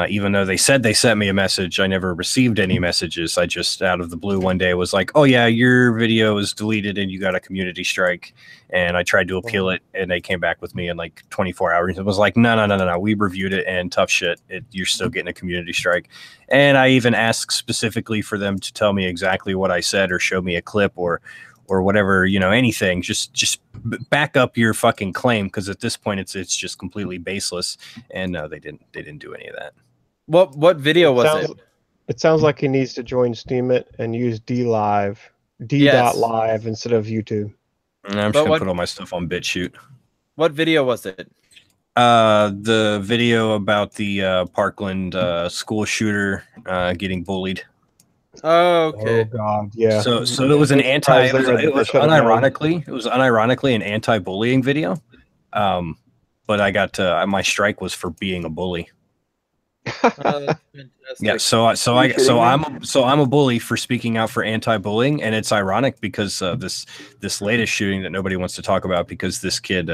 Even though they said they sent me a message, I never received any messages. I just out of the blue one day was like, "Oh yeah, your video is deleted and you got a community strike." And I tried to appeal it, and they came back with me in like 24 hours. It was like, no, we reviewed it, and tough shit. You're still getting a community strike. And I even asked specifically for them to tell me exactly what I said or show me a clip or whatever, anything. Just back up your fucking claim, because at this point it's just completely baseless. And no, they didn't do any of that. What video was it? It sounds like he needs to join Steemit and use D.Live instead of YouTube. And I'm just gonna put all my stuff on BitChute. What video was it? The video about the Parkland school shooter getting bullied. Oh, okay. Oh God, yeah. So it was an unironically an anti-bullying video. But I got my strike was for being a bully. Yeah, so I'm a bully for speaking out for anti-bullying, and it's ironic because this latest shooting that nobody wants to talk about, because this kid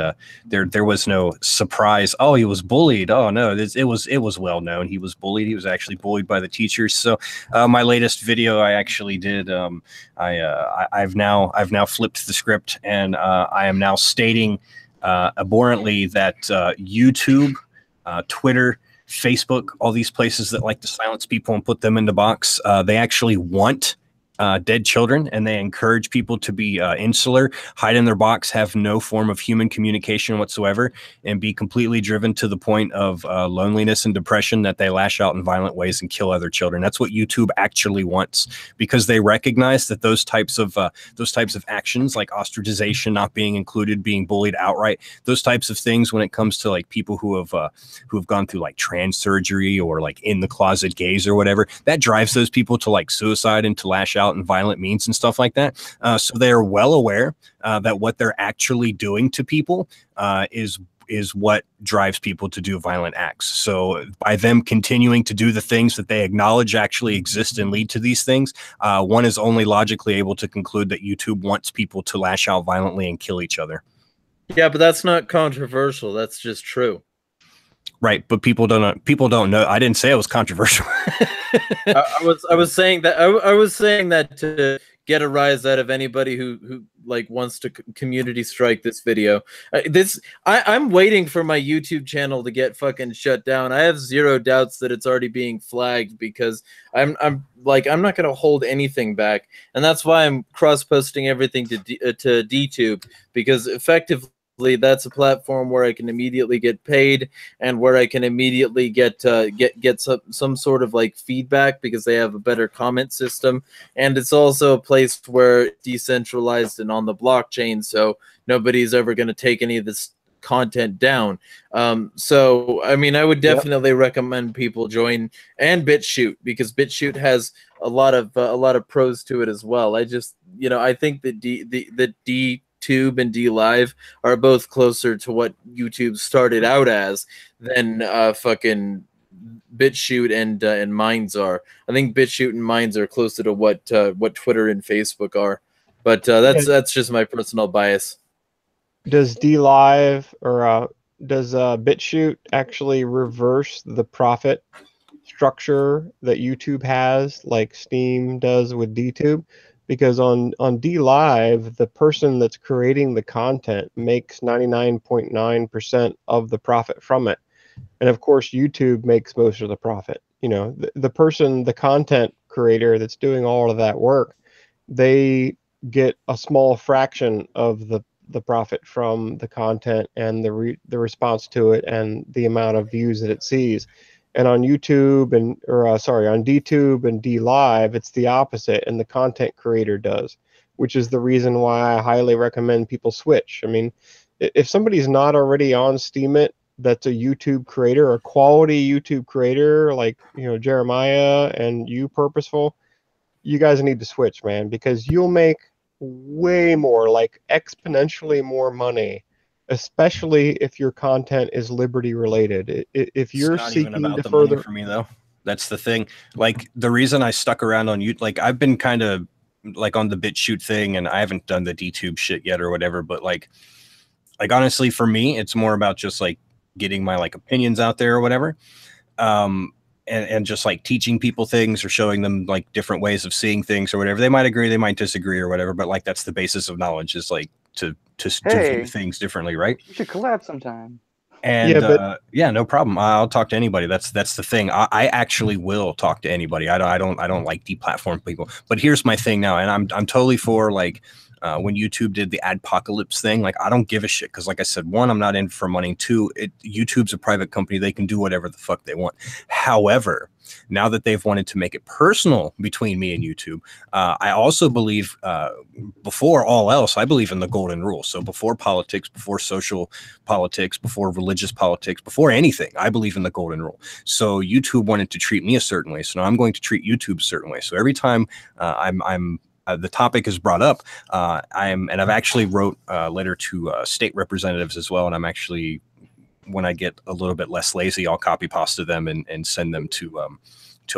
there was no surprise. Oh, he was bullied. Oh no, it was well known he was bullied. He was actually bullied by the teachers. So my latest video I actually did. I've now flipped the script, and I am now stating abhorrently that YouTube, Twitter, Facebook, all these places that like to silence people and put them in the box, they actually want dead children, and they encourage people to be insular, hide in their box, have no form of human communication whatsoever, and be completely driven to the point of loneliness and depression that they lash out in violent ways and kill other children. That's what YouTube actually wants, because they recognize that those types of actions, like ostracization, not being included, being bullied outright, those types of things, when it comes to like people who have gone through like trans surgery or like in the closet gays or whatever, that drives those people to like suicide and to lash out in violent means and stuff like that. So they are well aware that what they're actually doing to people is what drives people to do violent acts. So by them continuing to do the things that they acknowledge actually exist and lead to these things, one is only logically able to conclude that YouTube wants people to lash out violently and kill each other. Yeah, but that's not controversial. That's just true. Right, but people don't know. I didn't say it was controversial. I was saying that to get a rise out of anybody who like wants to community strike this video. I'm waiting for my YouTube channel to get fucking shut down. I have zero doubts that it's already being flagged, because I'm not gonna hold anything back, and that's why I'm cross posting everything to DTube, because effectively that's a platform where I can immediately get paid, and where I can immediately get some sort of like feedback, because they have a better comment system, and it's also a place where it's decentralized and on the blockchain, so nobody's ever going to take any of this content down. So I mean, I would definitely recommend people join, and BitChute, because BitChute has a lot of pros to it as well. I just, I think that DTube and DLive are both closer to what YouTube started out as than fucking BitChute and Minds are. I think BitChute and Minds are closer to what Twitter and Facebook are. But that's just my personal bias. Does DLive or does BitChute actually reverse the profit structure that YouTube has, like Steam does with DTube? Because on DLive, the person that's creating the content makes 99.9% of the profit from it. And of course, YouTube makes most of the profit. The person, the content creator that's doing all of that work, they get a small fraction of the profit from the content and the response to it and the amount of views that it sees. And on YouTube on DTube and DLive, it's the opposite, and the content creator does, which is the reason why I highly recommend people switch. I mean, if somebody's not already on Steemit, that's a YouTube creator, a quality YouTube creator, like Jeremiah and you, Purposeful, you guys need to switch, man, because you'll make way more, like exponentially more money, especially if your content is liberty related. If you're seeking to further, for me though, that's the thing. Like the reason I stuck around on YouTube, like I've been kind of like on the BitChute thing, and I haven't done the DTube shit yet or whatever. But like honestly, for me, it's more about just like getting my like opinions out there or whatever. And just like teaching people things or showing them like different ways of seeing things or whatever. They might agree, they might disagree or whatever, but like that's the basis of knowledge, is like to view things differently, right? We should collab sometime. And yeah, no problem. I'll talk to anybody. That's the thing. I actually will talk to anybody. I don't like deplatform people. But here's my thing now, and I'm totally for like when YouTube did the adpocalypse thing. Like I don't give a shit, because like I said, one, I'm not in for money. Two, YouTube's a private company. They can do whatever the fuck they want. However, now that they've wanted to make it personal between me and YouTube, I also believe, before all else, I believe in the golden rule. So before politics, before social politics, before religious politics, before anything, I believe in the golden rule. So YouTube wanted to treat me a certain way, so now I'm going to treat YouTube a certain way. So every time the topic is brought up, and I've actually wrote a letter to state representatives as well, and I'm actually, when I get a little bit less lazy, I'll copy pasta them and send them to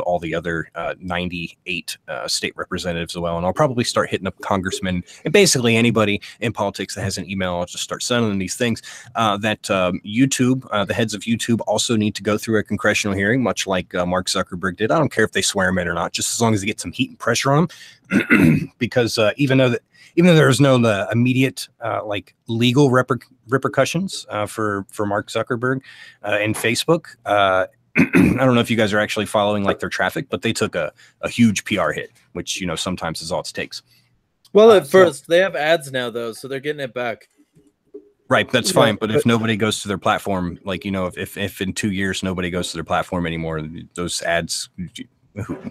all the other 98 state representatives as well. And I'll probably start hitting up congressmen and basically anybody in politics that has an email. I'll just start sending them these things that YouTube, the heads of YouTube, also need to go through a congressional hearing, much like Mark Zuckerberg did. I don't care if they swear him in or not, just as long as they get some heat and pressure on them. Because even though there's no immediate like legal repercussions for Mark Zuckerberg and Facebook, I don't know if you guys are actually following like their traffic, but they took a huge PR hit, which, you know, sometimes is all it takes. Well, at first they have ads now though, so they're getting it back. Right, that's fine. But if nobody goes to their platform, like, you know, if in 2 years nobody goes to their platform anymore, those ads.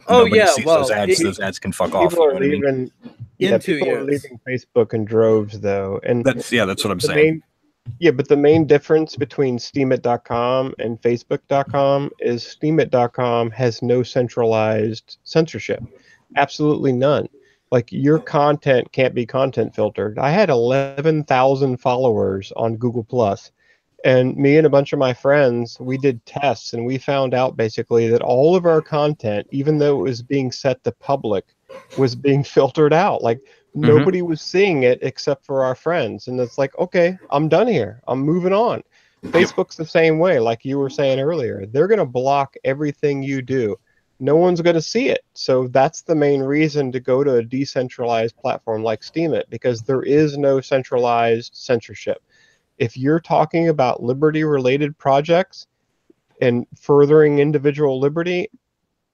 Those ads can fuck off. People are leaving. Yeah, people are leaving Facebook in droves though, and that's what I'm saying. But the main difference between Steemit.com and Facebook.com is Steemit.com has no centralized censorship, absolutely none. Like, your content can't be content filtered. I had 11,000 followers on Google Plus, and me and a bunch of my friends, we did tests, and we found out basically that all of our content, even though it was being set to public, was being filtered out. Like, nobody was seeing it except for our friends, and it's like, okay, I'm done here. I'm moving on. Facebook's the same way, like you were saying earlier. They're going to block everything you do. No one's going to see it. So that's the main reason to go to a decentralized platform like Steemit, because there is no centralized censorship. If you're talking about liberty-related projects and furthering individual liberty,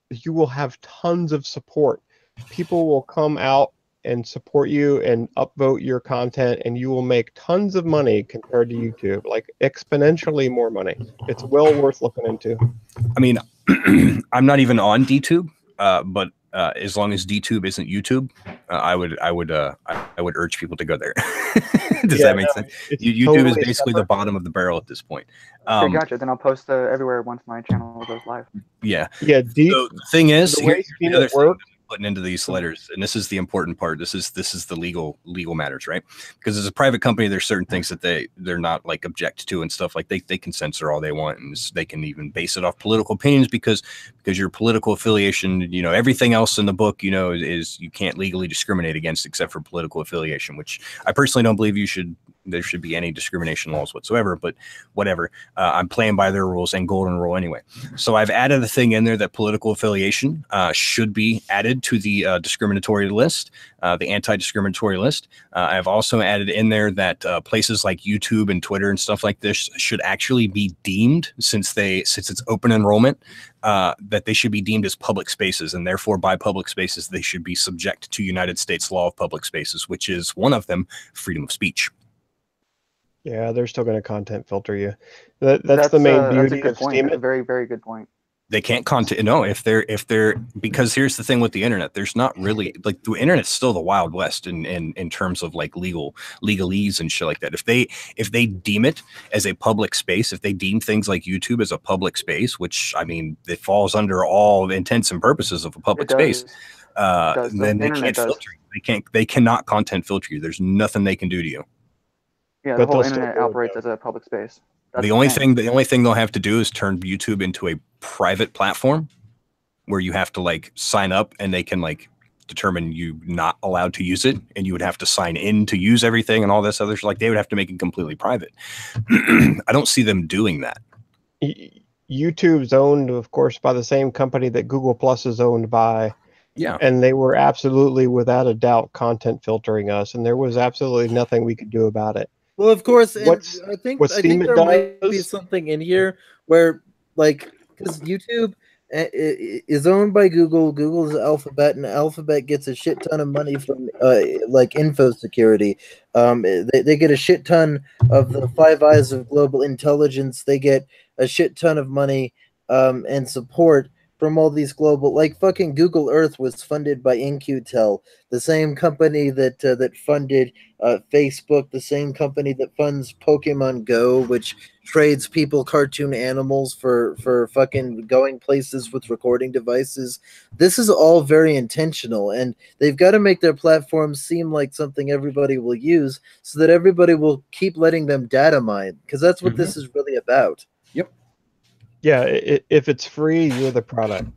you will have tons of support. People will come out and support you and upvote your content, and you will make tons of money compared to YouTube, like exponentially more money. It's well worth looking into. I mean, I'm not even on DTube, but as long as DTube isn't YouTube, I would urge people to go there. Does that make sense? YouTube totally is basically the bottom of the barrel at this point. Okay, gotcha. Then I'll post everywhere once my channel goes live. Yeah. Yeah. So the thing is, the way the other thing putting into these letters, and this is the important part. This is the legal matters, right? Because as a private company, there's certain things that they're not like object to and stuff. Like they can censor all they want, and they can even base it off political opinions because your political affiliation, you know, everything else in the book, you know, is you can't legally discriminate against except for political affiliation, which I personally don't believe there should be any discrimination laws whatsoever, but whatever. I'm playing by their rules and golden rule anyway. So I've added a thing in there that political affiliation should be added to the discriminatory list, the anti-discriminatory list. I've also added in there that places like YouTube and Twitter and stuff like this should actually be deemed, since it's open enrollment, that they should be deemed as public spaces, and therefore by public spaces they should be subject to United States law of public spaces, which is one of them, freedom of speech. Yeah, they're still going to content filter you. That's the main beauty of Steemit. That's a very, very good point. They can't if they're because here's the thing with the internet. There's not really, like, the internet's still the Wild West in terms of like legalese and shit like that. If they deem it as a public space, if they deem things like YouTube as a public space, which, I mean, it falls under all intents and purposes of a public space, then they can't filter you. They cannot content filter you. There's nothing they can do to you. Yeah, the whole internet operates as a public space. The only thing they'll have to do is turn YouTube into a private platform where you have to like sign up, and they can like determine you not allowed to use it, and you would have to sign in to use everything and all this other, like, they would have to make it completely private. I don't see them doing that. YouTube's owned, of course, by the same company that Google Plus is owned by. Yeah. And they were absolutely, without a doubt, content filtering us, and there was absolutely nothing we could do about it. Well, of course, and I think there might be something in here where, like, because YouTube is owned by Google. Google's Alphabet, and Alphabet gets a shit ton of money from like info security. They get a shit ton of the Five Eyes of global intelligence. They get a shit ton of money and support from all these global, like, fucking Google Earth was funded by In-Q-Tel, the same company that funded Facebook, the same company that funds Pokemon Go, which trades people cartoon animals for fucking going places with recording devices. This is all very intentional, and they've got to make their platforms seem like something everybody will use, so that everybody will keep letting them data mine, because that's what this is really about. Yep. Yeah, if it's free, you're the product.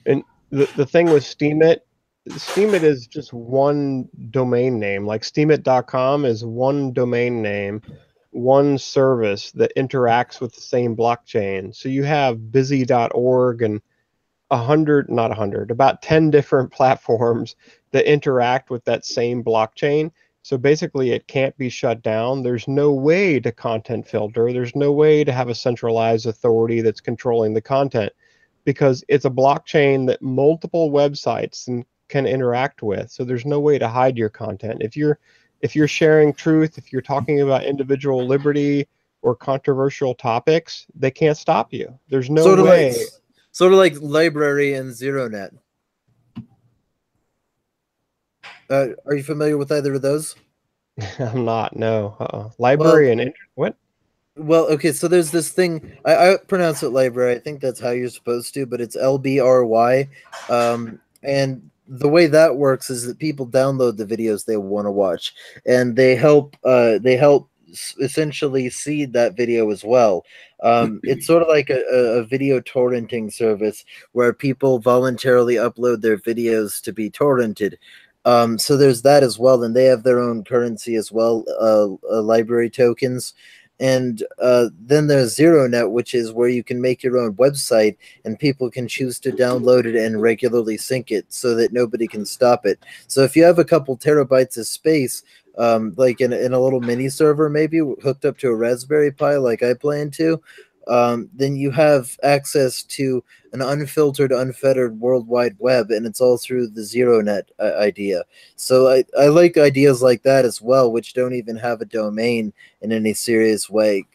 And the thing with Steemit is just one domain name. Like, Steemit.com is one domain name, one service that interacts with the same blockchain. So you have busy.org and about 10 different platforms that interact with that same blockchain. So basically, it can't be shut down. There's no way to content filter. There's no way to have a centralized authority that's controlling the content, because it's a blockchain that multiple websites can interact with. So there's no way to hide your content. If you're sharing truth, if you're talking about individual liberty or controversial topics, they can't stop you. There's no way. Sort of like Library and ZeroNet. Are you familiar with either of those? I'm not. No. Library and what? Well, okay. So there's this thing. I pronounce it library. I think that's how you're supposed to, but it's LBRY. And the way that works is that people download the videos they want to watch, and they help. Essentially seed that video as well. It's sort of like a video torrenting service where people voluntarily upload their videos to be torrented. So there's that as well, and they have their own currency as well, library tokens. And then there's ZeroNet, which is where you can make your own website and people can choose to download it and regularly sync it so that nobody can stop it. So if you have a couple terabytes of space, like in a little mini server, maybe hooked up to a Raspberry Pi, like I plan to, then you have access to an unfiltered, unfettered World Wide Web, and it's all through the ZeroNet idea. So I like ideas like that as well, which don't even have a domain in any serious way,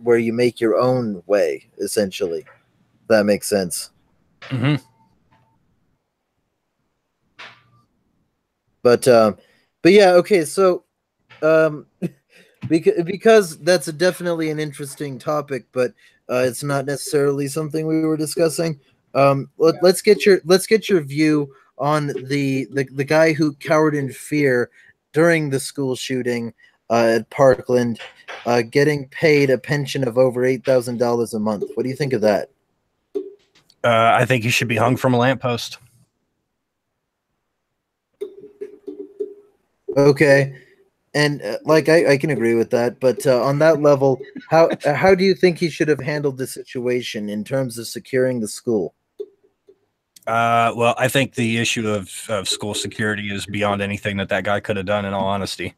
where you make your own way, essentially. If that makes sense. Mm-hmm. But yeah, okay, so because that's definitely an interesting topic, but it's not necessarily something we were discussing. Let's get your view on the guy who cowered in fear during the school shooting at Parkland, getting paid a pension of over $8,000 a month. What do you think of that? I think he should be hung from a lamppost. Okay. And I can agree with that, but on that level, how do you think he should have handled the situation in terms of securing the school? Well, I think the issue of school security is beyond anything that guy could have done, in all honesty.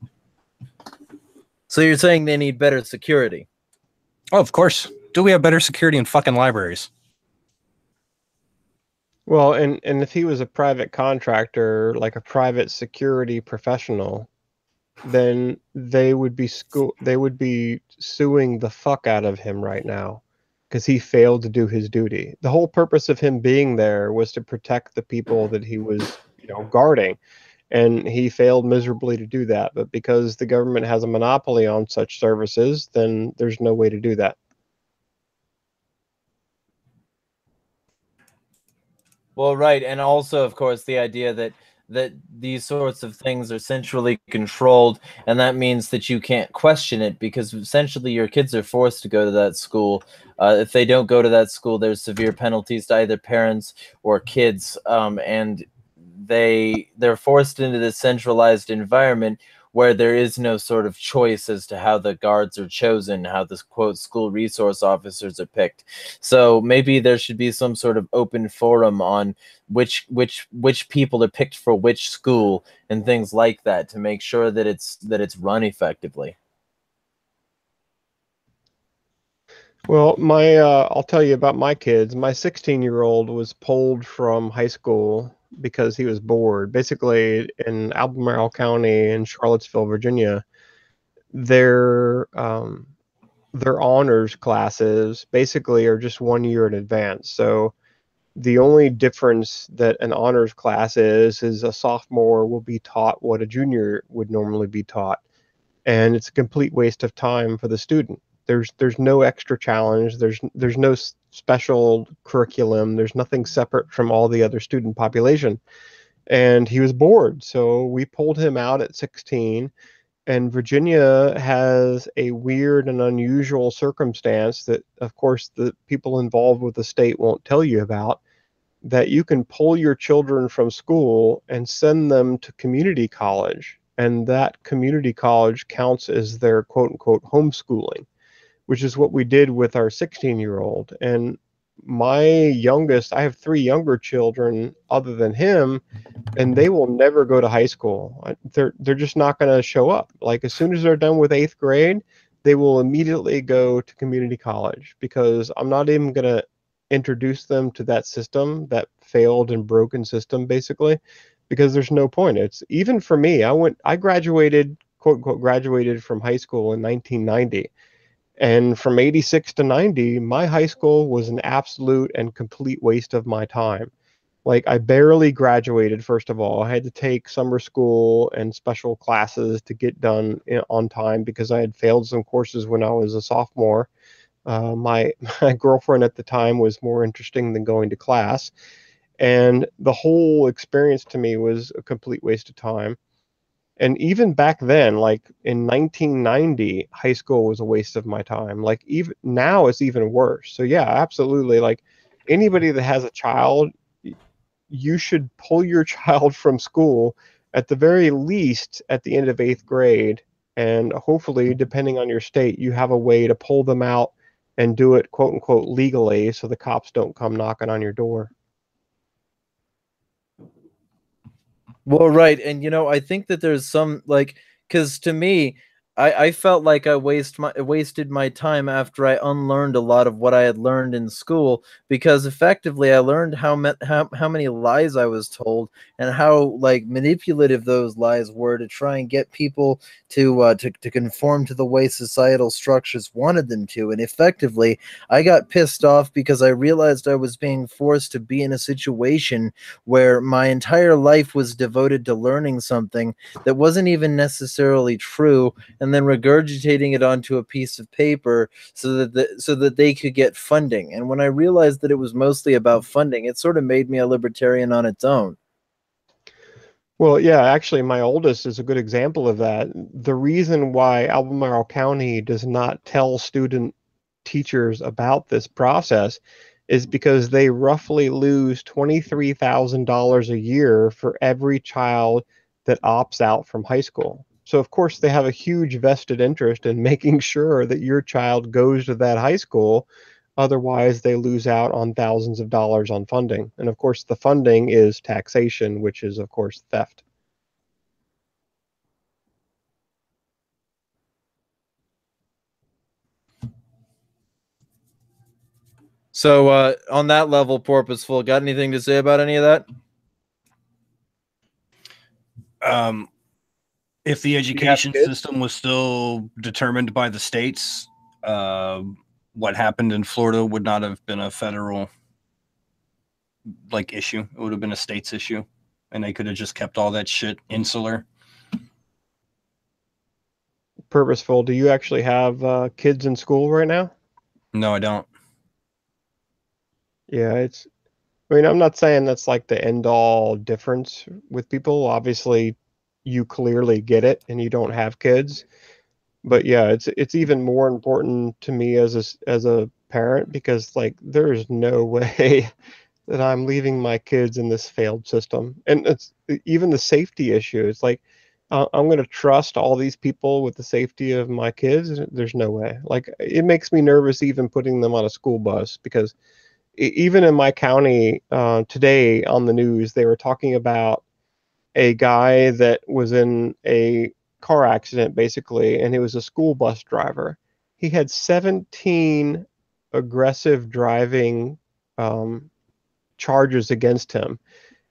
So you're saying they need better security? Oh, of course. Do we have better security in fucking libraries? Well, and if he was a private contractor, like a private security professional, then they would be suing the fuck out of him right now because he failed to do his duty. The whole purpose of him being there was to protect the people that he was, guarding, and he failed miserably to do that. But because the government has a monopoly on such services, then there's no way to do that. Well, right, and also, of course, the idea that these sorts of things are centrally controlled, and that means that you can't question it because essentially your kids are forced to go to that school. If they don't go to that school, there's severe penalties to either parents or kids, and they're forced into this centralized environment where there is no sort of choice as to how the guards are chosen, how the quote school resource officers are picked. So maybe there should be some sort of open forum on which people are picked for which school and things like that to make sure that it's run effectively. Well, I'll tell you about my kids. My 16-year-old was pulled from high school because he was bored. Basically, in Albemarle County in Charlottesville, Virginia, their honors classes basically are just 1 year in advance. So the only difference that an honors class is a sophomore will be taught what a junior would normally be taught, and it's a complete waste of time for the student. There's no extra challenge. There's no special curriculum. There's nothing separate from all the other student population. And he was bored, so we pulled him out at 16. And Virginia has a weird and unusual circumstance that, of course, the people involved with the state won't tell you about, that you can pull your children from school and send them to community college. And that community college counts as their quote unquote homeschooling, which is what we did with our 16-year-old. And my youngest, I have 3 younger children other than him, and they will never go to high school. They're just not going to show up. Like as soon as they're done with 8th grade, they will immediately go to community college, because I'm not even going to introduce them to that system, that failed and broken system, basically, because there's no point. It's even for me. I graduated, quote unquote, graduated from high school in 1990. And from 86 to 90, my high school was an absolute and complete waste of my time. Like, I barely graduated, first of all. I had to take summer school and special classes to get done on time, because I had failed some courses when I was a sophomore. My my girlfriend at the time was more interesting than going to class. And the whole experience to me was a complete waste of time. And even back then, like in 1990, high school was a waste of my time. Like even now, it's even worse. So yeah, absolutely. Like anybody that has a child, you should pull your child from school at the very least at the end of 8th grade. And hopefully, depending on your state, you have a way to pull them out and do it, quote unquote, legally, so the cops don't come knocking on your door. Well, right. And I think that there's some like, because to me, I felt like I wasted my time after I unlearned a lot of what I had learned in school, because effectively I learned how many lies I was told, and how like manipulative those lies were to try and get people to conform to the way societal structures wanted them to. And effectively, I got pissed off because I realized I was being forced to be in a situation where my entire life was devoted to learning something that wasn't even necessarily true, and then regurgitating it onto a piece of paper so that they could get funding. And when I realized that it was mostly about funding, it sort of made me a libertarian on its own. Well, yeah, actually, my oldest is a good example of that. The reason why Albemarle County does not tell student teachers about this process is because they roughly lose $23,000 a year for every child that opts out from high school. So, of course, they have a huge vested interest in making sure that your child goes to that high school. Otherwise, they lose out on thousands of dollars on funding. And of course, the funding is taxation, which is, of course, theft. So on that level, Porpoiseful, got anything to say about any of that? If the education system was still determined by the states, what happened in Florida would not have been a federal issue. It would have been a state's issue, and they could have just kept all that shit insular. Purposeful, do you actually have kids in school right now? No, I don't. Yeah, I mean, I'm not saying that's like the end all difference with people. Obviously, you clearly get it and you don't have kids. But yeah, it's even more important to me as a parent, because like there is no way that I'm leaving my kids in this failed system. And it's even the safety issue. It's like I'm going to trust all these people with the safety of my kids. There's no way. Like it makes me nervous even putting them on a school bus, because even in my county today on the news, they were talking about a guy that was in a car accident, basically, and he was a school bus driver. He had 17 aggressive driving charges against him,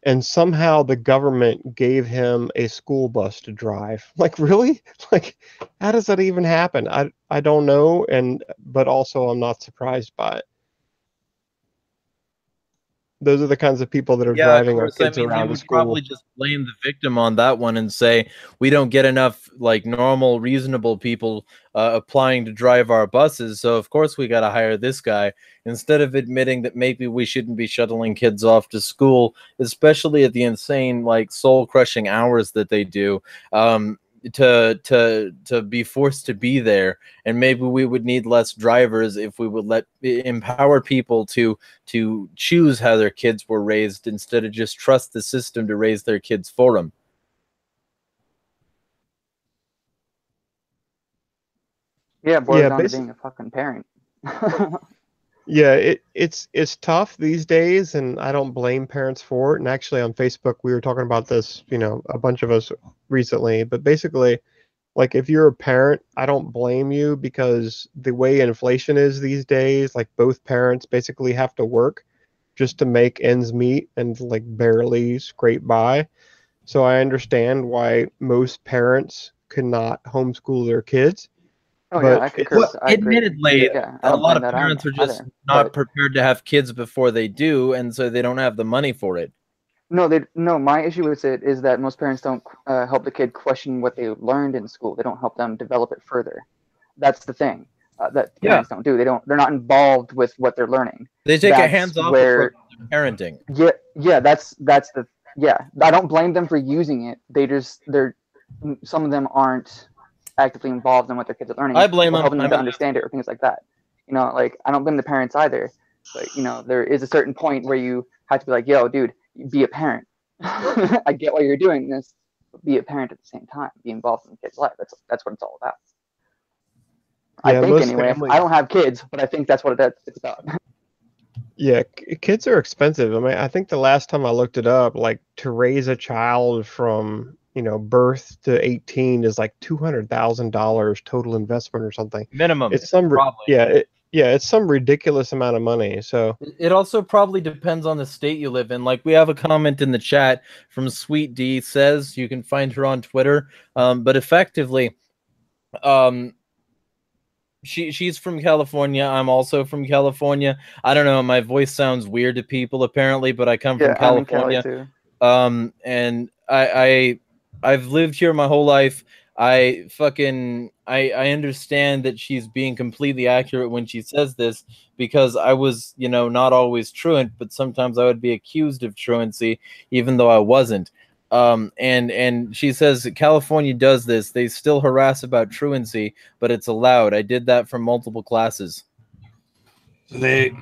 and somehow the government gave him a school bus to drive. Like, really? Like, how does that even happen? I don't know, but also I'm not surprised by it. Those are the kinds of people that are driving our kids around to school. Probably just blame the victim on that one and say we don't get enough like normal, reasonable people applying to drive our buses, so of course we got to hire this guy, instead of admitting that maybe we shouldn't be shuttling kids off to school, especially at the insane, like soul-crushing hours that they do. To be forced to be there, and maybe we would need less drivers if we would empower people to choose how their kids were raised, instead of just trust the system to raise their kids for them. Yeah, it boils down to being a fucking parent. Yeah, it's tough these days, and I don't blame parents for it. And actually, on Facebook, we were talking about this, a bunch of us recently. But basically, like if you're a parent, I don't blame you because the way inflation is these days, like both parents basically have to work just to make ends meet and like barely scrape by. So I understand why most parents cannot homeschool their kids, Oh yeah, but I concur. Well, it's I agree. admittedly, Yeah, I a don't lot blame of that parents are just either. not But prepared to have kids before they do, and so they don't have the money for it. no. My issue with it is that most parents don't help the kid question what they learned in school. They don't help them develop it further. That's the thing that Yeah, parents don't do. They don't. They're not involved with what they're learning. they take a That's hands-off approach where to parenting. yeah. That's the yeah. I don't blame them for using it. They're some of them aren't actively involved in what their kids are learning I blame or them. helping them to understand it or things like that. Like I don't blame the parents either, but there is a certain point where you have to be like, yo, dude, be a parent. I get why you're doing this, but be a parent at the same time. Be involved in the kid's life. That's what it's all about. I yeah, think most anyway. families. I don't have kids, but I think that's what it's about. Yeah, kids are expensive. I mean, I think the last time I looked it up, like to raise a child from, birth to 18 is like $200,000 total investment or something. Minimum, It's some, probably. it's some ridiculous amount of money. So, It also probably depends on the state you live in. Like we have a comment in the chat from Sweet D says you can find her on Twitter. But effectively, um, she's from California. I'm also from California. I don't know. My voice sounds weird to people apparently, but I come from Yeah, I'm in Cali California. too. And I've lived here my whole life. I understand that she's being completely accurate when she says this because I was, not always truant, but sometimes I would be accused of truancy even though I wasn't. And she says that California does this. They still harass about truancy, but it's allowed. I did that for multiple classes. They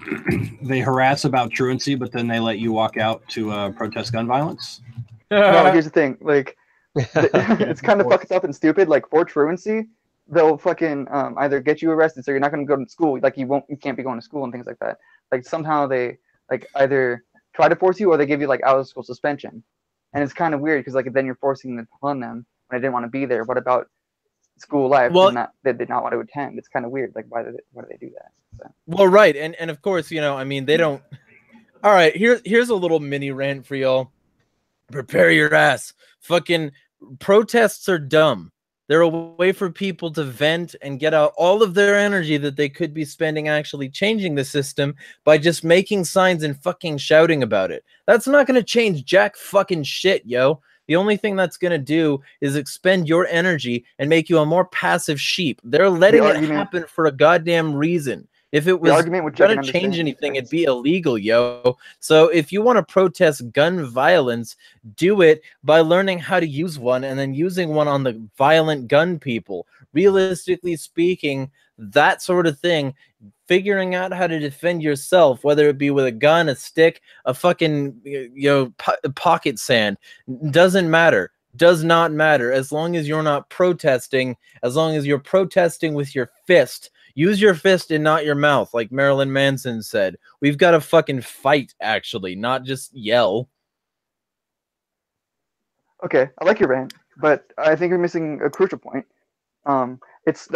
they harass about truancy, but then they let you walk out to protest gun violence. No, here's the thing. Like, it's kind of fucked up and stupid. Like for truancy, they'll fucking either get you arrested, so you're not going to go to school. Like you can't be going to school and things like that. Like somehow they like either try to force you or they give you like out of school suspension. And it's kind of weird because like then you're forcing it upon them when I didn't want to be there. What about school life? Well, they did not want to attend. It's kind of weird. Like why do they do that? So. Well, right, and of course, I mean, they don't. All right, here's a little mini rant for y'all. Prepare your ass. Fucking protests are dumb. They're a way for people to vent and get out all of their energy that they could be spending actually changing the system by just making signs and fucking shouting about it. That's not going to change jack fucking shit, yo. The only thing that's going to do is expend your energy and make you a more passive sheep. They're letting it happen for a goddamn reason. If it was going to change anything, it'd be illegal, yo. So if you want to protest gun violence, do it by learning how to use one and then using one on the violent gun people. Realistically speaking, that sort of thing, figuring out how to defend yourself, whether it be with a gun, a stick, a fucking pocket sand, doesn't matter. Does not matter as long as you're not protesting, as long as you're protesting with your fist. Use your fist and not your mouth, like Marilyn Manson said. We've got to fucking fight, actually, not just yell. Okay, I like your rant, but I think you're missing a crucial point. The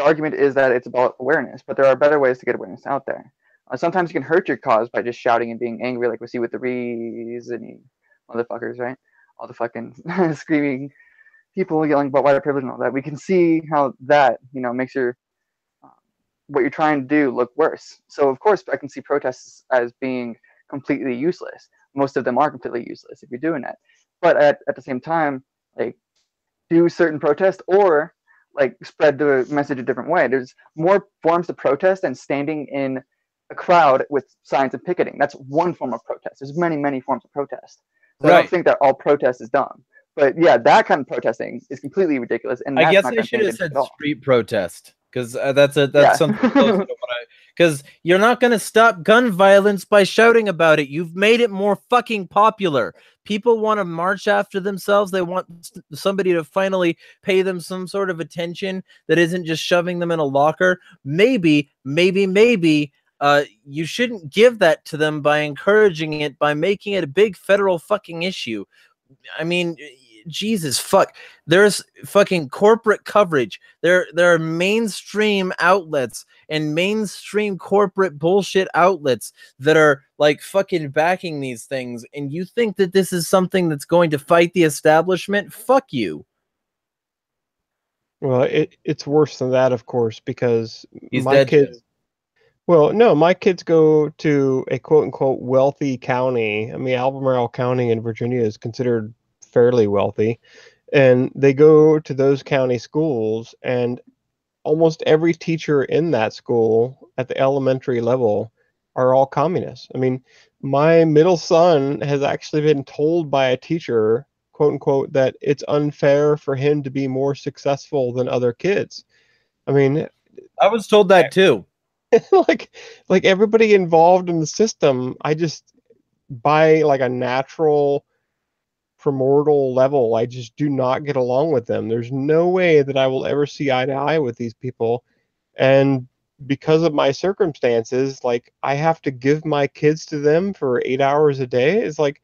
argument is that it's about awareness, but there are better ways to get awareness out there. Sometimes you can hurt your cause by just shouting and being angry, like we see with the reasoning motherfuckers, right? All the fucking screaming people yelling about white privilege and all that. We can see how that, makes your what you're trying to do look worse. So of course I can see protests as being completely useless. Most of them are completely useless if you're doing that. But at the same time, like do certain protests or like spread the message a different way. There's more forms of protest than standing in a crowd with signs and picketing. That's one form of protest. There's many, many forms of protest. So I don't think that all protest is dumb. But yeah, that kind of protesting is completely ridiculous. And I guess I should have said street protest because that's something close to what because you're not going to stop gun violence by shouting about it. You've made it more fucking popular. People want to march after themselves. They want somebody to finally pay them some sort of attention that isn't just shoving them in a locker. Maybe you shouldn't give that to them by encouraging it, by making it a big federal fucking issue. I mean, Jesus fuck. There's fucking corporate coverage. There are mainstream outlets and mainstream corporate bullshit outlets that are like fucking backing these things, and you think that this is something that's going to fight the establishment? Fuck you. Well, it's worse than that, of course, because He's my dead. kids. Well, no, my kids go to a quote unquote wealthy county. I mean, Albemarle County in Virginia is considered fairly wealthy, and they go to those county schools, and almost every teacher in that school at the elementary level are all communists. I mean, my middle son has actually been told by a teacher, quote unquote, that it's unfair for him to be more successful than other kids. I mean, I was told that too. like everybody involved in the system, I just, by like a natural primordial level, I just do not get along with them. There's no way that I will ever see eye to eye with these people. And because of my circumstances, like I have to give my kids to them for 8 hours a day. It's like,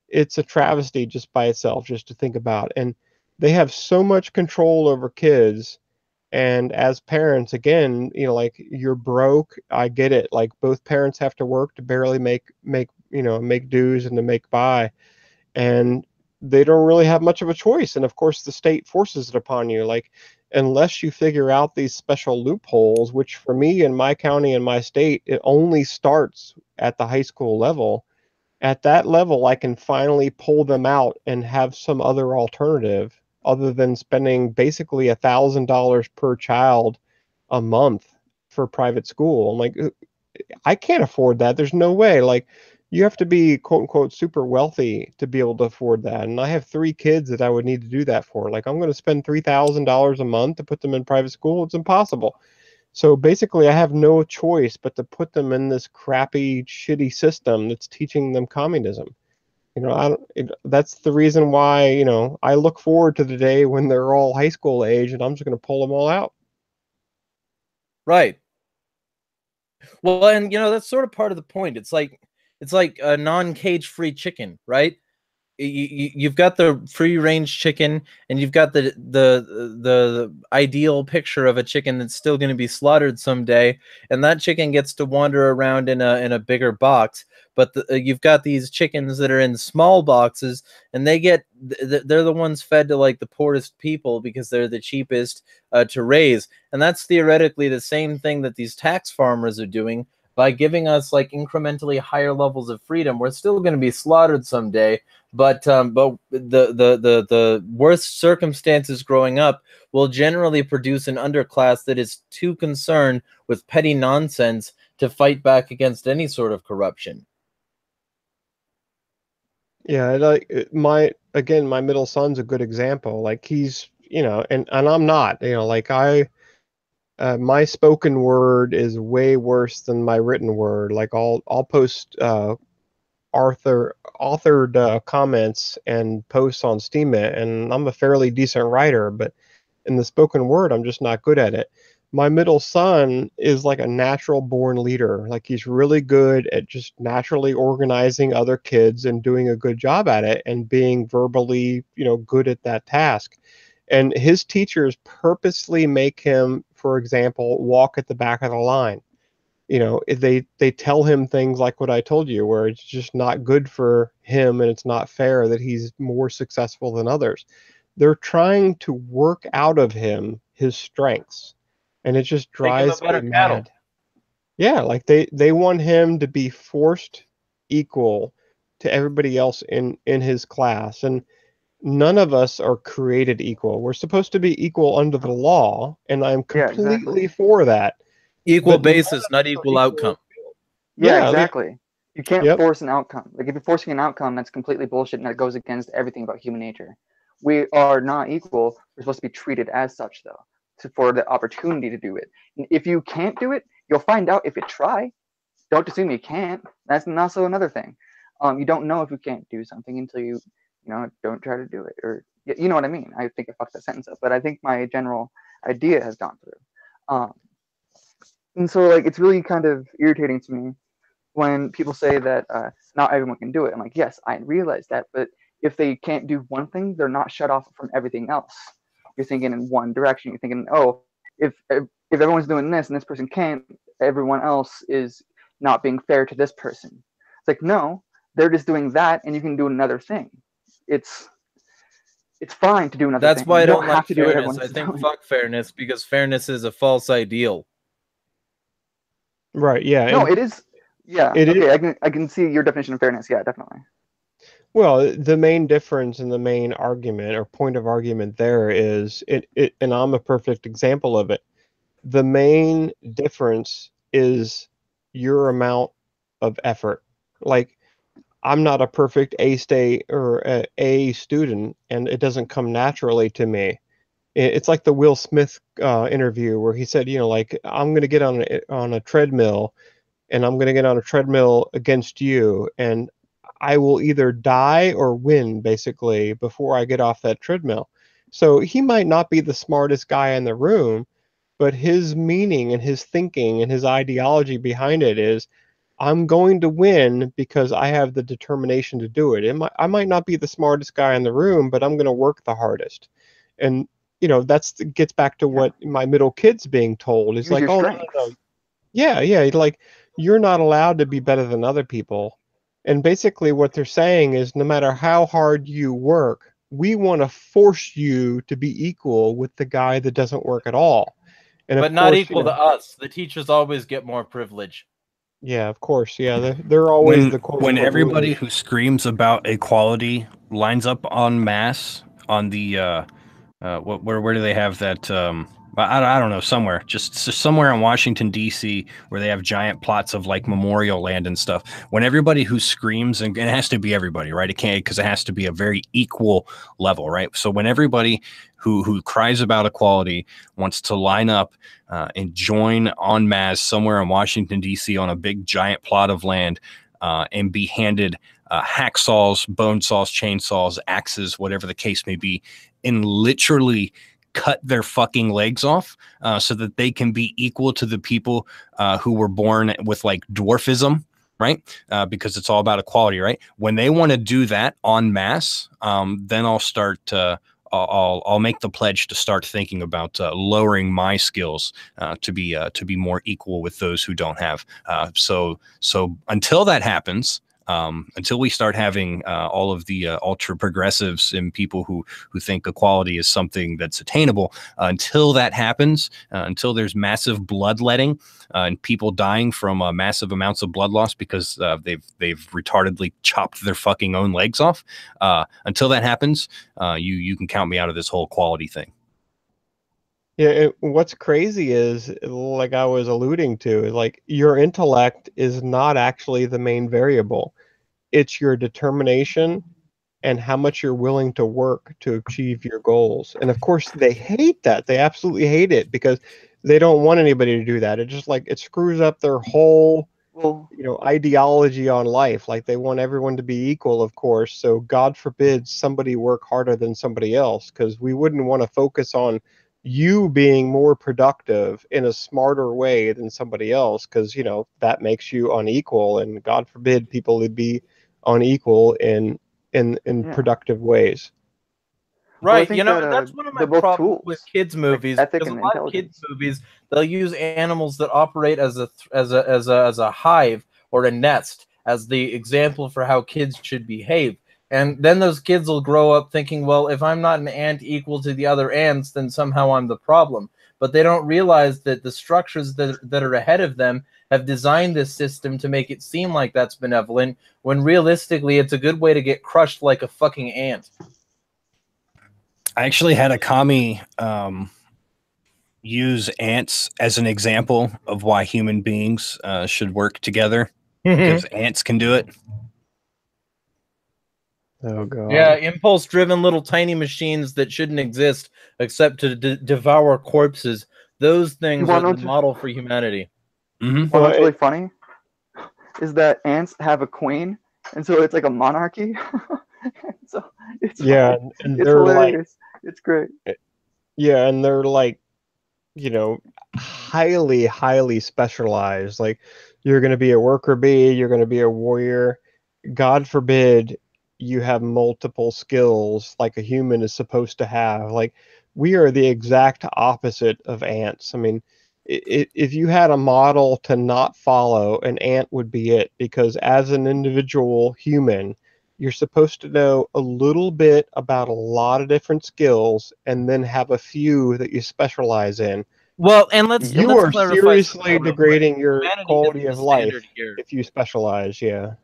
it's a travesty just by itself, just to think about. And they have so much control over kids. And as parents, again, like you're broke. I get it. Like both parents have to work to barely make dues and to make by. And they don't really have much of a choice. And of course, the state forces it upon you. Like, unless you figure out these special loopholes, which for me in my county and my state, it only starts at the high school level. At that level, I can finally pull them out and have some other alternative other than spending basically $1,000 per child a month for private school. I'm like, I can't afford that. There's no way. Like, you have to be quote unquote super wealthy to be able to afford that. And I have 3 kids that I would need to do that for. Like, I'm going to spend $3,000 a month to put them in private school. It's impossible. So basically, I have no choice but to put them in this crappy, shitty system that's teaching them communism. That's the reason why, I look forward to the day when they're all high school age and I'm just going to pull them all out. Right. Well, and that's sort of part of the point. It's like a non-cage free chicken, right? You've got the free range chicken, and you've got the ideal picture of a chicken that's still going to be slaughtered someday, and that chicken gets to wander around in a bigger box. But you've got these chickens that are in small boxes, and they're the ones fed to like the poorest people because they're the cheapest to raise. And that's theoretically the same thing that these tax farmers are doing by giving us like incrementally higher levels of freedom. We're still going to be slaughtered someday, but the worst circumstances growing up will generally produce an underclass that is too concerned with petty nonsense to fight back against any sort of corruption. Yeah, like my middle son's a good example. Like he's, and I'm not, like my spoken word is way worse than my written word. Like I'll post authored comments and posts on Steemit, and I'm a fairly decent writer, but in the spoken word, I'm just not good at it. My middle son is like a natural born leader. Like he's really good at just naturally organizing other kids and doing a good job at it and being verbally, good at that task. And his teachers purposely make him, for example, walk at the back of the line. They tell him things like what I told you, where it's just not good for him and it's not fair that he's more successful than others. They're trying to work out of him his strengths, and it just drives me mad. Yeah, like they want him to be forced equal to everybody else in his class, and none of us are created equal. We're supposed to be equal under the law, and I'm completely for that. Equal basis, not equal outcome. Yeah, exactly. You can't Yep. force an outcome. Like if you're forcing an outcome, that's completely bullshit, and that goes against everything about human nature. We are not equal. We're supposed to be treated as such, though, for the opportunity to do it. And if you can't do it, you'll find out if you try. Don't assume you can't. That's also another thing. You don't know if you can't do something until you don't try to do it, or you know what I mean. I think I fucked that sentence up, but I think my general idea has gone through. And so like it's really kind of irritating to me when people say that not everyone can do it. I'm like, yes, I realize that, but if they can't do one thing, they're not shut off from everything else. You're thinking in one direction. You're thinking, oh, if everyone's doing this and this person can't, everyone else is not being fair to this person. It's like, no, they're just doing that, and you can do another thing. It's fine to do another That's thing. why I You don't have like to do what fairness. everyone I is think doing. fuck fairness, because fairness is a false ideal. Right. Yeah. No, And it is. Yeah. it is. Okay, I can see your definition of fairness. Yeah, definitely. Well, the main difference and the main argument or point of argument there is and I'm a perfect example of it. The main difference is your amount of effort. Like, I'm not a perfect A state or A student, and it doesn't come naturally to me. It's like the Will Smith interview where he said, you know, like, I'm going to get on a treadmill, and I'm going to get on a treadmill against you, and I will either die or win, basically, before I get off that treadmill. So he might not be the smartest guy in the room, but his meaning and his thinking and his ideology behind it is, I'm going to win because I have the determination to do it. I might not be the smartest guy in the room, but I'm going to work the hardest. And, you know, gets back to what my middle kid's being told. It's Use like, your oh, no, strengths. no, no. Yeah, yeah. Like, you're not allowed to be better than other people. And basically what they're saying is no matter how hard you work, we want to force you to be equal with the guy that doesn't work at all. And of But not course, equal to us. The teachers always get more privilege. yeah, of course, yeah, they're always the quote When unquote everybody rulers. who screams about equality lines up en masse on the where do they have that I don't know, somewhere just somewhere in Washington D.C. where they have giant plots of like memorial land and stuff. When everybody who screams, and it has to be everybody, right? It can't, because it has to be a very equal level, right? So when everybody who cries about equality wants to line up and join en masse somewhere in Washington D.C. on a big giant plot of land and be handed hacksaws, bone saws, chainsaws, axes, whatever the case may be, and literally cut their fucking legs off so that they can be equal to the people who were born with like dwarfism, right? Because it's all about equality, right? When they want to do that en masse, then I'll start I'll make the pledge to start thinking about lowering my skills to be more equal with those who don't have. So until that happens, until we start having all of the ultra progressives and people who think equality is something that's attainable, until that happens, until there's massive bloodletting and people dying from massive amounts of blood loss because they've retardedly chopped their fucking own legs off. Until that happens, you can count me out of this whole quality thing. Yeah, what's crazy is, like I was alluding to, is like your intellect is not actually the main variable. It's your determination and how much you're willing to work to achieve your goals. And of course, they hate that. They absolutely hate it because they don't want anybody to do that. It just like it screws up their whole, Well, you know, ideology on life. Like they want everyone to be equal, of course. So God forbid somebody work harder than somebody else, because we wouldn't want to focus on you being more productive in a smarter way than somebody else, because you know that makes you unequal, and God forbid people would be unequal in yeah. productive ways. Well, I Right, you think know, that and that's one of my they're both problems with tools, kids like movies, ethic because a and lot of kids intelligence. movies they'll use animals that operate as a hive or a nest as the example for how kids should behave. And then those kids will grow up thinking, well, if I'm not an ant equal to the other ants, then somehow I'm the problem. But they don't realize that the structures that are ahead of them have designed this system to make it seem like that's benevolent, when realistically it's a good way to get crushed like a fucking ant. I actually had a commie use ants as an example of why human beings should work together, because ants can do it. Oh God. Yeah, impulse-driven little tiny machines that shouldn't exist except to devour corpses. Those things are wanna know the what's- model for humanity. Mm-hmm. Well, what's really funny is that ants have a queen, and so it's like a monarchy. So it's Yeah, funny. and It's they're like, hilarious. It's great. yeah, and they're like you know, highly specialized. Like you're going to be a worker bee, you're going to be a warrior. God forbid you have multiple skills like a human is supposed to have. Like we are the exact opposite of ants. I mean, if you had a model to not follow, an ant would be it, because as an individual human, you're supposed to know a little bit about a lot of different skills and then have a few that you specialize in. Well, and let's You are clarify seriously something real quick. degrading your Humanity quality isn't of the life standard here. if you specialize. Yeah.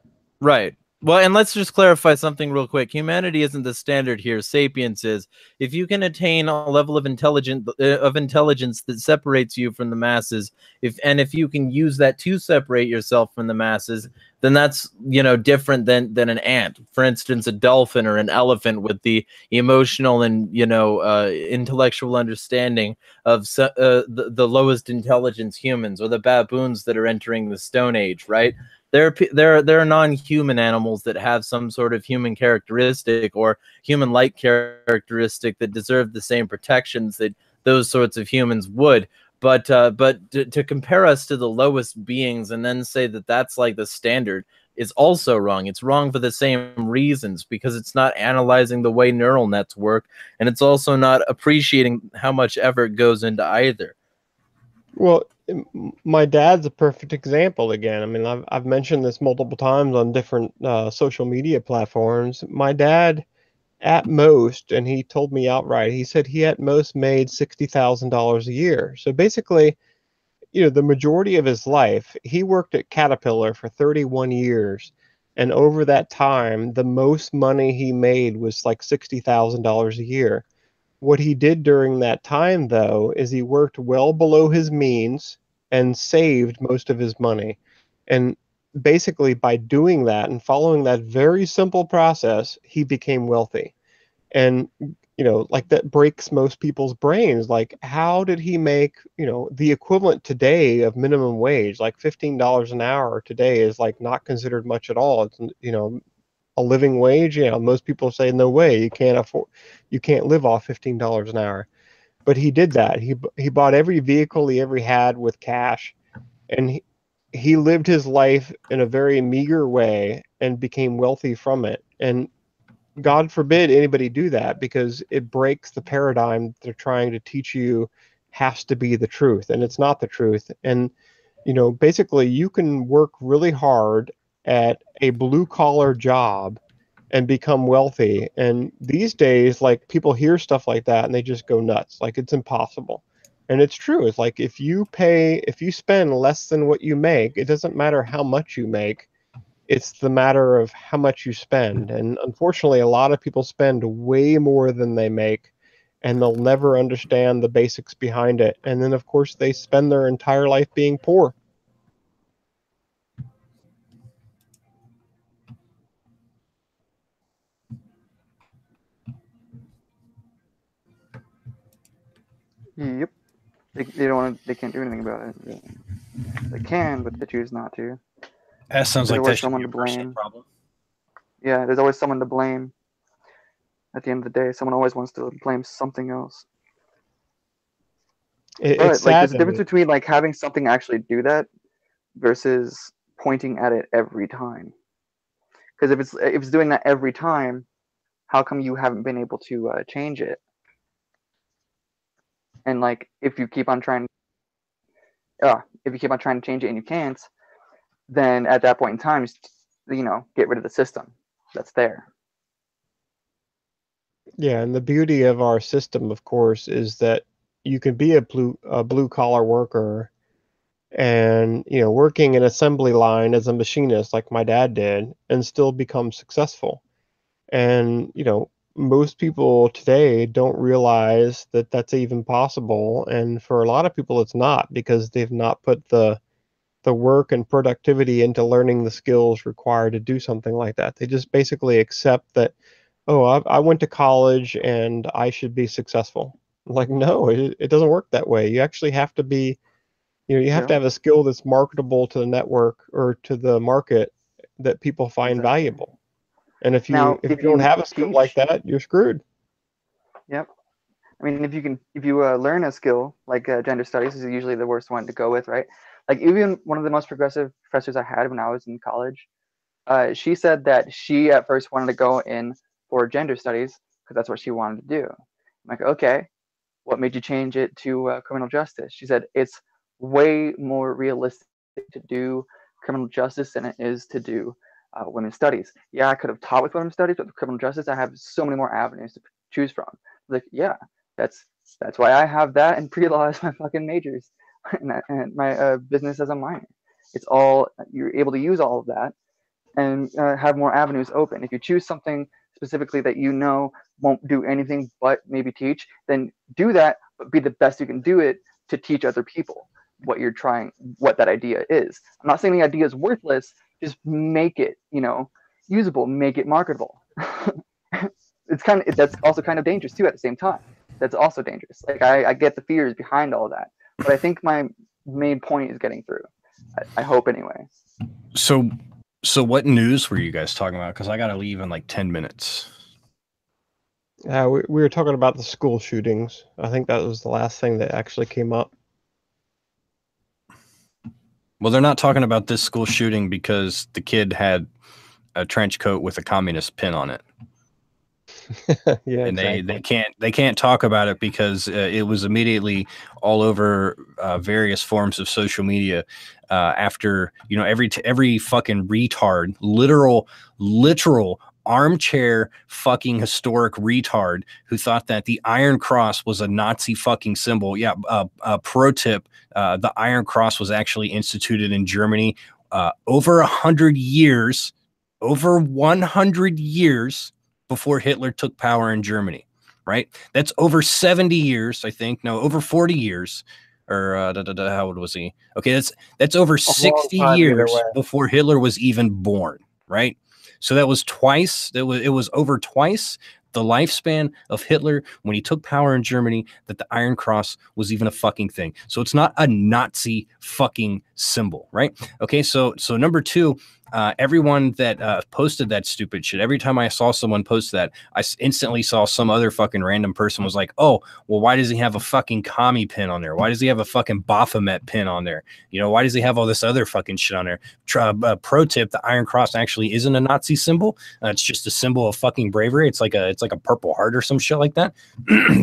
Right. Well, and let's just clarify something real quick. Humanity isn't the standard here. Sapience is. If you can attain a level of intelligence that separates you from the masses, if you can use that to separate yourself from the masses, then that's, you know, different than an ant. For instance, a dolphin or an elephant with the emotional and, you know, intellectual understanding of the lowest intelligence humans, or the baboons that are entering the Stone Age, right? There are non-human animals that have some sort of human characteristic or human-like characteristic that deserve the same protections that those sorts of humans would. But to compare us to the lowest beings and then say that that's like the standard is also wrong. It's wrong for the same reasons, because it's not analyzing the way neural nets work, and it's also not appreciating how much effort goes into either. Well, my dad's a perfect example again. I mean, I've mentioned this multiple times on different social media platforms. My dad, at most, and he told me outright, he said he at most made $60,000 a year. So basically, you know, the majority of his life, he worked at Caterpillar for 31 years. And over that time, the most money he made was like $60,000 a year. What he did during that time, though, is he worked well below his means and saved most of his money. And basically, by doing that and following that very simple process, he became wealthy. And, you know, like that breaks most people's brains. Like, how did he make, you know, the equivalent today of minimum wage? Like $15 an hour today is like not considered much at all. It's, you know, a living wage. You know, most people say no way, you can't live off $15 an hour. But he did that. He bought every vehicle he ever had with cash, and he lived his life in a very meager way and became wealthy from it. And God forbid anybody do that, because it breaks the paradigm they're trying to teach you has to be the truth, and it's not the truth. And you know, basically, you can work really hard at a blue collar job and become wealthy. And these days, like people hear stuff like that and they just go nuts. Like it's impossible. And it's true. It's like if you spend less than what you make, it doesn't matter how much you make. It's the matter of how much you spend. And unfortunately, a lot of people spend way more than they make, and they'll never understand the basics behind it. And then, of course, they spend their entire life being poor. Yep. They don't want to, they can't do anything about it. Really. They can, but they choose not to. That sounds There's like always that should someone be a to personal blame. problem. Yeah, there's always someone to blame. At the end of the day, someone always wants to blame something else. It's But like, sad there's a to difference me. between like having something actually do that versus pointing at it every time. Because if it's doing that every time, how come you haven't been able to change it? And like, if you keep on trying to change it and you can't, then at that point in time, you know, get rid of the system that's there. Yeah, and the beauty of our system, of course, is that you can be a blue collar worker and, you know, working an assembly line as a machinist like my dad did and still become successful. And, you know, most people today don't realize that that's even possible. And for a lot of people, it's not, because they've not put the work and productivity into learning the skills required to do something like that. They just basically accept that, oh, I went to college and I should be successful. Like, no, it doesn't work that way. You actually have to be, you know, you have to Yeah, have a skill that's marketable to the network or to the market that people find exactly. valuable. And if Now, you if don't you have a skill like teach, that, you're screwed. yep. I mean, if you learn a skill like gender studies is usually the worst one to go with, right? Like even one of the most progressive professors I had when I was in college, she said that she at first wanted to go in for gender studies because that's what she wanted to do. I'm like, okay, what made you change it to criminal justice? She said it's way more realistic to do criminal justice than it is to do women's studies. Yeah, I could have taught with women's studies, but with criminal justice, I have so many more avenues to choose from. Like, yeah, that's why I have that and pre-law as my fucking majors and my business as a minor. It's all, you're able to use all of that and have more avenues open. If you choose something specifically that you know won't do anything but maybe teach, then do that, but be the best you can do it to teach other people what you're trying, what that idea is. I'm not saying the idea is worthless, just make it, usable, make it marketable. That's also kind of dangerous too at the same time. That's also dangerous. Like I get the fears behind all that, but I think my main point is getting through. I hope anyway. So what news were you guys talking about? Because I got to leave in like 10 minutes. We were talking about the school shootings. I think that was the last thing that actually came up. Well, they're not talking about this school shooting because the kid had a trench coat with a communist pin on it. Yeah, and exactly. they can't talk about it because it was immediately all over various forms of social media after every fucking retard, literal armchair fucking historic retard who thought that the Iron Cross was a Nazi fucking symbol. Yeah, pro tip: the Iron Cross was actually instituted in Germany over 100 years, before Hitler took power in Germany, right? That's over 70 years, I think. No, over 40 years. Or how old was he? Okay, that's over 60 years before Hitler was even born, right? So that was twice. It was over twice the lifespan of Hitler when he took power in Germany that the Iron Cross was even a fucking thing. So it's not a Nazi fucking symbol, right? Okay, so number two, everyone that posted that stupid shit, every time I saw someone post that, I instantly saw some other fucking random person was like, oh, well, why does he have a fucking commie pin on there? Why does he have a fucking Baphomet pin on there? Why does he have all this other fucking shit on there? Pro tip: the Iron Cross actually isn't a Nazi symbol. It's just a symbol of fucking bravery. It's like a purple heart or some shit like that.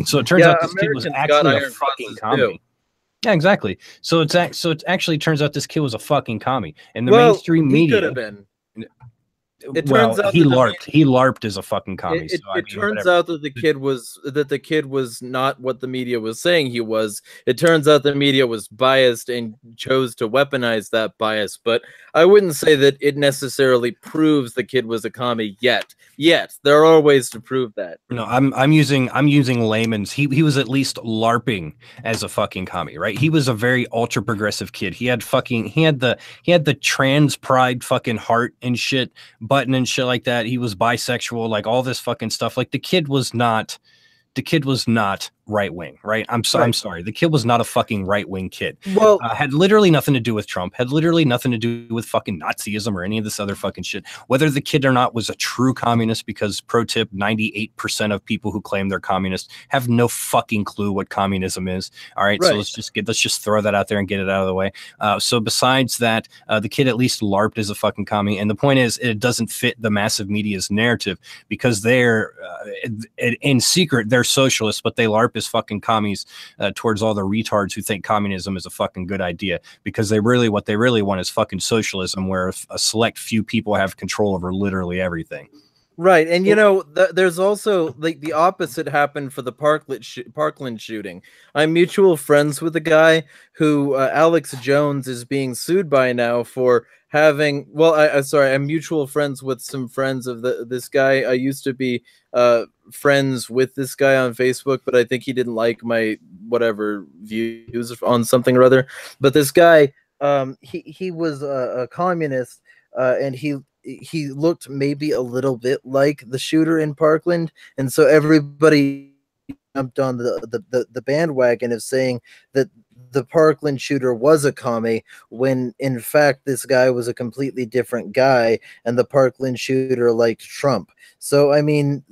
So it turns out this kid was actually a fucking commie. Yeah, exactly. So it actually turns out this kid was a fucking commie, and the mainstream media could have been. It turns out he LARPed as a fucking commie. It turns out that the kid was not what the media was saying he was. It turns out the media was biased and chose to weaponize that bias. But I wouldn't say that it necessarily proves the kid was a commie yet. There are ways to prove that. No, I'm using layman's. He was at least LARPing as a fucking commie, right? He was a very ultra progressive kid. He had the trans pride fucking heart and shit button and shit like that. He was bisexual, like all this fucking stuff. Like the kid was not right wing, right? I'm sorry. The kid was not a fucking right wing kid. Well, had literally nothing to do with Trump. Had literally nothing to do with fucking Nazism or any of this other fucking shit. Whether the kid or not was a true communist, because pro tip: 98% of people who claim they're communist have no fucking clue what communism is. All right, so let's just throw that out there and get it out of the way. So besides that, the kid at least LARPed as a fucking commie, and the point is, it doesn't fit the massive media's narrative because they're in secret they're socialists, but they LARP as fucking commies towards all the retards who think communism is a fucking good idea, because what they really want is fucking socialism, where a select few people have control over literally everything. Right, and there's also like the opposite happened for the Parkland shooting. I'm mutual friends with a guy who Alex Jones is being sued by now for having. Well, I'm mutual friends with some friends of this guy. I used to be friends with this guy on Facebook, but I think he didn't like my whatever views on something or other. But this guy, he was a communist, and he looked maybe a little bit like the shooter in Parkland, and so everybody jumped on the bandwagon of saying that the Parkland shooter was a commie when in fact this guy was a completely different guy and the Parkland shooter liked Trump. So I mean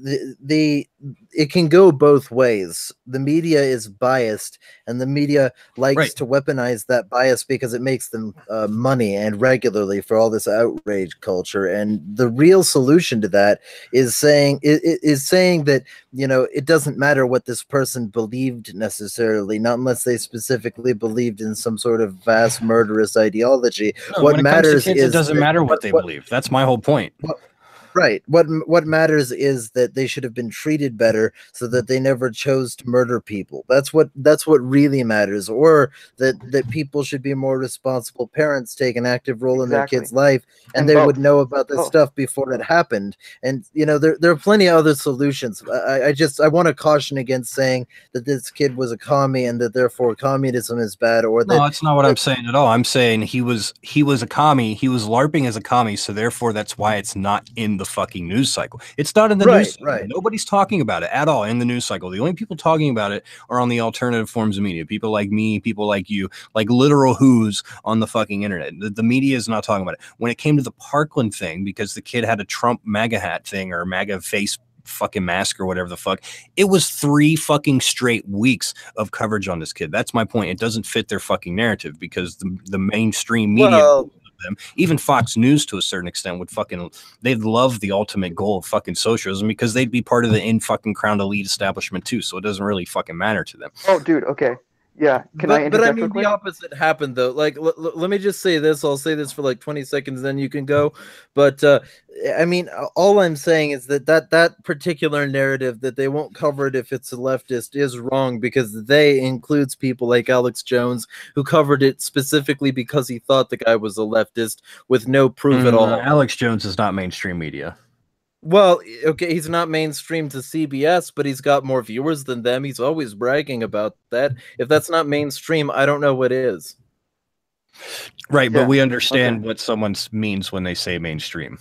it can go both ways. The media is biased and the media likes to weaponize that bias because it makes them money and regularly for all this outrage culture. And the real solution to that is saying that, you know, it doesn't matter what this person believed necessarily, not unless they specifically believed in some sort of vast murderous ideology. No, what when it matters comes to kids, is it doesn't matter what they believe. That's my whole point. Right. What matters is that they should have been treated better so that they never chose to murder people. That's what really matters. Or that people should be more responsible parents, take an active role in their kids' life, and they would know about this stuff before it happened. And you know, there are plenty of other solutions. I want to caution against saying that this kid was a commie and that therefore communism is bad. Or that, no, that's not what I'm saying at all. I'm saying he was a commie. He was LARPing as a commie, so therefore that's why it's not in the fucking news cycle. It's not in the news cycle. Right. Nobody's talking about it at all in the news cycle. The only people talking about it are on the alternative forms of media. People like me, people like you, like literal who's on the fucking internet. The media is not talking about it. When it came to the Parkland thing, because the kid had a Trump MAGA hat thing or MAGA face fucking mask or whatever the fuck, it was 3 fucking straight weeks of coverage on this kid. That's my point. It doesn't fit their fucking narrative because the mainstream media, them, even Fox News to a certain extent, would fucking, they'd love the ultimate goal of fucking socialism because they'd be part of the in fucking crowned elite establishment too, so it doesn't really fucking matter to them. Oh dude, okay. Yeah, but I mean the opposite happened though. Like let me just say this. I'll say this for like 20 seconds, then you can go. But I mean, all I'm saying is that particular narrative that they won't cover it if it's a leftist is wrong, because they includes people like Alex Jones, who covered it specifically because he thought the guy was a leftist with no proof at all. Alex Jones is not mainstream media. Well, okay, he's not mainstream to CBS, but he's got more viewers than them. He's always bragging about that. If that's not mainstream, I don't know what is. Right, but we understand what someone means when they say mainstream.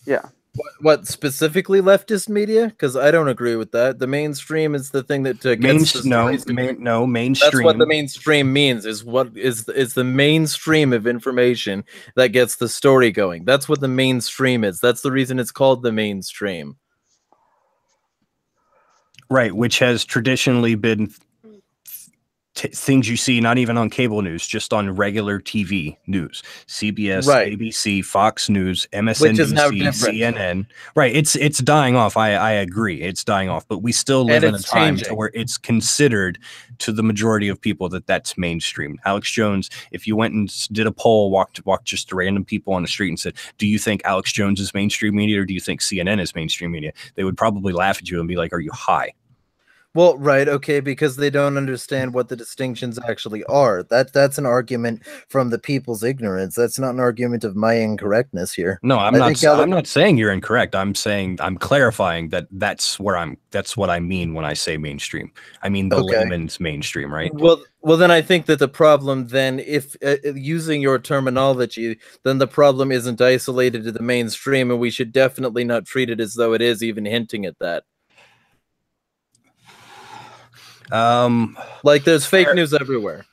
Yeah. What specifically leftist media? Because I don't agree with that. The mainstream is the thing that gets mainstream. That's what the mainstream means. Is the mainstream of information that gets the story going. That's what the mainstream is. That's the reason it's called the mainstream. Right, which has traditionally been things you see not even on cable news, just on regular TV news. CBS, ABC, Fox News, MSNBC, CNN. Right, it's dying off. I agree, it's dying off. But we still live in a time to where it's considered to the majority of people that's mainstream. Alex Jones, if you went and did a poll, walked just random people on the street and said, "Do you think Alex Jones is mainstream media or do you think CNN is mainstream media?" They would probably laugh at you and be like, "Are you high?" Well, right, okay, because they don't understand what the distinctions actually are. That's an argument from the people's ignorance. That's not an argument of my incorrectness here. No, I'm not saying you're incorrect. I'm saying I'm clarifying that's what I mean when I say mainstream. I mean the layman's mainstream, right? Well, then I think that the problem then, if using your terminology, then the problem isn't isolated to the mainstream, and we should definitely not treat it as though it is, even hinting at that. Like there's fake news everywhere.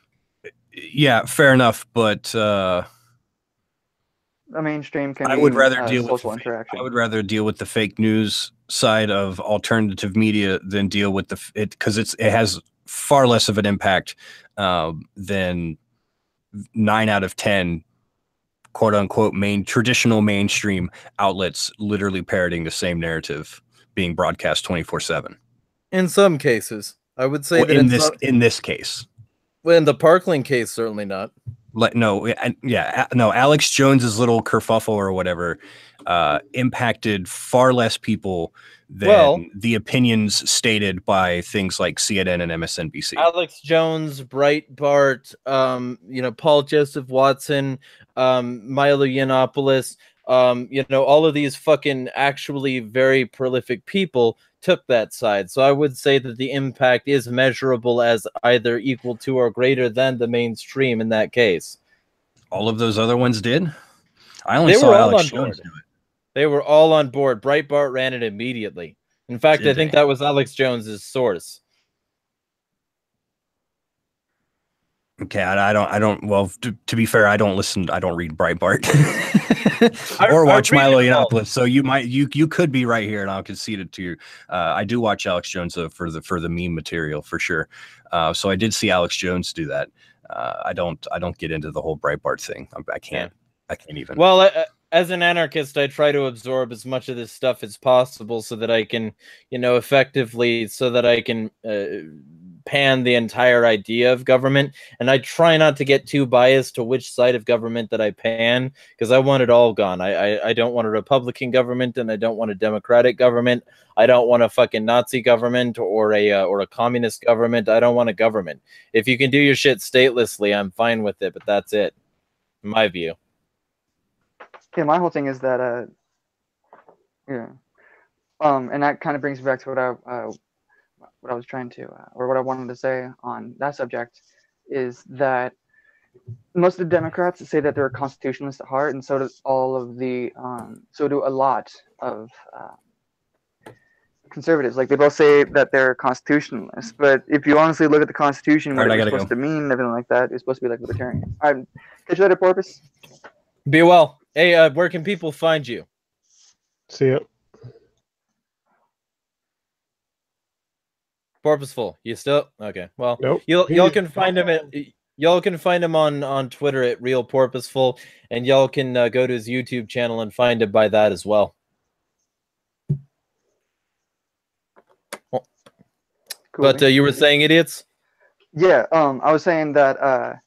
Yeah, fair enough, but the mainstream can I would rather deal social interaction. I would rather deal with the fake news side of alternative media than deal with because it has far less of an impact than 9 out of 10 quote unquote traditional mainstream outlets literally parroting the same narrative being broadcast 24/7. In some cases. I would say that in this case, well, in the Parkland case, certainly not. No, Alex Jones's little kerfuffle or whatever impacted far less people than the opinions stated by things like CNN and MSNBC. Alex Jones, Breitbart, Paul Joseph Watson, Milo Yiannopoulos, all of these fucking actually very prolific people took that side. So I would say that the impact is measurable as either equal to or greater than the mainstream in that case. All of those other ones did? I only saw Alex Jones do it. They were all on board. Breitbart ran it immediately. In fact, I think that was Alex Jones's source. Okay, I don't. Well, to be fair, I don't listen. I don't read Breitbart or I watch read Milo it all. Yiannopoulos. So you could be right here, and I'll concede it to you. I do watch Alex Jones for the meme material for sure. So I did see Alex Jones do that. I don't get into the whole Breitbart thing. I can't. I can't even. Well, as an anarchist, I try to absorb as much of this stuff as possible so that I can, effectively, so that I can pan the entire idea of government. And I try not to get too biased to which side of government that I pan, because I want it all gone. I don't want a Republican government, and I don't want a Democratic government. I don't want a fucking Nazi government or a communist government. I don't want a government. If you can do your shit statelessly, I'm fine with it, but that's it, in my view. Yeah, my whole thing is that and that kind of brings me back to what I was trying to or what I wanted to say on that subject is that most of the Democrats say that they're constitutionalists at heart, and so does so do a lot of conservatives. Like, they both say that they're constitutionalists, but if you honestly look at the Constitution, what it's supposed to mean, and everything like that, it's supposed to be like libertarian. Catch you later, Porpoise. Be well. Hey, where can people find you? See ya. Purposeful. You still okay? Well, Nope. y'all can find him on Twitter at Real Purposeful, and y'all can go to his YouTube channel and find him by that as well. Cool. But you were saying, idiots? Yeah. I was saying that a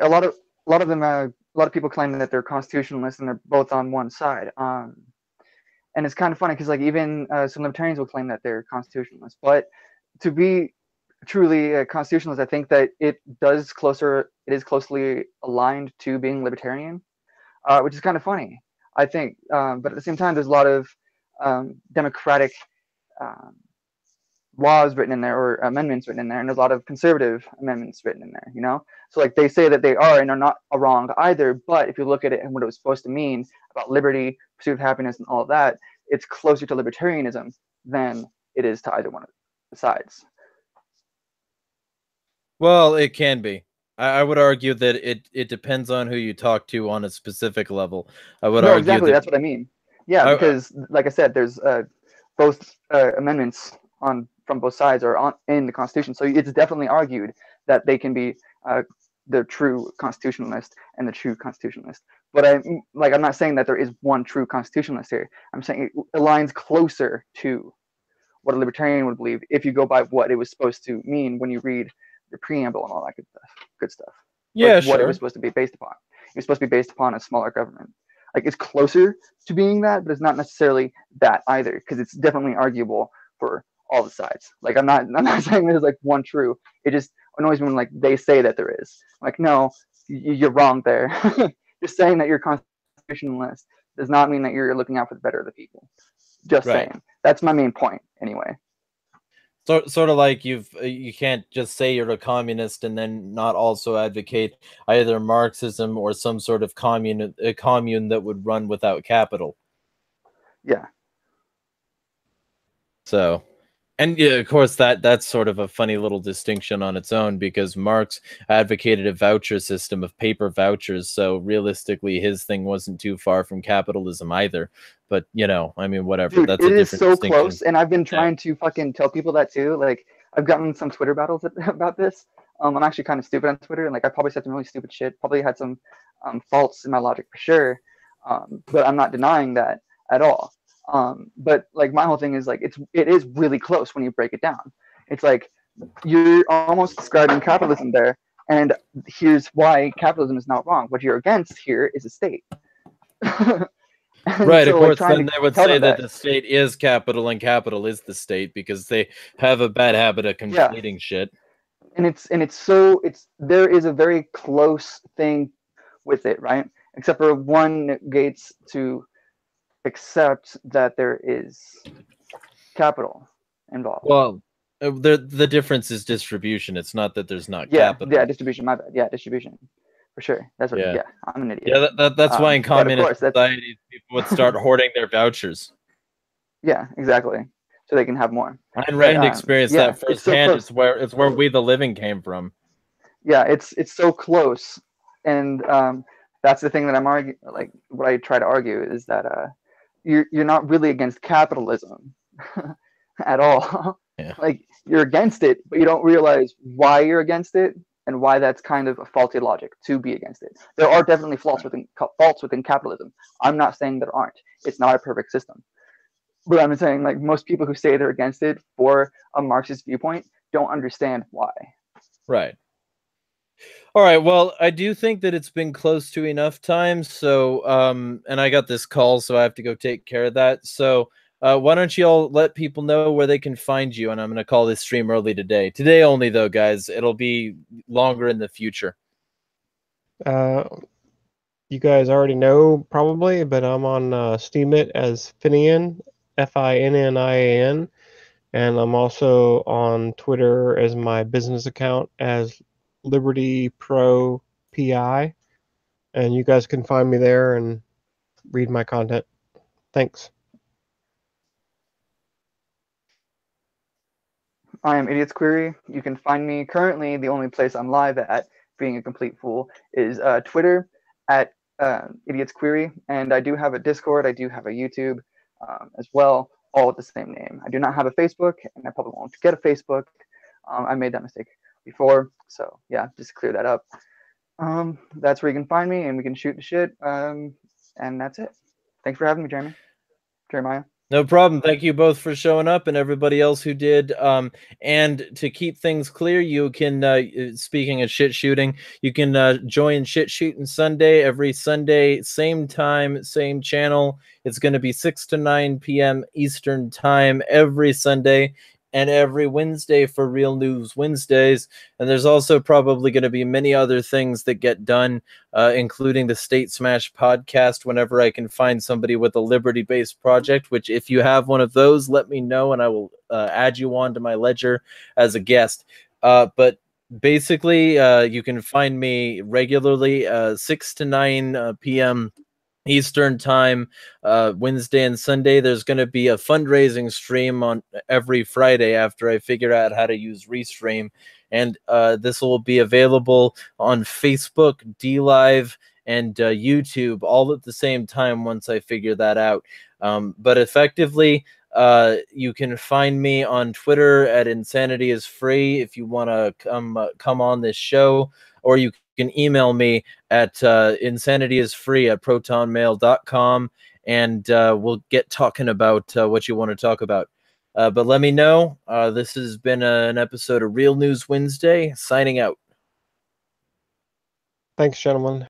lot of people claim that they're constitutionalists and they're both on one side. And it's kind of funny because, like, even some libertarians will claim that they're constitutionalists. But to be truly a constitutionalist, I think that it is closely aligned to being libertarian, which is kind of funny, I think. But at the same time, there's a lot of democratic laws written in there, or amendments written in there, and there's a lot of conservative amendments written in there, so like they say that they are and are not wrong either, but if you look at it and what it was supposed to mean about liberty, pursuit of happiness, and all of that, it's closer to libertarianism than it is to either one of the sides. Well, it can be. I would argue that it depends on who you talk to on a specific level. I would argue exactly, that's what I mean. Yeah, because like I said, there's both amendments from both sides are in the Constitution, so it's definitely argued that they can be the true constitutionalist and the true constitutionalist. But I'm not saying that there is one true constitutionalist here. I'm saying it aligns closer to what a libertarian would believe if you go by what it was supposed to mean when you read the preamble and all that good stuff. Yeah, what it was supposed to be based upon. It was supposed to be based upon a smaller government. Like, it's closer to being that, but it's not necessarily that either, because it's definitely arguable for all the sides. Like, I'm not saying there's like one true. It just annoys me when like they say that there is. Like, no, you're wrong there. Just saying that you're constitutionalist does not mean that you're looking out for the better of the people. Just saying. That's my main point anyway. So, sort of like you can't just say you're a communist and then not also advocate either Marxism or some sort of commune that would run without capital. Yeah. So, and yeah, of course that's sort of a funny little distinction on its own, because Marx advocated a voucher system of paper vouchers. So realistically, his thing wasn't too far from capitalism either. But I mean, whatever. Dude, that's it a is different so close, and I've been trying to fucking tell people that too. Like, I've gotten some Twitter battles about this. I'm actually kind of stupid on Twitter, and like I probably said some really stupid shit. Probably had some faults in my logic for sure, but I'm not denying that at all. But like, my whole thing is like it is really close when you break it down. It's like you're almost describing capitalism there, and here's why capitalism is not wrong. What you're against here is a state. Right, so, of course, like, then they would say that the state is capital and capital is the state, because they have a bad habit of conflating shit. And there is a very close thing with it, right? Except for one negates to accept that there is capital involved. Well, the difference is distribution. It's not that there's not capital. Yeah, distribution. My bad. Yeah, distribution. For sure. That's what. Yeah, I'm an idiot. Yeah, that's why in communist societies people would start hoarding their vouchers. Yeah, exactly. So they can have more. Ayn Rand experienced that firsthand. It's where We the Living came from. Yeah, it's so close, and that's the thing that I'm arguing. Like what I try to argue is that you're not really against capitalism at all. Yeah. Like you're against it, but you don't realize why you're against it and why that's kind of a faulty logic to be against it. There are definitely faults within capitalism. I'm not saying there aren't. It's not a perfect system. But I'm saying like most people who say they're against it for a Marxist viewpoint don't understand why. Right. All right. Well, I do think that it's been close to enough time. So, and I got this call, so I have to go take care of that. So, why don't you all let people know where they can find you? And I'm going to call this stream early today. Today only, though, guys. It'll be longer in the future. You guys already know probably, but I'm on Steemit as Finian, Finnian, and I'm also on Twitter as my business account as Liberty Pro PI, and you guys can find me there and read my content. Thanks. I am Idiot's Query. You can find me currently. The only place I'm live at, being a complete fool, is Twitter at Idiot's Query, and I do have a Discord. I do have a YouTube as well, all with the same name. I do not have a Facebook, and I probably won't get a Facebook. I made that mistake before, so yeah, just clear that up. That's where you can find me, and we can shoot the shit. And that's it. Thanks for having me, Jeremiah. No problem. Thank you both for showing up and everybody else who did. And to keep things clear, you can, speaking of shit shooting, you can join Shit Shooting Sunday every Sunday, same time, same channel. It's going to be 6 to 9 p.m. Eastern time every Sunday and every Wednesday for Real News Wednesdays. And there's also probably going to be many other things that get done, including the State Smash podcast whenever I can find somebody with a liberty-based project, which if you have one of those, let me know and I will add you on to my ledger as a guest. But basically, you can find me regularly 6 to 9 p.m. Eastern time, Wednesday and Sunday. There's going to be a fundraising stream on every Friday after I figure out how to use Restream. And this will be available on Facebook, DLive, and YouTube all at the same time once I figure that out. But effectively, you can find me on Twitter at Insanity is Free if you want to come on this show, or you can email me at insanityisfree@protonmail.com, and we'll get talking about what you want to talk about. But let me know. This has been an episode of Real News Wednesday, signing out. Thanks, gentlemen.